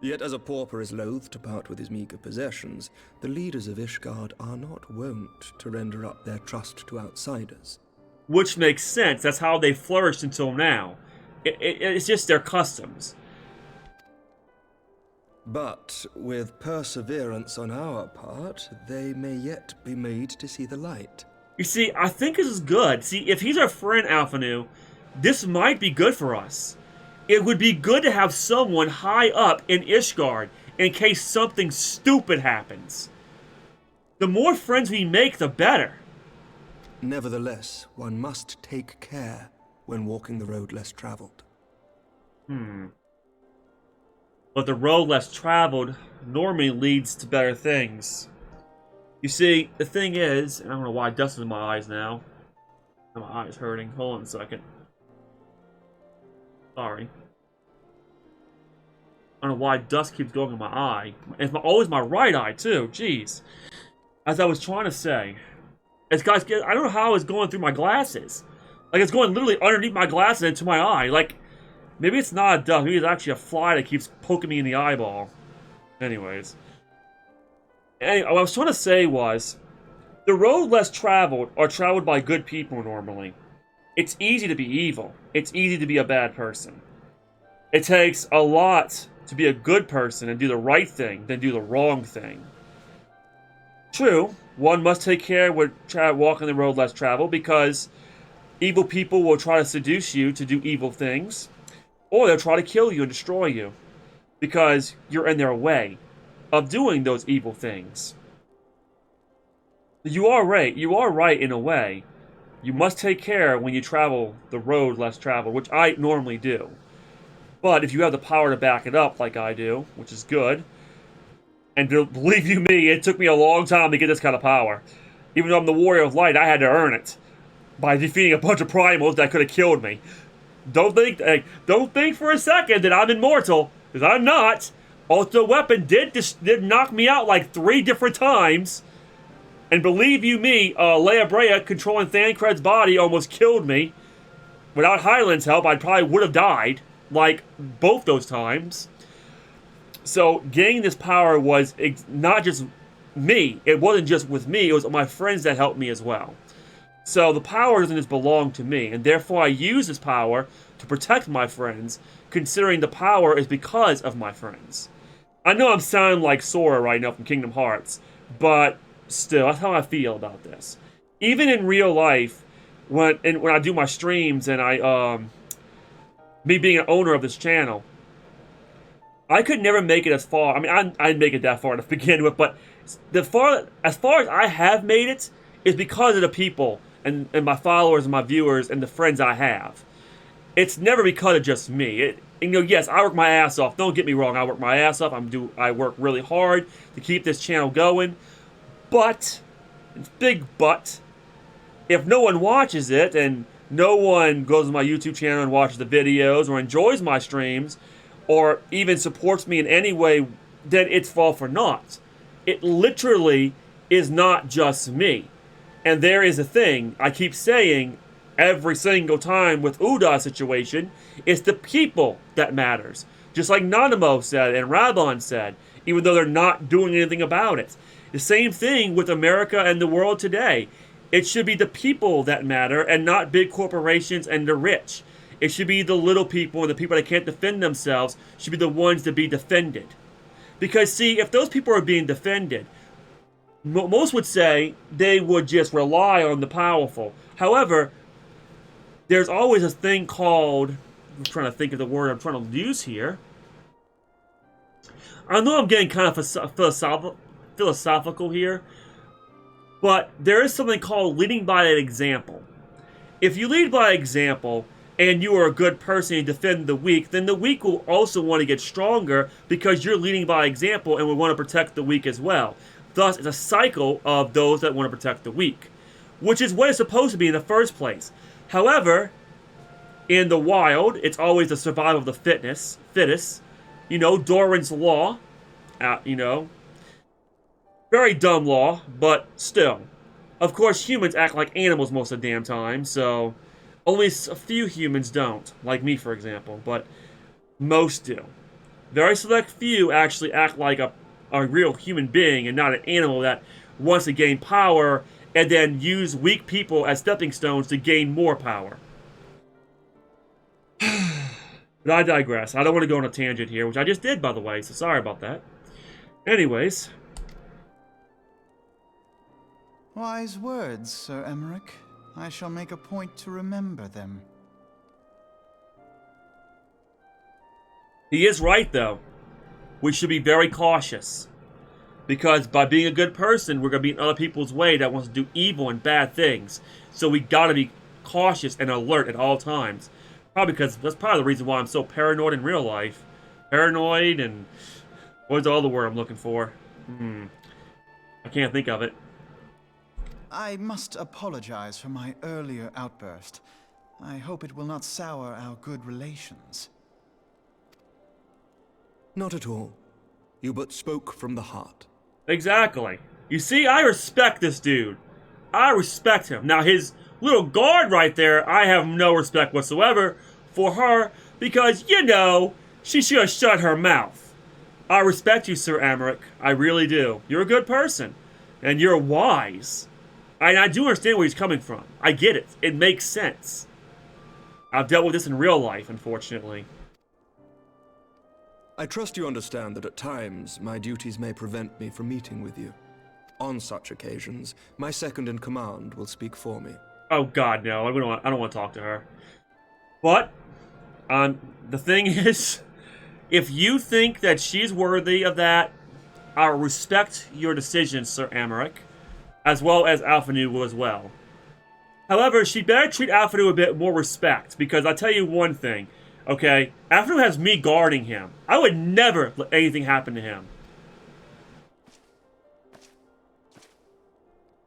Yet as a pauper is loath to part with his meager possessions, the leaders of Ishgard are not wont to render up their trust to outsiders. Which makes sense. That's how they flourished until now. It's just their customs. But with perseverance on our part, they may yet be made to see the light. You see, I think this is good. See, if he's our friend Alphanu, this might be good for us. It would be good to have someone high up in Ishgard in case something stupid happens. The more friends we make, the better. Nevertheless, one must take care when walking the road less traveled. But the road less traveled normally leads to better things. You see, the thing is, and I don't know why dust is in my eyes now. My eye's hurting. Hold on a second. Sorry. I don't know why dust keeps going in my eye. It's always my right eye, too. Jeez. As I was trying to say, I don't know how it's going through my glasses. Like, it's going literally underneath my glasses into my eye. Like, Maybe it's not a dust. Maybe it's actually a fly that keeps poking me in the eyeball. Anyways. Anyway, what I was trying to say was, the road less traveled are traveled by good people normally. It's easy to be evil. It's easy to be a bad person. It takes a lot to be a good person and do the right thing than do the wrong thing. True, one must take care when walking the road less traveled because evil people will try to seduce you to do evil things, or they'll try to kill you and destroy you because you're in their way of doing those evil things. You are right. You are right in a way. You must take care when you travel the road less traveled, which I normally do. But if you have the power to back it up like I do, which is good, and believe you me, it took me a long time to get this kind of power. Even though I'm the Warrior of Light, I had to earn it by defeating a bunch of primals that could have killed me. Don't think for a second that I'm immortal, because I'm not. Ultimate Weapon did knock me out like 3 different times. And believe you me, Eorzea controlling Thancred's body almost killed me. Without Highland's help, I probably would have died. Like, both those times. So, gaining this power was not just me. It wasn't just with me. It was my friends that helped me as well. So, the power doesn't just belong to me. And therefore, I use this power to protect my friends, considering the power is because of my friends. I know I'm sounding like Sora right now from Kingdom Hearts. But, still, that's how I feel about this. Even in real life, when I do my streams and me being an owner of this channel, I could never make it as far. I mean, I'd make it that far to begin with, but as far as I have made it is because of the people and my followers and my viewers and the friends I have. It's never because of just me. Yes, I work my ass off. Don't get me wrong. I work my ass off. I work really hard to keep this channel going. But, it's big but, if no one watches it and no one goes to my YouTube channel and watches the videos or enjoys my streams or even supports me in any way, then it's all for naught. It literally is not just me. And there is a thing I keep saying every single time with Uda's situation, it's the people that matters. Just like Nanamo said and Rabon said, even though they're not doing anything about it. The same thing with America and the world today. It should be the people that matter and not big corporations and the rich. It should be the little people and the people that can't defend themselves should be the ones to be defended. Because see, if those people are being defended, most would say they would just rely on the powerful. However, there's always a thing called, I'm trying to think of the word I'm trying to use here. I know I'm getting kind of philosophical here, but there is something called leading by an example. If you lead by example and you are a good person and defend the weak, then the weak will also want to get stronger because you're leading by example and will want to protect the weak as well. Thus, it's a cycle of those that want to protect the weak, which is what it's supposed to be in the first place. However, in the wild, it's always the survival of the fittest. You know, Doran's law, very dumb law, but still. Of course, humans act like animals most of the damn time, so only a few humans don't, like me, for example, but most do. Very select few actually act like a real human being and not an animal that wants to gain power and then use weak people as stepping stones to gain more power. But I digress. I don't want to go on a tangent here, which I just did, by the way, so sorry about that. Anyways. Wise words, Sir Emmerich. I shall make a point to remember them. He is right, though. We should be very cautious. Because by being a good person, we're going to be in other people's way that wants to do evil and bad things. So we got to be cautious and alert at all times. Probably because that's probably the reason why I'm so paranoid in real life. Paranoid and... what's the other word I'm looking for? I can't think of it. I must apologize for my earlier outburst. I hope it will not sour our good relations. Not at all. You but spoke from the heart. Exactly. You see, I respect this dude. I respect him. Now, his little guard right there, I have no respect whatsoever for her, Because, you know, she should have shut her mouth. I respect you, Sir Amaric. I really do. You're a good person. And you're wise. And I do understand where he's coming from. I get it. It makes sense. I've dealt with this in real life, unfortunately. I trust you understand that at times, my duties may prevent me from meeting with you. On such occasions, my second-in-command will speak for me. Oh God, no! I don't want to talk to her. But, the thing is, if you think that she's worthy of that, I'll respect your decision, Sir Amaric, as well as Alphanu will as well. However, she better treat Alphanu a bit more respect, because I'll tell you one thing, okay? Alphanu has me guarding him. I would never let anything happen to him.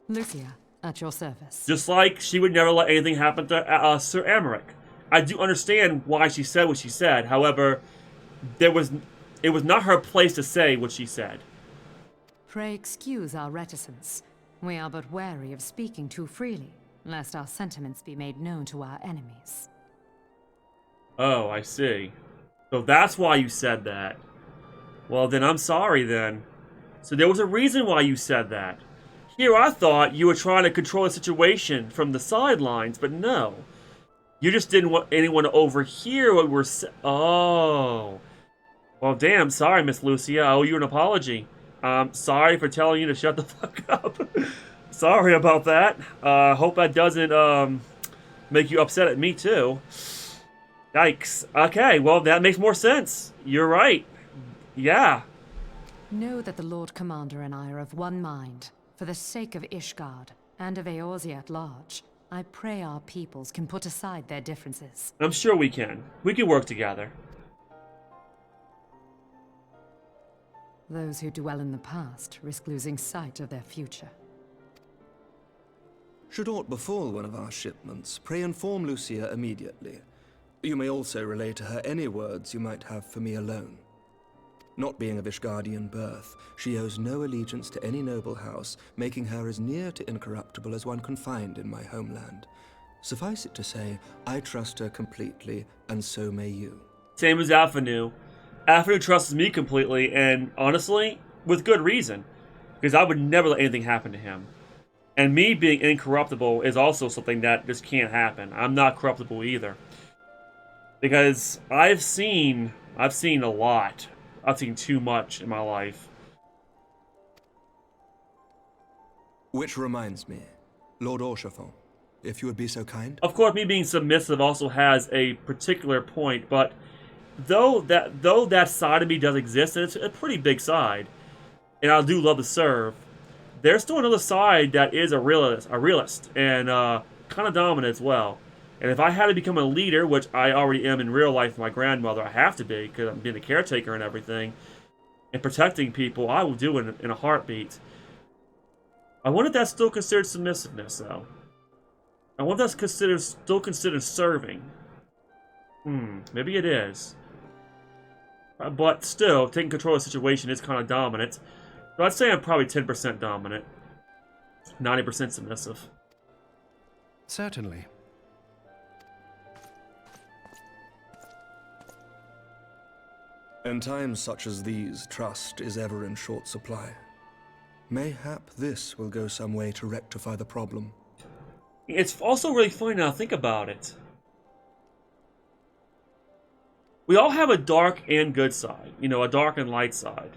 Lucia, at your service. Just like she would never let anything happen to Sir Amaric. I do understand why she said what she said. However, it was not her place to say what she said. Pray excuse our reticence. We are but wary of speaking too freely, lest our sentiments be made known to our enemies. Oh, I see. So that's why you said that. Well, then I'm sorry then. So there was a reason why you said that. Here I thought you were trying to control the situation from the sidelines, but no. You just didn't want anyone to overhear what we're saying. Oh. Well, damn, sorry, Miss Lucia. I owe you an apology. Sorry for telling you to shut the fuck up. Sorry about that. Hope that doesn't, make you upset at me, too. Yikes. Okay, well, that makes more sense. You're right. Yeah. Know that the Lord Commander and I are of one mind. For the sake of Ishgard, and of Eorzea at large, I pray our peoples can put aside their differences. I'm sure we can. We can work together. Those who dwell in the past risk losing sight of their future. Should aught befall one of our shipments, pray inform Lucia immediately. You may also relay to her any words you might have for me alone. Not being of Ishgardian birth, she owes no allegiance to any noble house, making her as near to incorruptible as one can find in my homeland. Suffice it to say, I trust her completely, and so may you. Same as Alphanu. Alphanu trusts me completely, and honestly, with good reason. Because I would never let anything happen to him. And me being incorruptible is also something that just can't happen. I'm not corruptible either. Because I've seen a lot. I've seen too much in my life. Which reminds me, Lord Orchefort, if you would be so kind. Of course, me being submissive also has a particular point, but though that side of me does exist, and it's a pretty big side, and I do love to serve, there's still another side that is a realist, and kind of dominant as well. And if I had to become a leader, which I already am in real life with my grandmother, I have to be, because I'm being a caretaker and everything, and protecting people, I will do it in a heartbeat. I wonder if that's still considered submissiveness, though. I wonder if that's still considered serving. Maybe it is. But still, taking control of the situation is kind of dominant. So I'd say I'm probably 10% dominant. 90% submissive. Certainly. In times such as these, trust is ever in short supply. Mayhap this will go some way to rectify the problem. It's also really funny now to think about it. We all have a dark and good side. You know, a dark and light side.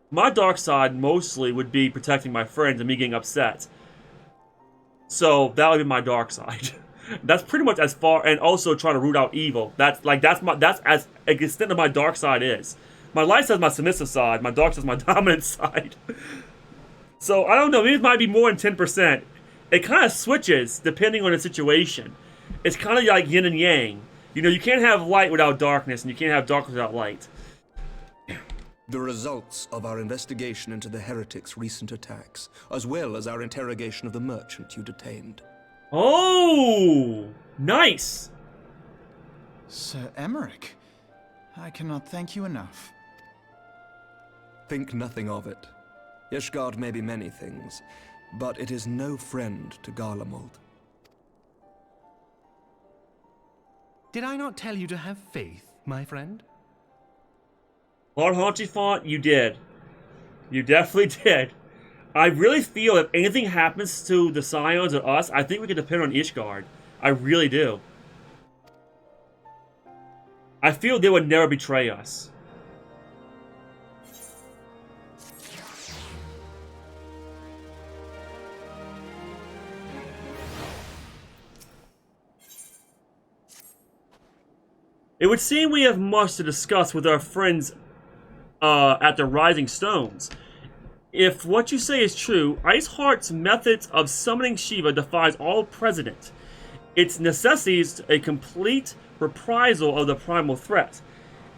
My dark side mostly would be protecting my friends and me getting upset. So that would be my dark side. That's pretty much as far, and also trying to root out evil. That's as extent of my dark side is. My light side is my submissive side. My dark side is my dominant side. So I don't know. Maybe it might be more than 10%. It kind of switches depending on the situation. It's kind of like yin and yang. You know, you can't have light without darkness, and you can't have darkness without light. The results of our investigation into the heretics' recent attacks, as well as our interrogation of the merchant you detained. Oh, nice. Sir Emmerich, I cannot thank you enough. Think nothing of it. Ishgard may be many things, but it is no friend to Garlemald. Did I not tell you to have faith, my friend? Lord Hauntifont, you did. You definitely did. I really feel if anything happens to the Scions or us, I think we can depend on Ishgard. I really do. I feel they would never betray us. It would seem we have much to discuss with our friends at the Rising Stones. If what you say is true, Iceheart's methods of summoning Shiva defies all precedent. It necessitates a complete reprisal of the primal threat,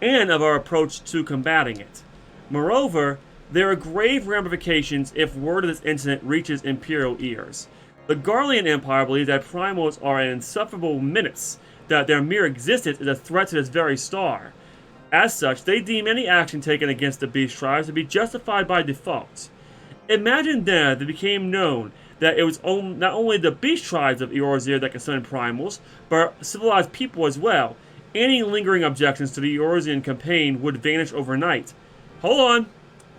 and of our approach to combating it. Moreover, there are grave ramifications if word of this incident reaches Imperial ears. The Garlean Empire believes that primals are an insufferable menace, that their mere existence is a threat to this very star. As such, they deem any action taken against the beast tribes to be justified by default. Imagine then that it became known that it was not only the beast tribes of Eorzea that could summon primals, but civilized people as well. Any lingering objections to the Eorzean campaign would vanish overnight. Hold on.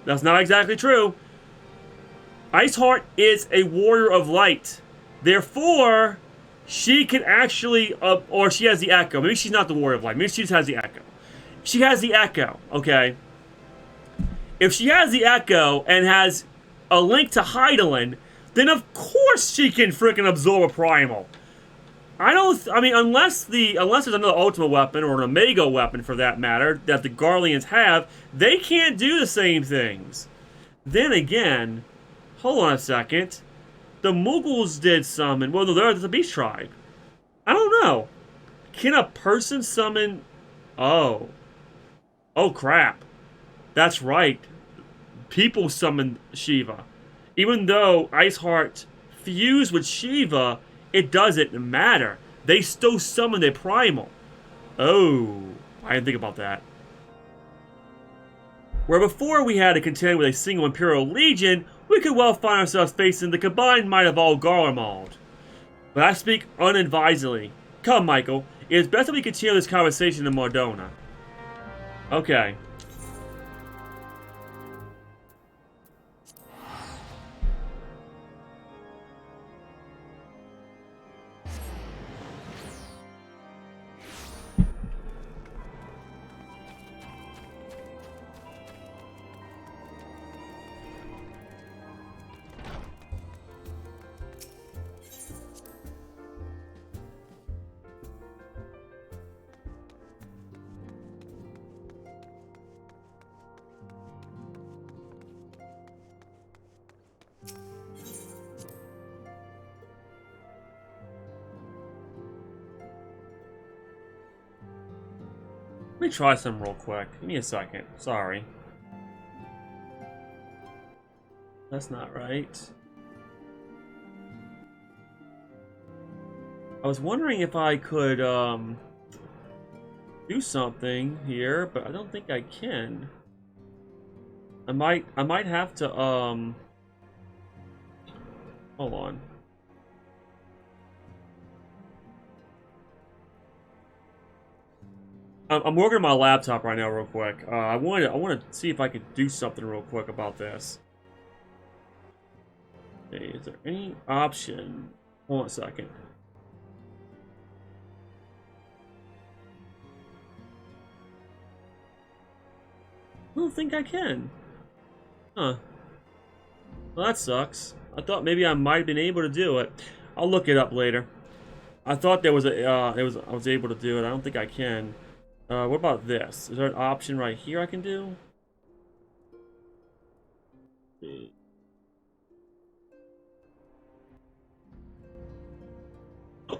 That's not exactly true. Iceheart is a warrior of light. Therefore, she can actually, or she has the echo. Maybe she's not the warrior of light. Maybe she just has the echo. She has the echo, okay? If she has the echo and has a link to Hydaelyn, then of course she can freaking absorb a primal. I mean, unless there's another ultimate weapon or an Omega weapon for that matter that the Garleans have, they can't do the same things. Then again, hold on a second. The Mughals did summon, well, no, they're the Beast Tribe. I don't know. Can a person summon, oh crap. That's right. People summon Shiva. Even though Iceheart fused with Shiva, it doesn't matter. They still summon their primal. Oh, I didn't think about that. Where before we had to contend with a single Imperial Legion, we could well find ourselves facing the combined might of all Garlemald. But I speak unadvisedly. Come, Michael. It is best that we continue this conversation in Mordona. Okay. Let me try some real quick. Give me a second. Sorry. That's not right. I was wondering if I could, do something here, but I don't think I can. I might have to, hold on. I'm working on my laptop right now real quick. I want to see if I could do something real quick about this. Okay, is there any option? Hold on a second. I don't think I can. Huh. Well, that sucks. I thought maybe I might have been able to do it. I'll look it up later. I thought there was a, I was able to do it. I don't think I can. What about this? Is there an option right here I can do?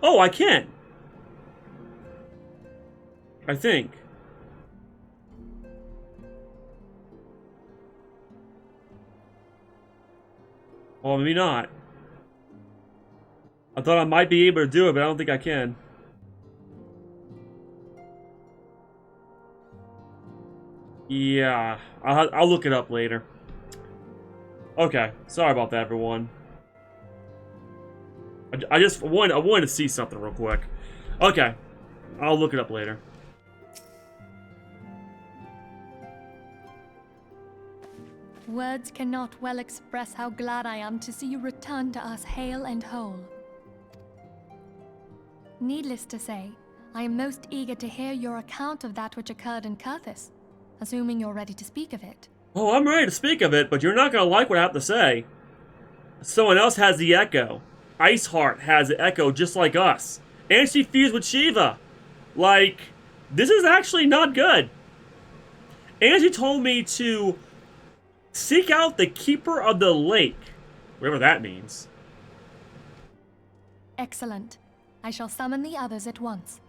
Oh, I can! I think. Well, maybe not. I thought I might be able to do it, but I don't think I can. Yeah, I'll look it up later. Okay, sorry about that, everyone. I wanted to see something real quick. Okay, I'll look it up later. Words cannot well express how glad I am to see you return to us hale and whole. Needless to say, I am most eager to hear your account of that which occurred in Kurthis, assuming you're ready to speak of it. Oh, I'm ready to speak of it, but you're not going to like what I have to say. Someone else has the Echo. Iceheart has the Echo just like us. And she fused with Shiva. Like, this is actually not good. And she told me to seek out the Keeper of the Lake. Whatever that means. Excellent. I shall summon the others at once.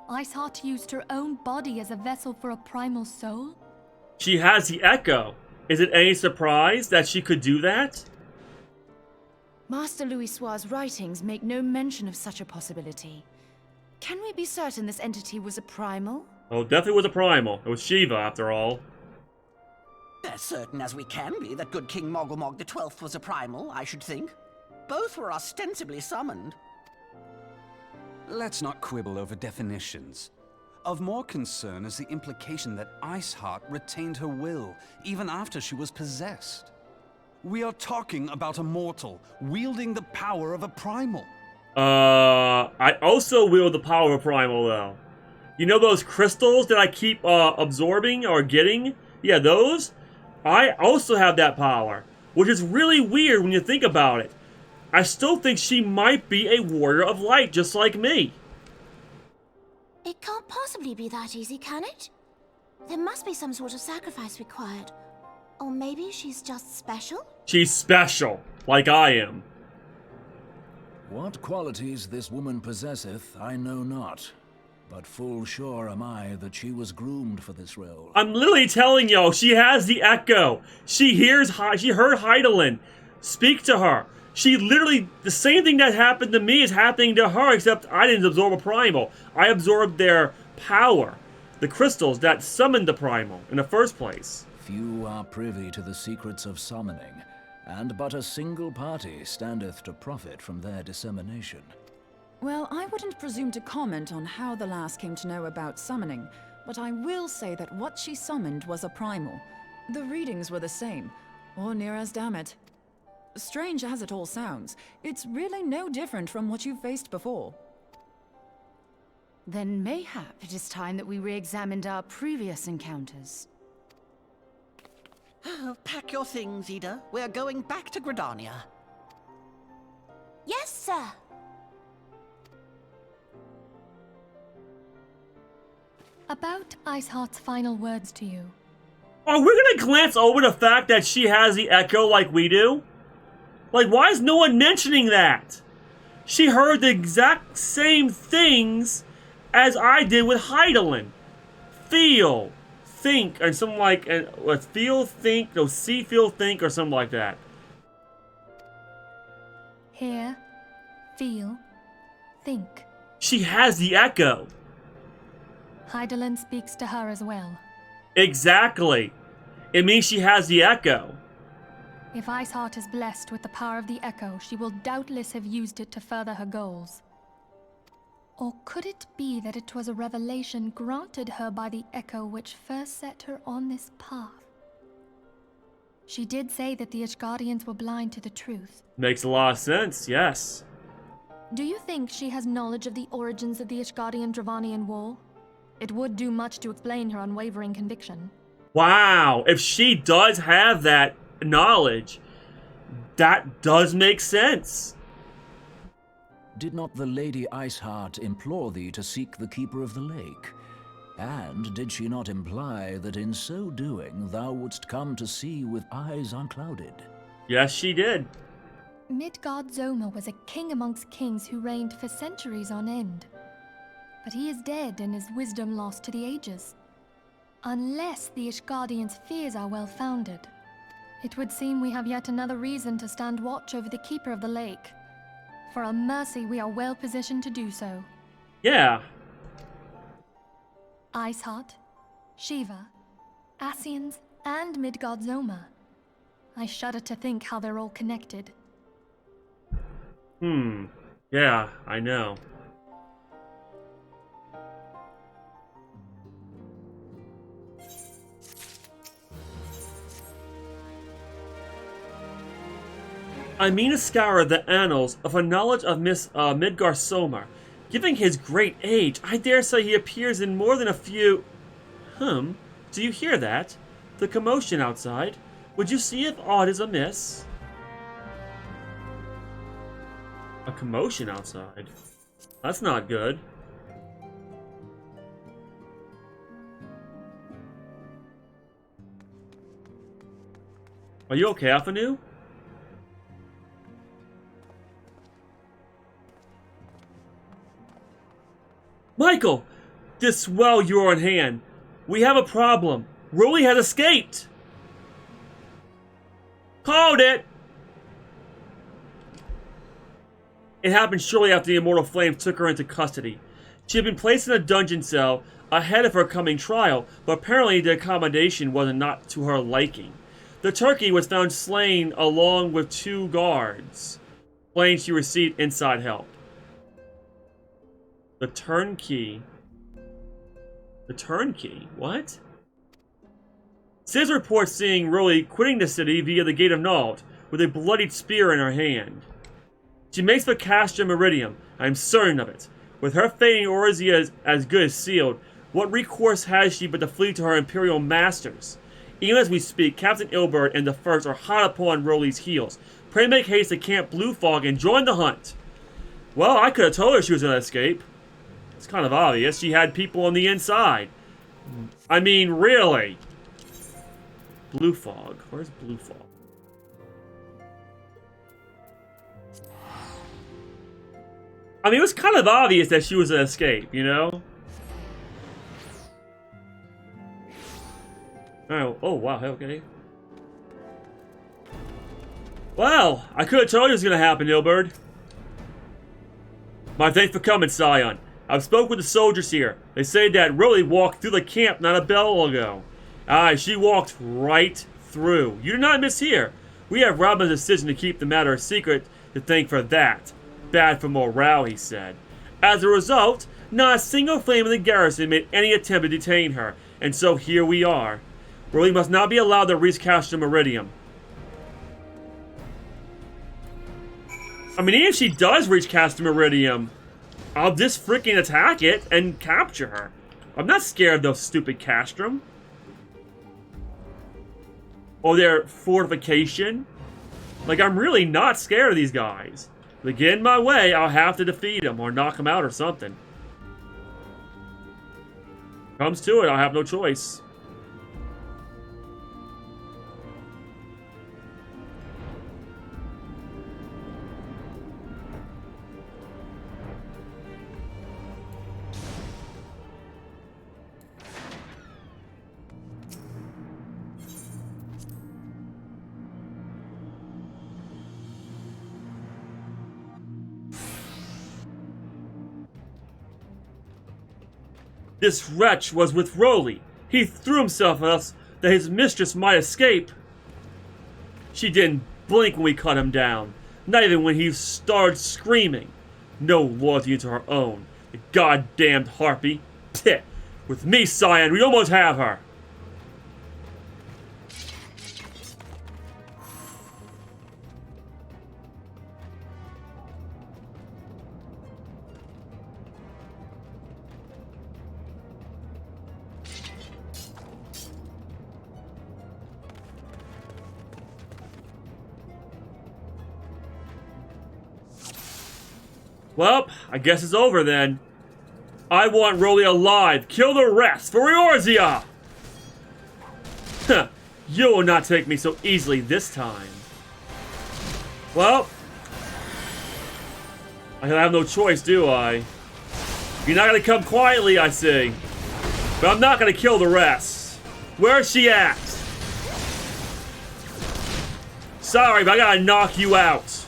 Iceheart used her own body as a vessel for a primal soul? She has the Echo. Is it any surprise that she could do that? Master Louisoir's writings make no mention of such a possibility. Can we be certain this entity was a primal? Oh, definitely was a primal. It was Shiva, after all. As certain as we can be that good King Mogulmog XII was a primal, I should think. Both were ostensibly summoned. Let's not quibble over definitions. Of more concern is the implication that Iceheart retained her will, even after she was possessed. We are talking about a mortal, wielding the power of a primal. I also wield the power of a primal, though. You know those crystals that I keep absorbing or getting? Yeah, those? I also have that power, which is really weird when you think about it. I still think she might be a warrior of light, just like me. It can't possibly be that easy, can it? There must be some sort of sacrifice required. Or maybe she's just special? She's special, like I am. What qualities this woman possesseth, I know not. But full sure am I that she was groomed for this role. I'm literally telling y'all, she has the Echo. She heard Hydaelyn speak to her. She literally, the same thing that happened to me is happening to her, except I didn't absorb a primal. I absorbed their power, the crystals that summoned the primal in the first place. Few are privy to the secrets of summoning, and but a single party standeth to profit from their dissemination. Well, I wouldn't presume to comment on how the lass came to know about summoning, but I will say that what she summoned was a primal. The readings were the same, or near as, damn it. Strange as it all sounds, it's really no different from what you've faced before. Then mayhap it is time that we re-examined our previous encounters. Pack your things, Ida. We're going back to Gridania. Yes, sir. About Iceheart's final words to you. Are we gonna glance over the fact that she has the Echo like we do? Like, why is no one mentioning that? She heard the exact same things as I did with Hydaelyn. Feel, think, or something like, feel, think, no, see, feel, think, or something like that. Hear, feel, think. She has the Echo. Hydaelyn speaks to her as well. Exactly. It means she has the Echo. If Iceheart is blessed with the power of the Echo, she will doubtless have used it to further her goals. Or could it be that it was a revelation granted her by the Echo which first set her on this path? She did say that the Ishgardians were blind to the truth. Makes a lot of sense, yes. Do you think she has knowledge of the origins of the Ishgardian-Dravanian War? It would do much to explain her unwavering conviction. Wow, if she does have that knowledge, that does make sense. Did not the Lady Iceheart implore thee to seek the Keeper of the Lake? And did she not imply that in so doing thou wouldst come to see with eyes unclouded? Yes, she did. Midgard Zoma was a king amongst kings who reigned for centuries on end. But he is dead and his wisdom lost to the ages. Unless the Ishgardians' fears are well-founded. It would seem we have yet another reason to stand watch over the Keeper of the Lake. For a mercy, we are well positioned to do so. Yeah. Iceheart, Shiva, Ascians, and Midgard Zoma. I shudder to think how they're all connected. Yeah, I know. I mean to scour the annals of a knowledge of Miss Midgard Somar. Given his great age, I dare say he appears in more than a few... Do you hear that? The commotion outside. Would you see if aught is amiss? A commotion outside? That's not good. Are you okay, Afanu? Michael! This well you are on hand. We have a problem. Rolly has escaped! Called it! It happened shortly after the Immortal Flames took her into custody. She had been placed in a dungeon cell ahead of her coming trial, but apparently the accommodation was not to her liking. The turkey was found slain along with 2 guards, claiming she received inside help. The turnkey. The turnkey? What? Sis reports seeing Rolly quitting the city via the Gate of Nald with a bloodied spear in her hand. She makes for Castrum Meridium, I am certain of it. With her fate in Eorzea as good as sealed, what recourse has she but to flee to her Imperial masters? Even as we speak, Captain Ilbert and the First are hot upon Rolly's heels. Pray make haste to Camp Blue Fog and join the hunt. Well, I could have told her she was going to escape. It's kind of obvious. She had people on the inside. I mean, really. Blue Fog. Where's Blue Fog? I mean, it was kind of obvious that she was an escape, you know? Oh, wow, okay. Well, I could have told you it was going to happen, Ilbert. My thanks for coming, Scion. I've spoke with the soldiers here. They say that Rolly walked through the camp not a bell ago. Aye, she walked right through. You did not mishear. We have Robin's decision to keep the matter a secret to thank for that. Bad for morale, he said. As a result, not a single flame in the garrison made any attempt to detain her, and so here we are. Rolly must not be allowed to reach Castrum Meridium. I mean, even if she does reach Castrum Meridium, I'll just freaking attack it and capture her. I'm not scared of those stupid Castrum. Or their fortification. Like, I'm really not scared of these guys. If they get in my way, I'll have to defeat them or knock them out or something. Comes to it, I'll have no choice. This wretch was with Rolly. He threw himself at us that his mistress might escape. She didn't blink when we cut him down, not even when he started screaming. No loyalty to her own. The goddamned harpy. Tch. With me, Scion, we almost have her. Well, I guess it's over then. I want Rolly alive. Kill the rest for Eorzea! You will not take me so easily this time. Well, I have no choice, do I? You're not gonna come quietly, I see. But I'm not gonna kill the rest. Where's she at? Sorry, but I gotta knock you out.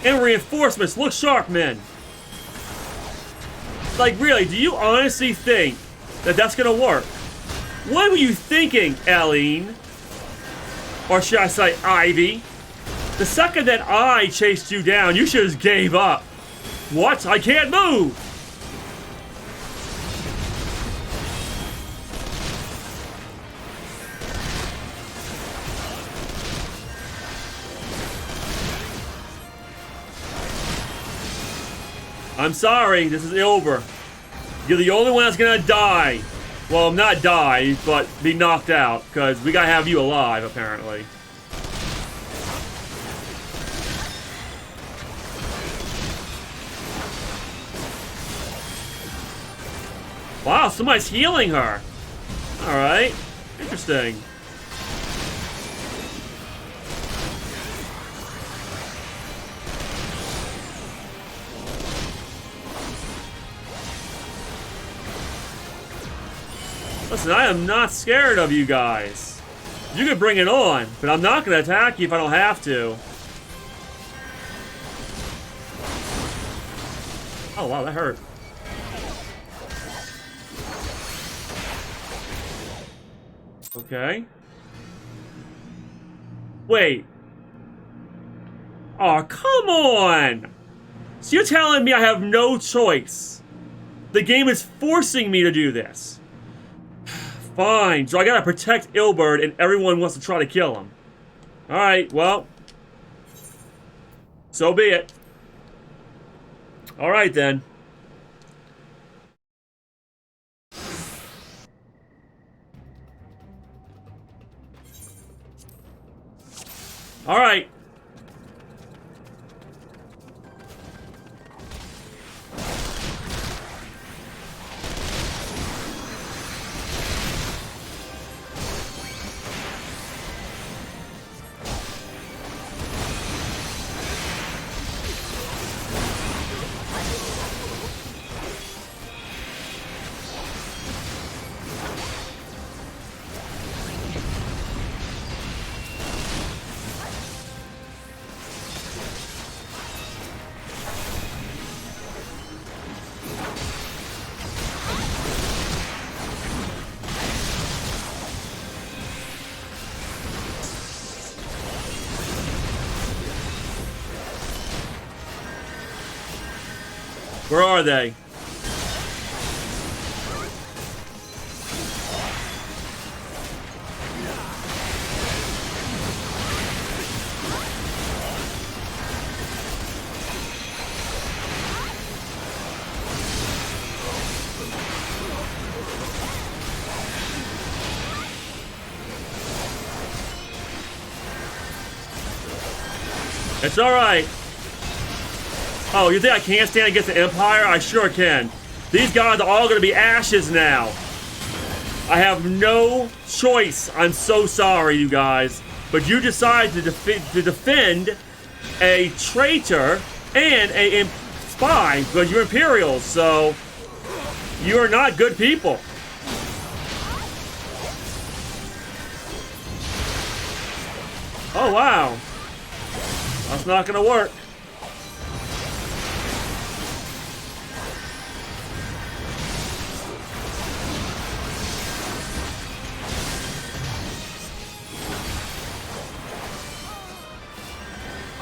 And reinforcements. Look sharp, men. Like, really, do you honestly think that that's gonna work? What were you thinking, Eileen? Or should I say, Ivy? The second that I chased you down, you should have just gave up. What? I can't move! I'm sorry, this is Ilber. You're the only one that's gonna die. Well, not die, but be knocked out, because we gotta have you alive, apparently. Wow, somebody's healing her. Alright, interesting. Listen, I am not scared of you guys. You can bring it on, but I'm not going to attack you if I don't have to. Oh, wow, that hurt. Okay. Wait. Oh, come on! So you're telling me I have no choice? The game is forcing me to do this. Fine, so I gotta protect Ilberd and everyone wants to try to kill him. Alright, well. So be it. Alright then. Alright. Where are they? It's alright. Oh, you think I can't stand against the Empire? I sure can. These guys are all going to be ashes now. I have no choice. I'm so sorry, you guys. But you decided to defend a traitor and a spy because you're Imperials, so you are not good people. Oh, wow. That's not going to work.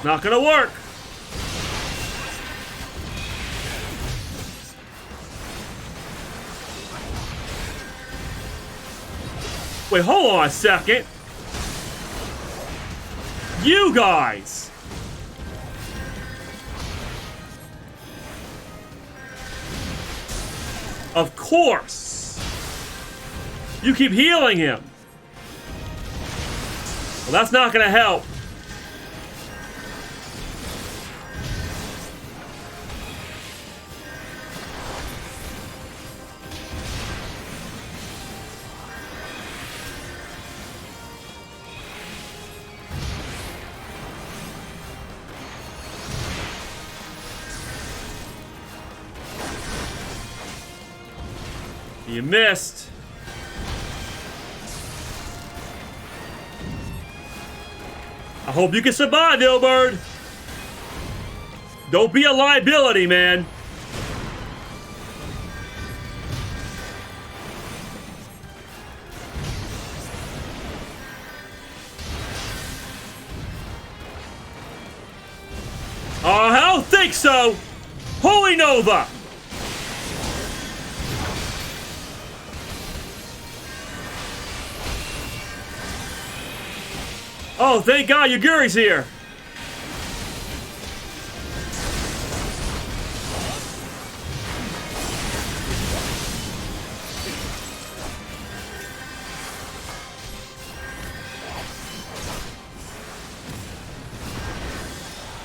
Not gonna work. Wait, hold on a second. You guys. Of course. You keep healing him. Well, that's not gonna help. You missed. I hope you can survive, Ilberd. Don't be a liability, man. I don't think so. Holy Nova. Oh, thank God Yaguri's here.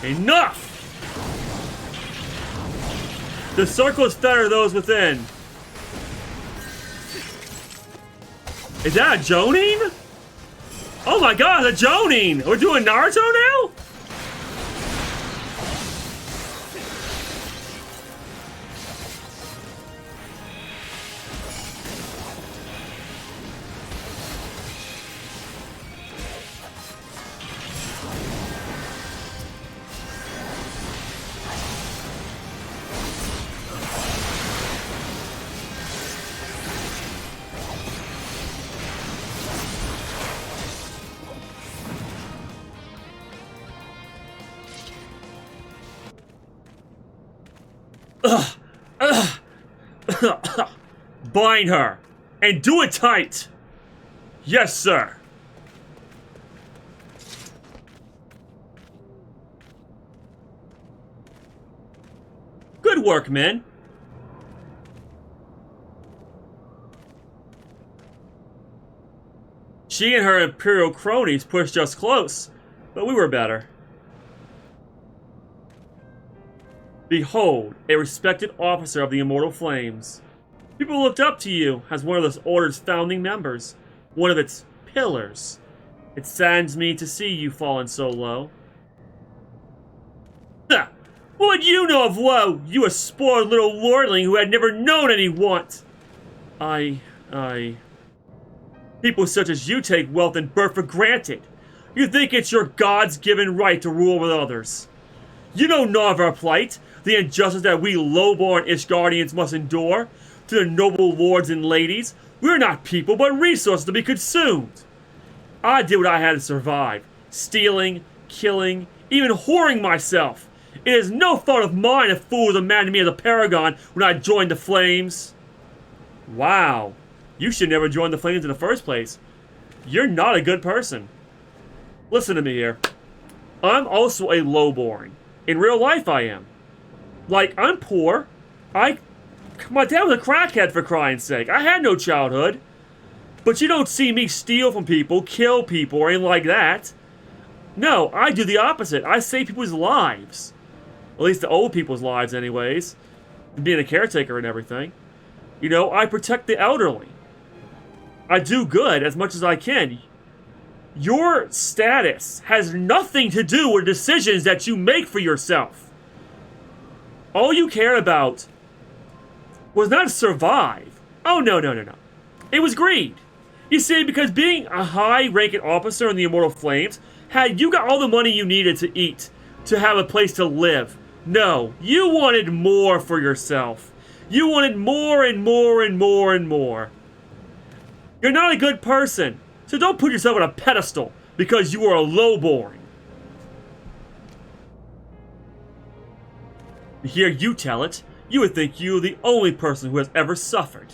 Enough! The circles fetter those within. Is that a Jonin? Oh my God, a Jonin! We're doing Naruto now? Bind her, and do it tight. Yes, sir. Good work, men. She and her Imperial cronies pushed us close, but we were better. Behold, a respected officer of the Immortal Flames. People looked up to you as one of this order's founding members, one of its pillars. It saddens me to see you fallen so low. What would you know of woe, you a spoiled little lordling who had never known any want? People such as you take wealth and birth for granted. You think it's your God's given right to rule with others. You know not of our plight, the injustice that we low-born Ishgardians must endure. To the noble lords and ladies, we're not people, but resources to be consumed. I did what I had to survive. Stealing, killing, even whoring myself. It is no fault of mine if fools imagined me as a paragon when I joined the Flames. Wow. You should never join the Flames in the first place. You're not a good person. Listen to me here. I'm also a lowborn. In real life, I am. Like, I'm poor. My dad was a crackhead, for crying sake. I had no childhood. But you don't see me steal from people, kill people, or anything like that. No, I do the opposite. I save people's lives. At least the old people's lives, anyways. Being a caretaker and everything. You know, I protect the elderly. I do good as much as I can. Your status has nothing to do with decisions that you make for yourself. All you care about was not to survive. Oh, no. It was greed. You see, because being a high-ranking officer in the Immortal Flames had you got all the money you needed to eat, to have a place to live. No, you wanted more for yourself. You wanted more and more and more and more. You're not a good person, so don't put yourself on a pedestal because you are a lowborn. To hear you tell it, you would think you are the only person who has ever suffered.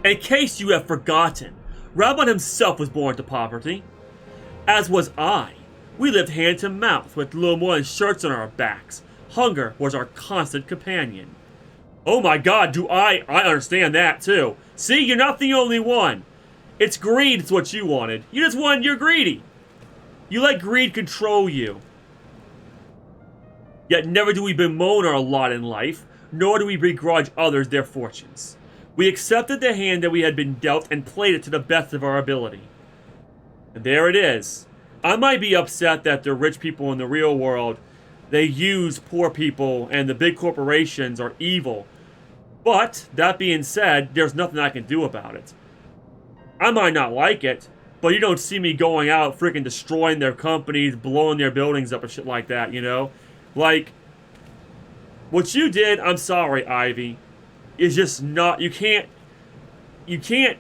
In case you have forgotten, Reborn himself was born to poverty. As was I. We lived hand to mouth with little more than shirts on our backs. Hunger was our constant companion. Oh my God, I understand that too. See, you're not the only one. It's greed, it's what you wanted. You're greedy. You let greed control you. Yet never do we bemoan our lot in life, nor do we begrudge others their fortunes. We accepted the hand that we had been dealt and played it to the best of our ability. And there it is. I might be upset that the rich people in the real world, they use poor people and the big corporations are evil. But, that being said, there's nothing I can do about it. I might not like it, But you don't see me going out freaking destroying their companies, blowing their buildings up and shit like that, you know? Like, what you did, I'm sorry, Ivy, is just not, you can't say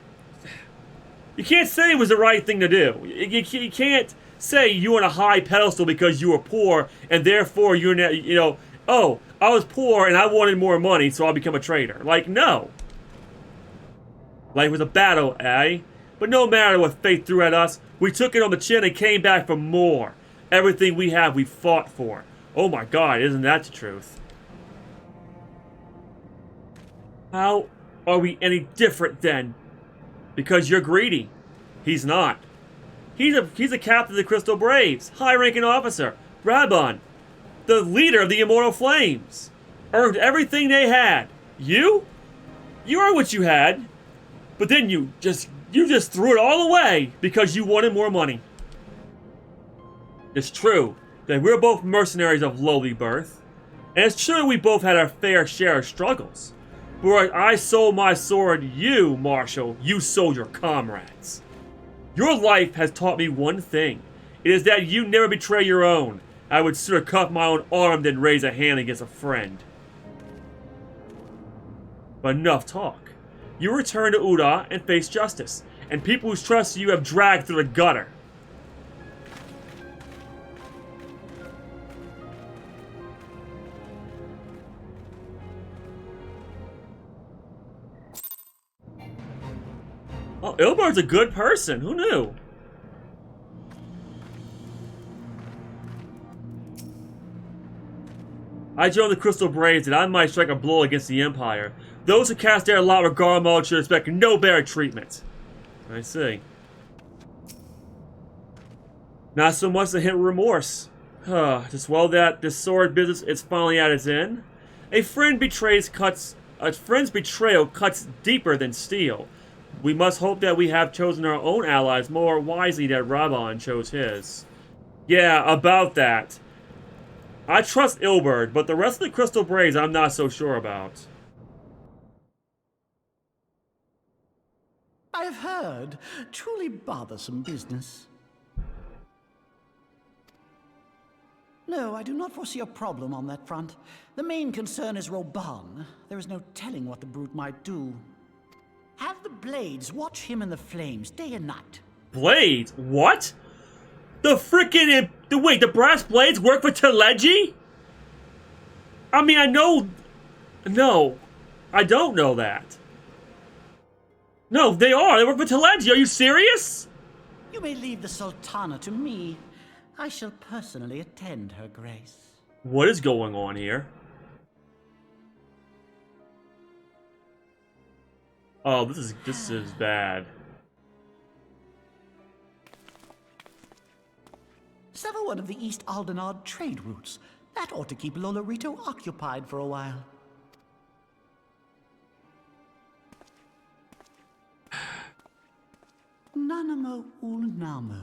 it was the right thing to do. You can't say you on a high pedestal because you were poor, and therefore you're not, you know, oh, I was poor and I wanted more money, so I'll become a traitor. Like, no. Life was a battle, eh? But no matter what fate threw at us, we took it on the chin and came back for more. Everything we have, we fought for. Oh my god, isn't that the truth? How are we any different then? Because you're greedy. He's not. He's a captain of the Crystal Braves, high-ranking officer, Reborn, the leader of the Immortal Flames. Earned everything they had. You earned what you had, but then you just threw it all away because you wanted more money. It's true that we're both mercenaries of lowly birth, and it's true we both had our fair share of struggles. But where I sold my sword, you, Marshal, you sold your comrades. Your life has taught me one thing. It is that you never betray your own. I would sooner cut my own arm than raise a hand against a friend. But enough talk. You return to Uda and face justice, and people whose trust you have dragged through the gutter. Oh, Ilbert's a good person. Who knew? I joined the Crystal Braves and I might strike a blow against the Empire. Those who cast their lot regard mode should expect no better treatment. I see. Not so much a hint of remorse. Just well that this sword business is finally at its end. A friend's betrayal cuts deeper than steel. We must hope that we have chosen our own allies more wisely than Reborn chose his. Yeah, about that. I trust Ilbert, but the rest of the Crystal Braves I'm not so sure about. I have heard. Truly bothersome business. No, I do not foresee a problem on that front. The main concern is Reborn. There is no telling what the brute might do. Have the Blades watch him in the flames day and night. Blades? What? The frickin' wait, the brass blades work for Teleji? I mean, I know... No. I don't know that. No, they are. They work for Teleji. Are you serious? You may leave the Sultana to me. I shall personally attend her grace. What is going on here? Oh, this is bad. Sever one of the East Aldenard trade routes. That ought to keep Lolorito occupied for a while. Nanamo ulnamo.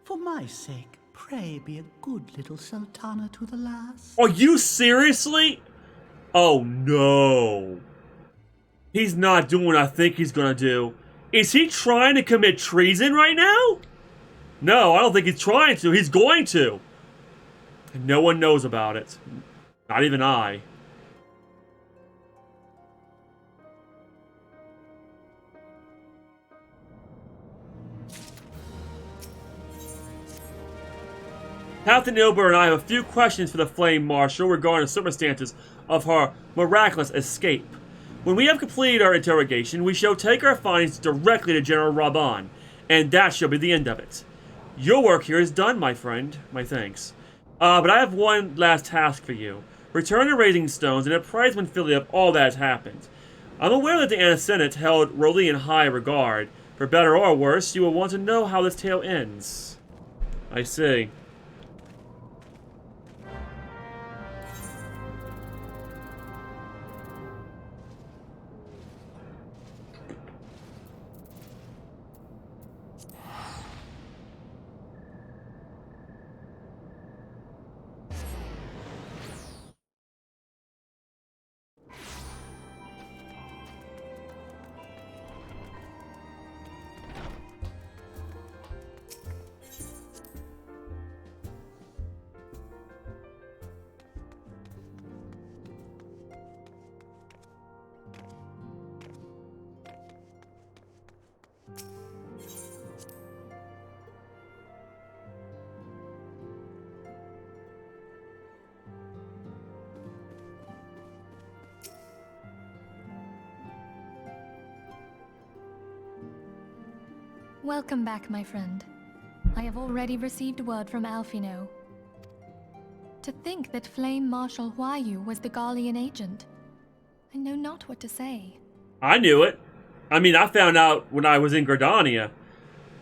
For my sake, pray be a good little Sultana to the last. Are you seriously? Oh no. He's not doing what I think he's gonna do. Is he trying to commit treason right now? No, I don't think he's trying to. He's going to. And no one knows about it. Not even I. Captain Ilber and I have a few questions for the Flame Marshal regarding the circumstances of her miraculous escape. When we have completed our interrogation, we shall take our findings directly to General Raban, and that shall be the end of it. Your work here is done, my friend. My thanks. But I have one last task for you. Return the Raising Stones and apprise Winfilia of all that has happened. I'm aware that the Anna Senate held Rolly in high regard. For better or worse, you will want to know how this tale ends. I see. Welcome back, my friend. I have already received word from Alfino. To think that Flame Marshal Huayu was the Garlean agent. I know not what to say. I knew it. I mean, I found out when I was in Gridania.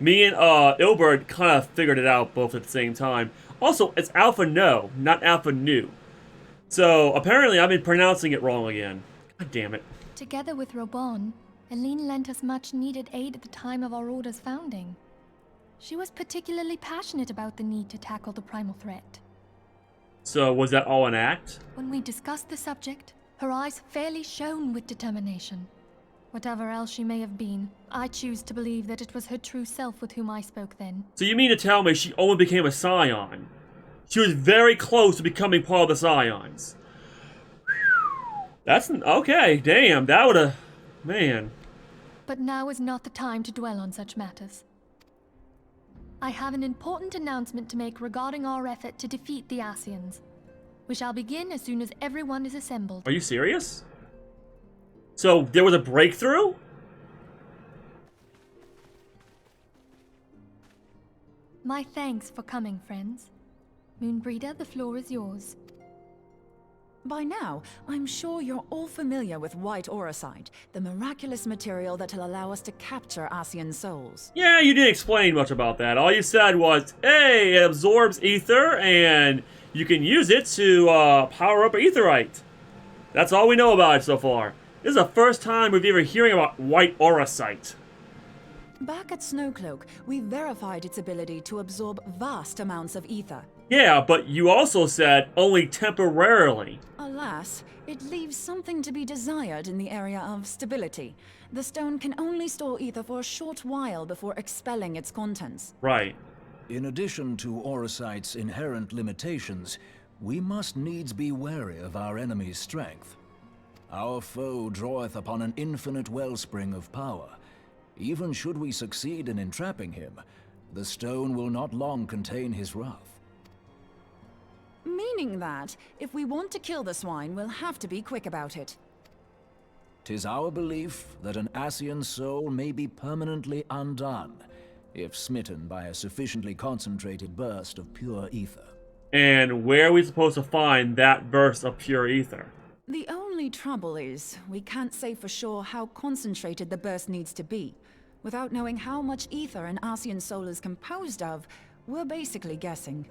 Me and Ilbert kind of figured it out both at the same time. Also, it's Alpha No, not Alpha Nu. So, apparently I've been pronouncing it wrong again. God damn it. Together with Reborn, Eileen lent us much needed aid at the time of our Order's founding. She was particularly passionate about the need to tackle the primal threat. So, was that all an act? When we discussed the subject, her eyes fairly shone with determination. Whatever else she may have been, I choose to believe that it was her true self with whom I spoke then. So you mean to tell me she only became a Scion? She was very close to becoming part of the Scions. That's... okay, damn, that would've... man. But now is not the time to dwell on such matters. I have an important announcement to make regarding our effort to defeat the Ascians. We shall begin as soon as everyone is assembled. Are you serious? So, there was a breakthrough? My thanks for coming, friends. Moonbreeder, the floor is yours. By now, I'm sure you're all familiar with white auracite, the miraculous material that'll allow us to capture Ascian souls. Yeah, you didn't explain much about that. All you said was, hey, it absorbs ether, and you can use it to power up aetherite. That's all we know about it so far. This is the first time we've ever hearing about white auracite. Back at Snowcloak, we verified its ability to absorb vast amounts of ether. Yeah, but you also said only temporarily. Alas, it leaves something to be desired in the area of stability. The stone can only store ether for a short while before expelling its contents. Right. In addition to auracite's inherent limitations, we must needs be wary of our enemy's strength. Our foe draweth upon an infinite wellspring of power. Even should we succeed in entrapping him, the stone will not long contain his wrath. Meaning that, if we want to kill the swine, we'll have to be quick about it. 'Tis our belief that an Ascian soul may be permanently undone, if smitten by a sufficiently concentrated burst of pure ether. And where are we supposed to find that burst of pure ether? The only trouble is, we can't say for sure how concentrated the burst needs to be. Without knowing how much ether an Ascian soul is composed of, we're basically guessing.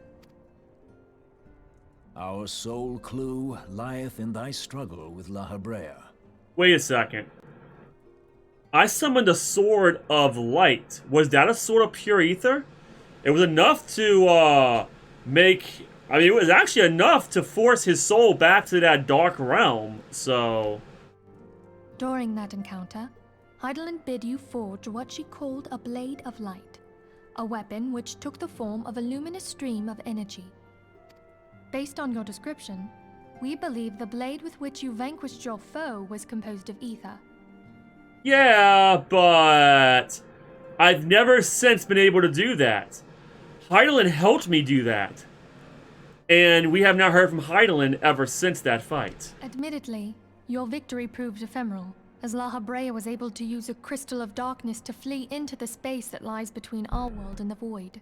Our sole clue lieth in thy struggle with La Hebrea. Wait a second. I summoned a sword of light. Was that a sword of pure ether? It was enough to, make... I mean, it was actually enough to force his soul back to that dark realm, so... During that encounter, Heidelin bid you forge what she called a Blade of Light, a weapon which took the form of a luminous stream of energy. Based on your description, we believe the blade with which you vanquished your foe was composed of ether. Yeah, but... I've never since been able to do that. Heidelin helped me do that. And we have not heard from Heidelin ever since that fight. Admittedly, your victory proved ephemeral, as La Hebrea was able to use a crystal of darkness to flee into the space that lies between our world and the void.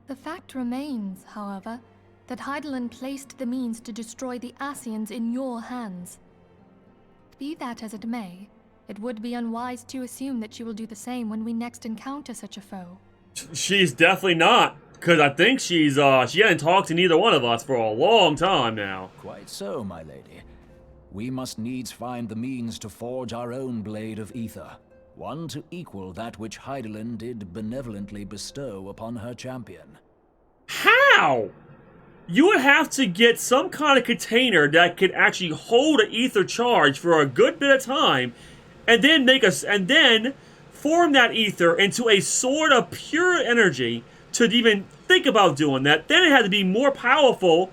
The fact remains, however, that Heidelin placed the means to destroy the Ascians in your hands. Be that as it may, it would be unwise to assume that she will do the same when we next encounter such a foe. She's definitely not. Because I think she hadn't talked to neither one of us for a long time now. Quite so, my lady. We must needs find the means to forge our own blade of ether. One to equal that which Heidelin did benevolently bestow upon her champion. How? You would have to get some kind of container that could actually hold an ether charge for a good bit of time, and then form that ether into a sword of pure energy. To even think about doing that, then it had to be more powerful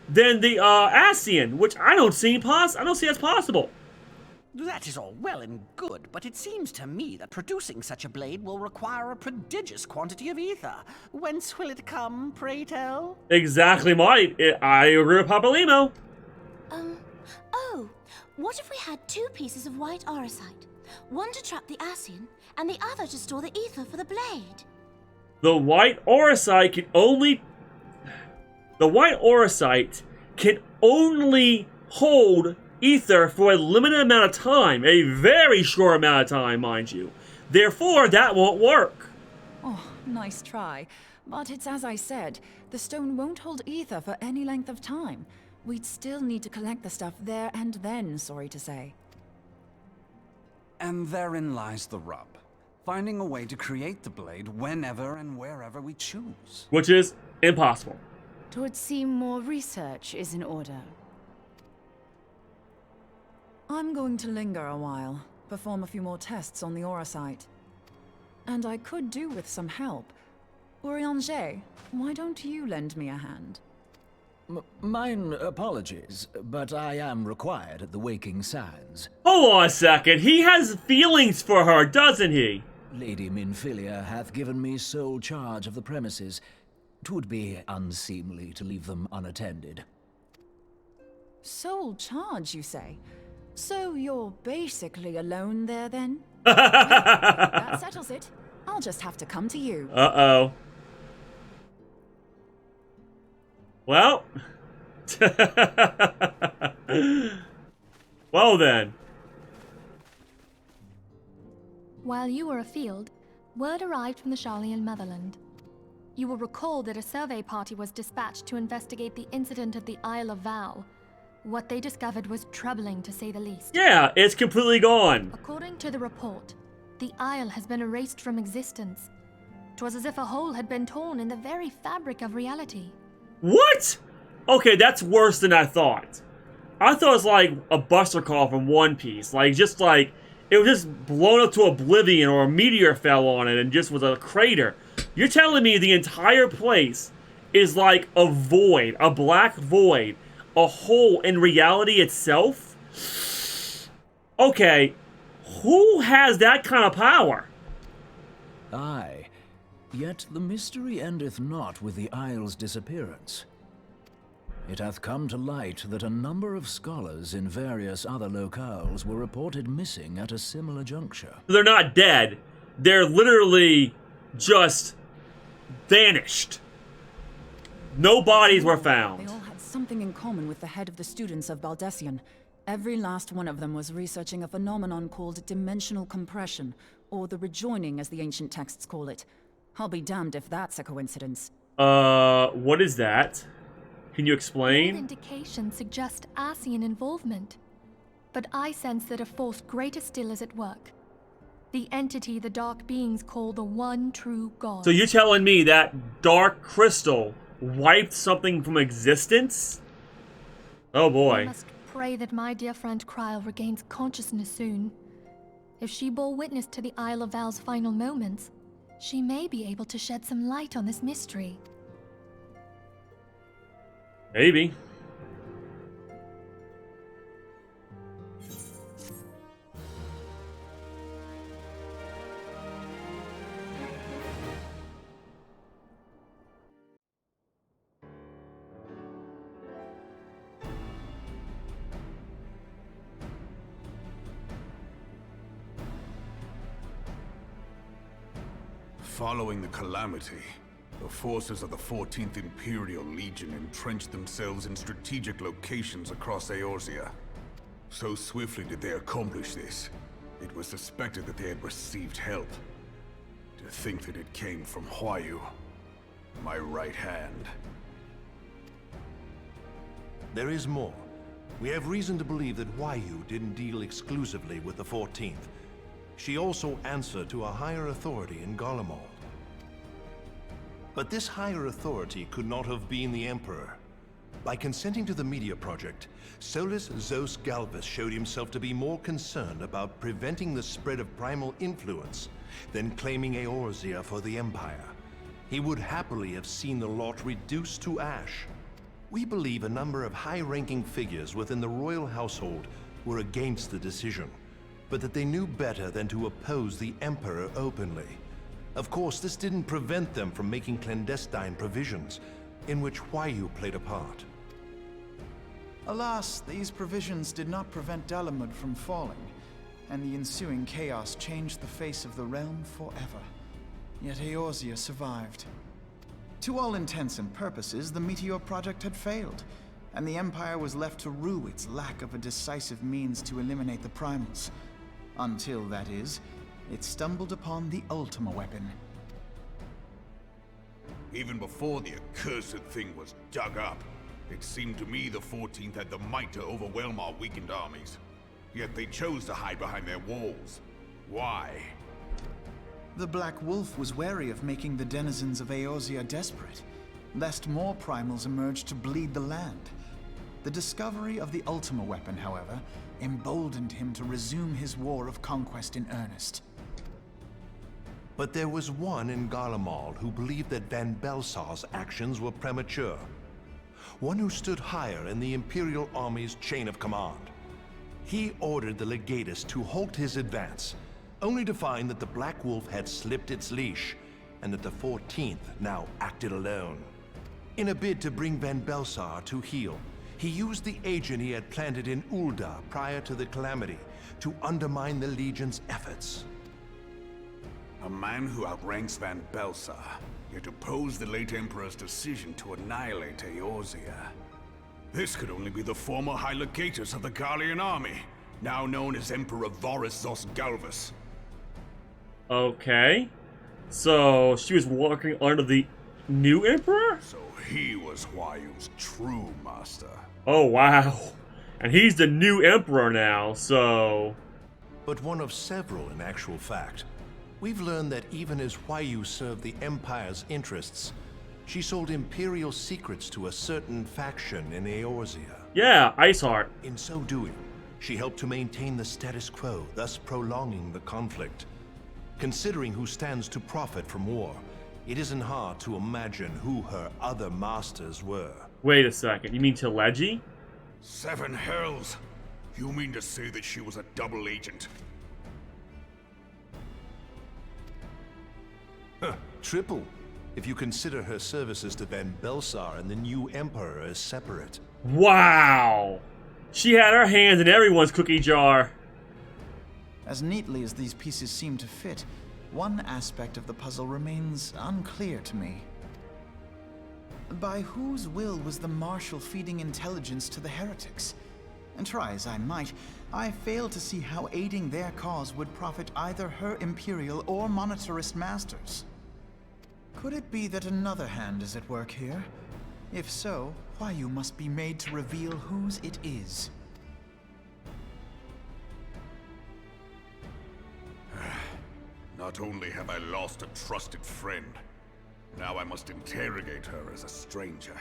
than the Ascian, which I don't see as possible. That is all well and good, but it seems to me that producing such a blade will require a prodigious quantity of ether. Whence will it come, pray tell? Exactly, I agree with Papalimo. Oh, what if we had 2 pieces of white auracite? one to trap the Ascian, and the other to store the ether for the blade. The white Auracite can only... The white Auracite can only hold ether for a limited amount of time. A very short amount of time, mind you. Therefore, that won't work. Oh, nice try. But it's as I said, the stone won't hold ether for any length of time. We'd still need to collect the stuff there and then, sorry to say. And therein lies the rub. Finding a way to create the blade whenever and wherever we choose. Which is impossible. It would seem more research is in order. I'm going to linger a while, perform a few more tests on the Auracite. And I could do with some help. Eorzea, why don't you lend me a hand? Mine apologies, but I am required at the Waking Sands. Hold on a second, he has feelings for her, doesn't he? Lady Minfilia hath given me sole charge of the premises. 'Twould be unseemly to leave them unattended. Sole charge, you say? So you're basically alone there, then? That settles it. I'll just have to come to you. Uh-oh. Well. Well then. While you were afield, word arrived from the Sharlayan motherland. You will recall that a survey party was dispatched to investigate the incident at the Isle of Vow. What they discovered was troubling, to say the least. Yeah, it's completely gone. According to the report, the Isle has been erased from existence. 'Twas as if a hole had been torn in the very fabric of reality. What? Okay, that's worse than I thought. I thought it was like a Buster Call from One Piece. Like, just like, it was just blown up to oblivion or a meteor fell on it and just was a crater. You're telling me the entire place is like a void, a black void, a hole in reality itself? Okay, who has that kind of power? Aye, yet the mystery endeth not with the Isle's disappearance. It hath come to light that a number of scholars in various other locales were reported missing at a similar juncture. They're not dead. They're literally just vanished. No bodies were found. They all had something in common with the head of the students of Baldessian. Every last one of them was researching a phenomenon called dimensional compression, or the rejoining as the ancient texts call it. I'll be damned if that's a coincidence. What is that? Can you All explain? indications suggest Ascian involvement. But I sense that a force greater still is at work. The entity the dark beings call the one true God. So you're telling me that dark crystal wiped something from existence? Oh I boy. must pray that my dear friend Kryl regains consciousness soon. If she bore witness to the Isle of Val's final moments, she may be able to shed some light on this mystery. Maybe. Following the calamity, the forces of the 14th Imperial Legion entrenched themselves in strategic locations across Eorzea. So swiftly did they accomplish this, it was suspected that they had received help. To think that it came from Huayu, my right hand. There is more. We have reason to believe that Huayu didn't deal exclusively with the 14th. She also answered to a higher authority in Garlemald. But this higher authority could not have been the Emperor. By consenting to the media project, Solus Zos Galvus showed himself to be more concerned about preventing the spread of primal influence than claiming Eorzea for the Empire. He would happily have seen the lot reduced to ash. We believe a number of high-ranking figures within the royal household were against the decision, but that they knew better than to oppose the Emperor openly. Of course, this didn't prevent them from making clandestine provisions, in which Huayu played a part. Alas, these provisions did not prevent Dalamud from falling, and the ensuing chaos changed the face of the realm forever. Yet Eorzea survived. To all intents and purposes, the Meteor Project had failed, and the Empire was left to rue its lack of a decisive means to eliminate the Primals. Until, that is, it stumbled upon the Ultima weapon. Even before the accursed thing was dug up, it seemed to me the 14th had the might to overwhelm our weakened armies. Yet they chose to hide behind their walls. Why? The Black Wolf was wary of making the denizens of Eorzea desperate, lest more Primals emerge to bleed the land. The discovery of the Ultima weapon, however, emboldened him to resume his war of conquest in earnest. But there was one in Garlemald who believed that Van Belsar's actions were premature. One who stood higher in the Imperial Army's chain of command. He ordered the Legatus to halt his advance, only to find that the Black Wolf had slipped its leash, and that the 14th now acted alone. In a bid to bring Van Belsar to heel, he used the agent he had planted in Ul'dah prior to the Calamity to undermine the Legion's efforts. A man who outranks Van Belsar, yet opposed the late Emperor's decision to annihilate Eorzea. This could only be the former High Legatus of the Garlean army, now known as Emperor Varus Zosgalvus. Okay. So, she was working under the new Emperor? So he was Huayu's true master. Oh, wow. And he's the new Emperor now, so... But one of several in actual fact. We've learned that even as Huayu served the Empire's interests, she sold Imperial secrets to a certain faction in Eorzea. Yeah, Iceheart. In so doing, she helped to maintain the status quo, thus prolonging the conflict. Considering who stands to profit from war, it isn't hard to imagine who her other masters were. Wait a second, you mean Teleji? Seven hells! You mean to say that she was a double agent? Huh, triple, if you consider her services to Van Belsar and the new Emperor as separate. Wow! She had her hands in everyone's cookie jar. As neatly as these pieces seem to fit, one aspect of the puzzle remains unclear to me. By whose will was the Marshal feeding intelligence to the heretics? And try as I might, I fail to see how aiding their cause would profit either her Imperial or Monetarist masters. Could it be that another hand is at work here? If so, Huayu must be made to reveal whose it is. Not only have I lost a trusted friend, now I must interrogate her as a stranger.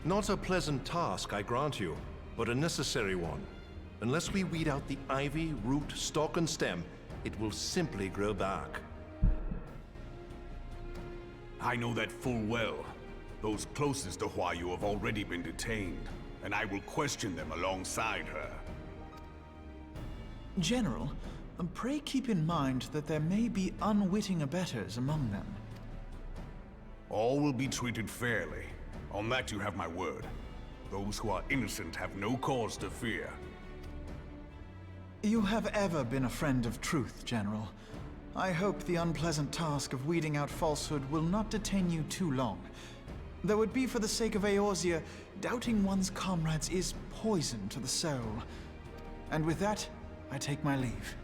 Not a pleasant task, I grant you, but a necessary one. Unless we weed out the ivy, root, stalk, and stem, it will simply grow back. I know that full well. Those closest to Huayu have already been detained, and I will question them alongside her. General, pray keep in mind that there may be unwitting abettors among them. All will be treated fairly. On that you have my word. Those who are innocent have no cause to fear. You have ever been a friend of truth, General. I hope the unpleasant task of weeding out falsehood will not detain you too long. Though it be for the sake of Eorzea, doubting one's comrades is poison to the soul. And with that, I take my leave.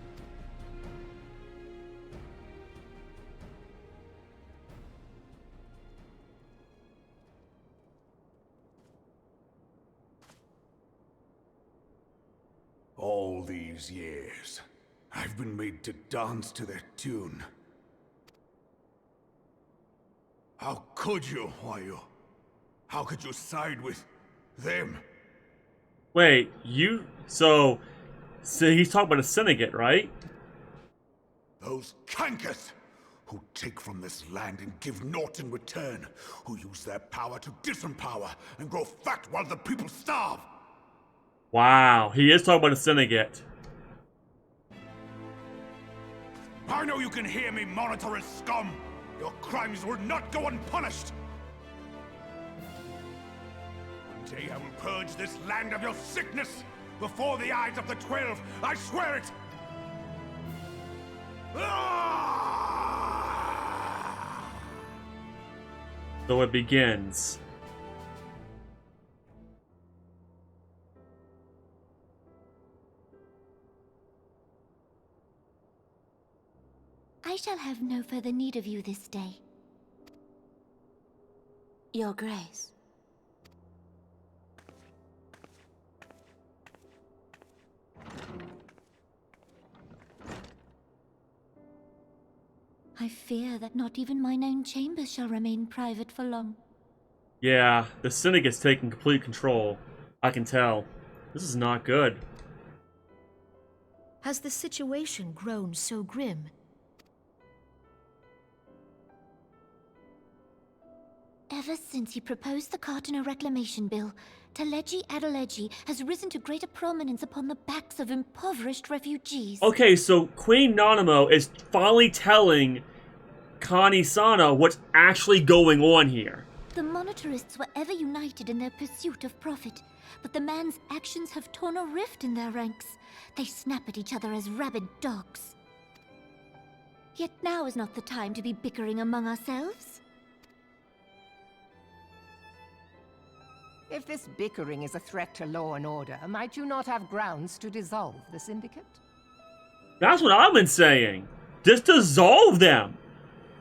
All these years, I've been made to dance to their tune. How could you, Huayu? How could you side with them? Wait, you... So he's talking about a syndicate, right? Those cankers who take from this land and give naught in return, who use their power to disempower and grow fat while the people starve. Wow, he is talking about a syndicate. I know you can hear me, monetarist scum! Your crimes will not go unpunished! One day I will purge this land of your sickness! Before the eyes of the 12, I swear it! So it begins. I shall have no further need of you this day. Your Grace. I fear that not even mine own chambers shall remain private for long. Yeah, the Syndicate's taking complete control. I can tell. This is not good. Has the situation grown so grim? Ever since he proposed the Cartiner Reclamation Bill, Teleji Adeleji has risen to greater prominence upon the backs of impoverished refugees. Okay, so Queen Nanamo is finally telling Kani-sana what's actually going on here. The monetarists were ever united in their pursuit of profit, but the man's actions have torn a rift in their ranks. They snap at each other as rabid dogs. Yet now is not the time to be bickering among ourselves. If this bickering is a threat to law and order, might you not have grounds to dissolve the Syndicate? That's what I've been saying. Just dissolve them.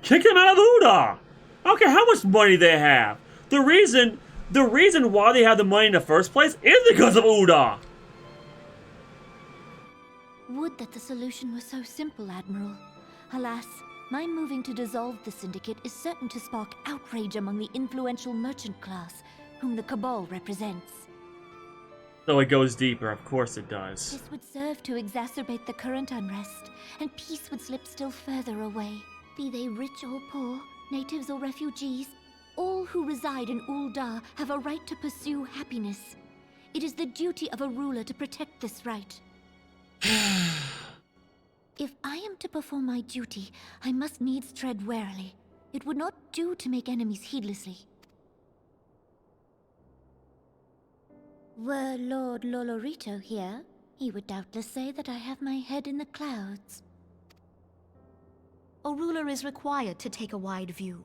Kick them out of Uda. I don't care how much money they have. The reason why they have the money in the first place is because of Uda. Would that the solution was so simple, Admiral. Alas, my moving to dissolve the Syndicate is certain to spark outrage among the influential merchant class, whom the Cabal represents. So it goes deeper, of course it does. This would serve to exacerbate the current unrest, and peace would slip still further away. Be they rich or poor, natives or refugees, all who reside in Ul'dah have a right to pursue happiness. It is the duty of a ruler to protect this right. If I am to perform my duty, I must needs tread warily. It would not do to make enemies heedlessly. Were Lord Lolorito here, he would doubtless say that I have my head in the clouds. A ruler is required to take a wide view.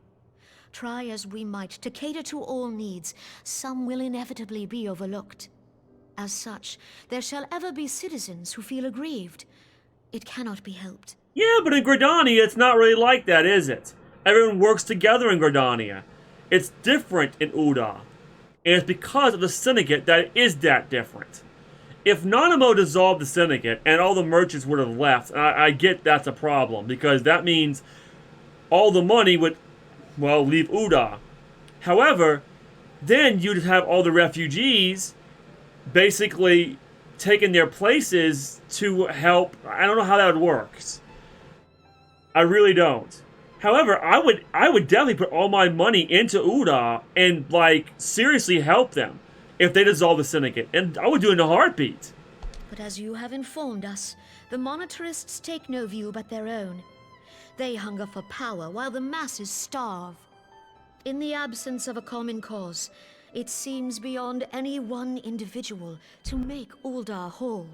Try as we might to cater to all needs, some will inevitably be overlooked. As such, there shall ever be citizens who feel aggrieved. It cannot be helped. Yeah, but in Gridania, it's not really like that, is it? Everyone works together in Gridania. It's different in Uda. And it's because of the Syndicate that it is that different. If Nanamo dissolved the Syndicate and all the merchants would have left, I get that's a problem, because that means all the money would, well, leave Uda. However, then you'd have all the refugees basically taking their places to help. I don't know how that would work. I really don't. However, I would definitely put all my money into Uda and, like, seriously help them if they dissolve the Syndicate. And I would do it in a heartbeat. But as you have informed us, the monetarists take no view but their own. They hunger for power while the masses starve. In the absence of a common cause, it seems beyond any one individual to make Ul'dah whole.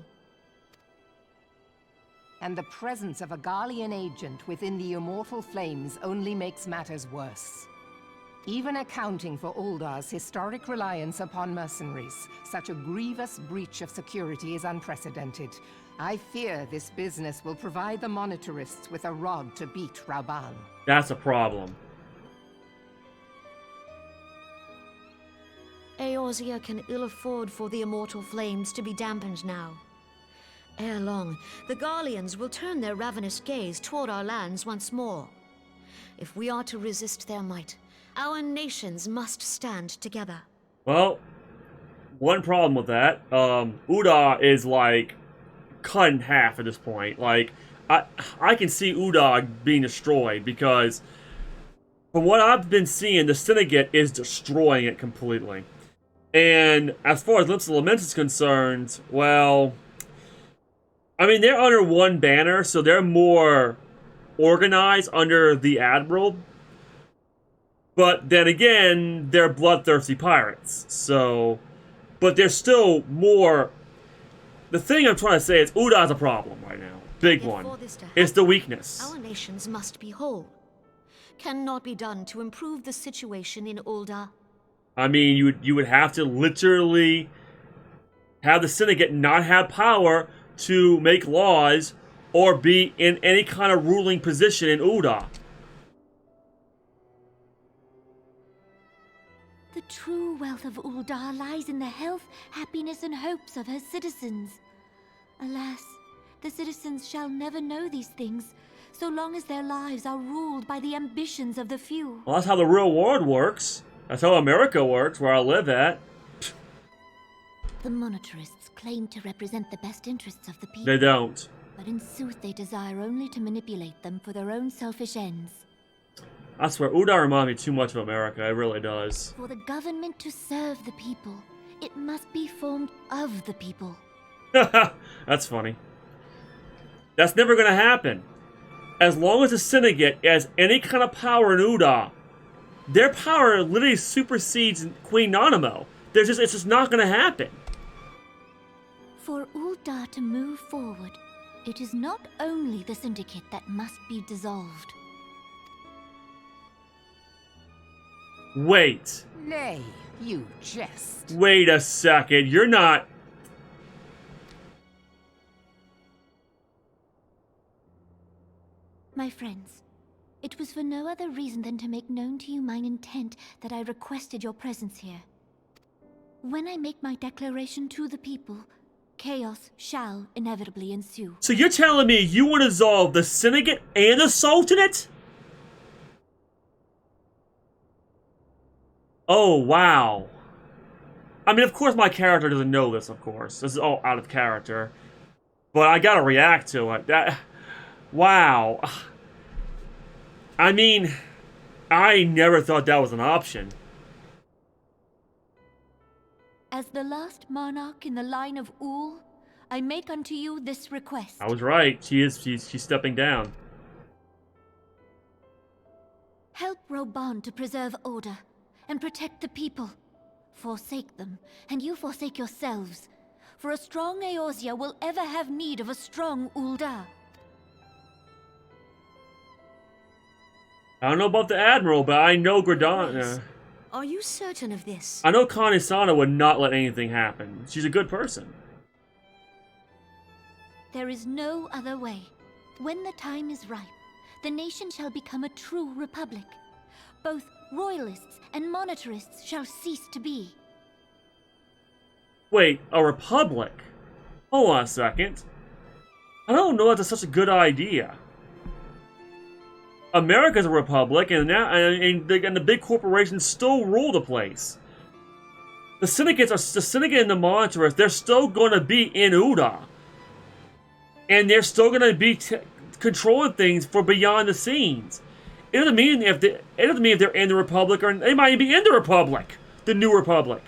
And the presence of a Garlean agent within the Immortal Flames only makes matters worse. Even accounting for Ul'dah's historic reliance upon mercenaries, such a grievous breach of security is unprecedented. I fear this business will provide the monetarists with a rod to beat Rauban. That's a problem. Eorzea can ill afford for the Immortal Flames to be dampened now. Ere long, the Garleans will turn their ravenous gaze toward our lands once more. If we are to resist their might, our nations must stand together. Well, one problem with that, Uda is, like, cut in half at this point. Like, I can see Uda being destroyed because, from what I've been seeing, the Syndicate is destroying it completely. And as far as Limps of Lament is concerned, well, I mean, they're under one banner, so they're more organized under the Admiral. But then again, they're bloodthirsty pirates. So, but they're still more. The thing I'm trying to say is Uda's a problem right now. Big Yet one. for this to It's the happen, weakness. Our nations must be whole. Cannot be done to improve the situation in Ul'dah. I mean, you would have to literally have the syndicate not have power to make laws or be in any kind of ruling position in Ul'dah. The true wealth of Ul'dah lies in the health, happiness, and hopes of her citizens. Alas, the citizens shall never know these things, so long as their lives are ruled by the ambitions of the few. Well, that's how the real world works. That's how America works, where I live at. The monetarists claim to represent the best interests of the people. They don't. But in sooth, they desire only to manipulate them for their own selfish ends. I swear, Ul'dah reminds me too much of America. It really does. For the government to serve the people, it must be formed of the people. That's funny. That's never going to happen. As long as the syndicate has any kind of power in Ul'dah, their power literally supersedes Queen Nanamo. It's just not going to happen. For Ul'dah to move forward, it is not only the syndicate that must be dissolved. Wait. Nay, you jest. Wait a second. You're not... My friends, it was for no other reason than to make known to you mine intent that I requested your presence here. When I make my declaration to the people, chaos shall inevitably ensue. So you're telling me you want to dissolve the syndicate and the Sultanate? Oh, wow. I mean, of course my character doesn't know this, of course. This is all out of character. But I gotta react to it. Wow. I mean, I never thought that was an option. As the last monarch in the line of Ul, I make unto you this request. I was right. She's stepping down. Help Reborn to preserve order and protect the people. Forsake them, and you forsake yourselves. For a strong Eorzea will ever have need of a strong Ul'dah. I don't know about the Admiral, but I know Gradana. Are you certain of this? I know Kanisana would not let anything happen. She's a good person. There is no other way. When the time is ripe, the nation shall become a true republic. Both royalists and monetarists shall cease to be. Wait, a republic? Hold on a second. I don't know if that's such a good idea. America's a republic, and now and the big corporations still rule the place. The syndicate and the monitors, they're still going to be in Ul'dah, and they're still going to be controlling things for beyond the scenes. It doesn't mean if they're in the republic, or they might be in the republic, the new republic.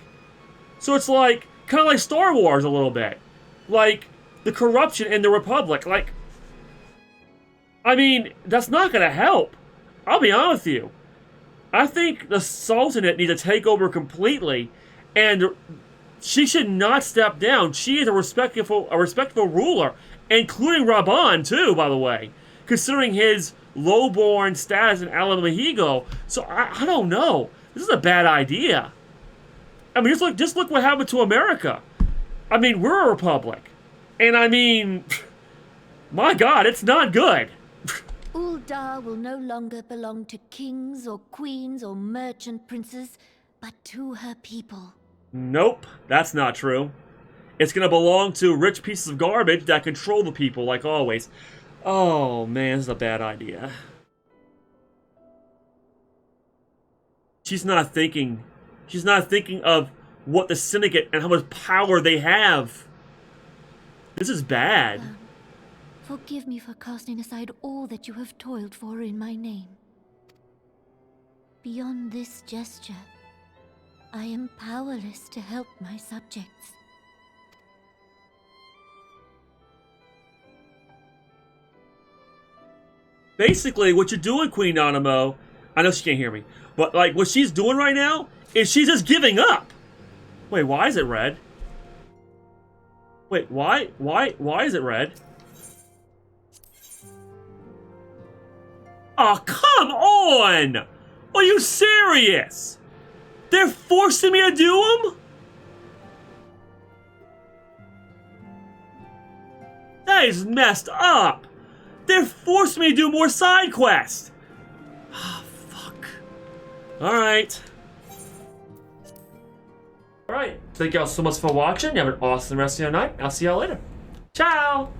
So it's like kind of like Star Wars a little bit, like the corruption in the republic, like. I mean, that's not going to help. I'll be honest with you. I think the Sultanate needs to take over completely, and she should not step down. She is a respectful ruler, including Reborn too, by the way, considering his lowborn status in Alamahigo. So I don't know. This is a bad idea. I mean, just look what happened to America. I mean, we're a republic, and I mean, my God, it's not good. Ul'dah will no longer belong to kings or queens or merchant princes, but to her people. Nope, that's not true. It's gonna belong to rich pieces of garbage that control the people, like always. Oh man, this is a bad idea. She's not thinking of what the syndicate and how much power they have. This is bad. Forgive me for casting aside all that you have toiled for in my name. Beyond this gesture, I am powerless to help my subjects. Basically, what you're doing, Queen Nanamo, I know she can't hear me, but like what she's doing right now is she's just giving up. Wait, why is it red? Wait, why is it red? Oh, come on! Are you serious? They're forcing me to do them? That is messed up. They're forcing me to do more side quests. Oh, fuck. Alright. Alright. Thank y'all so much for watching. You have an awesome rest of your night. I'll see y'all later. Ciao!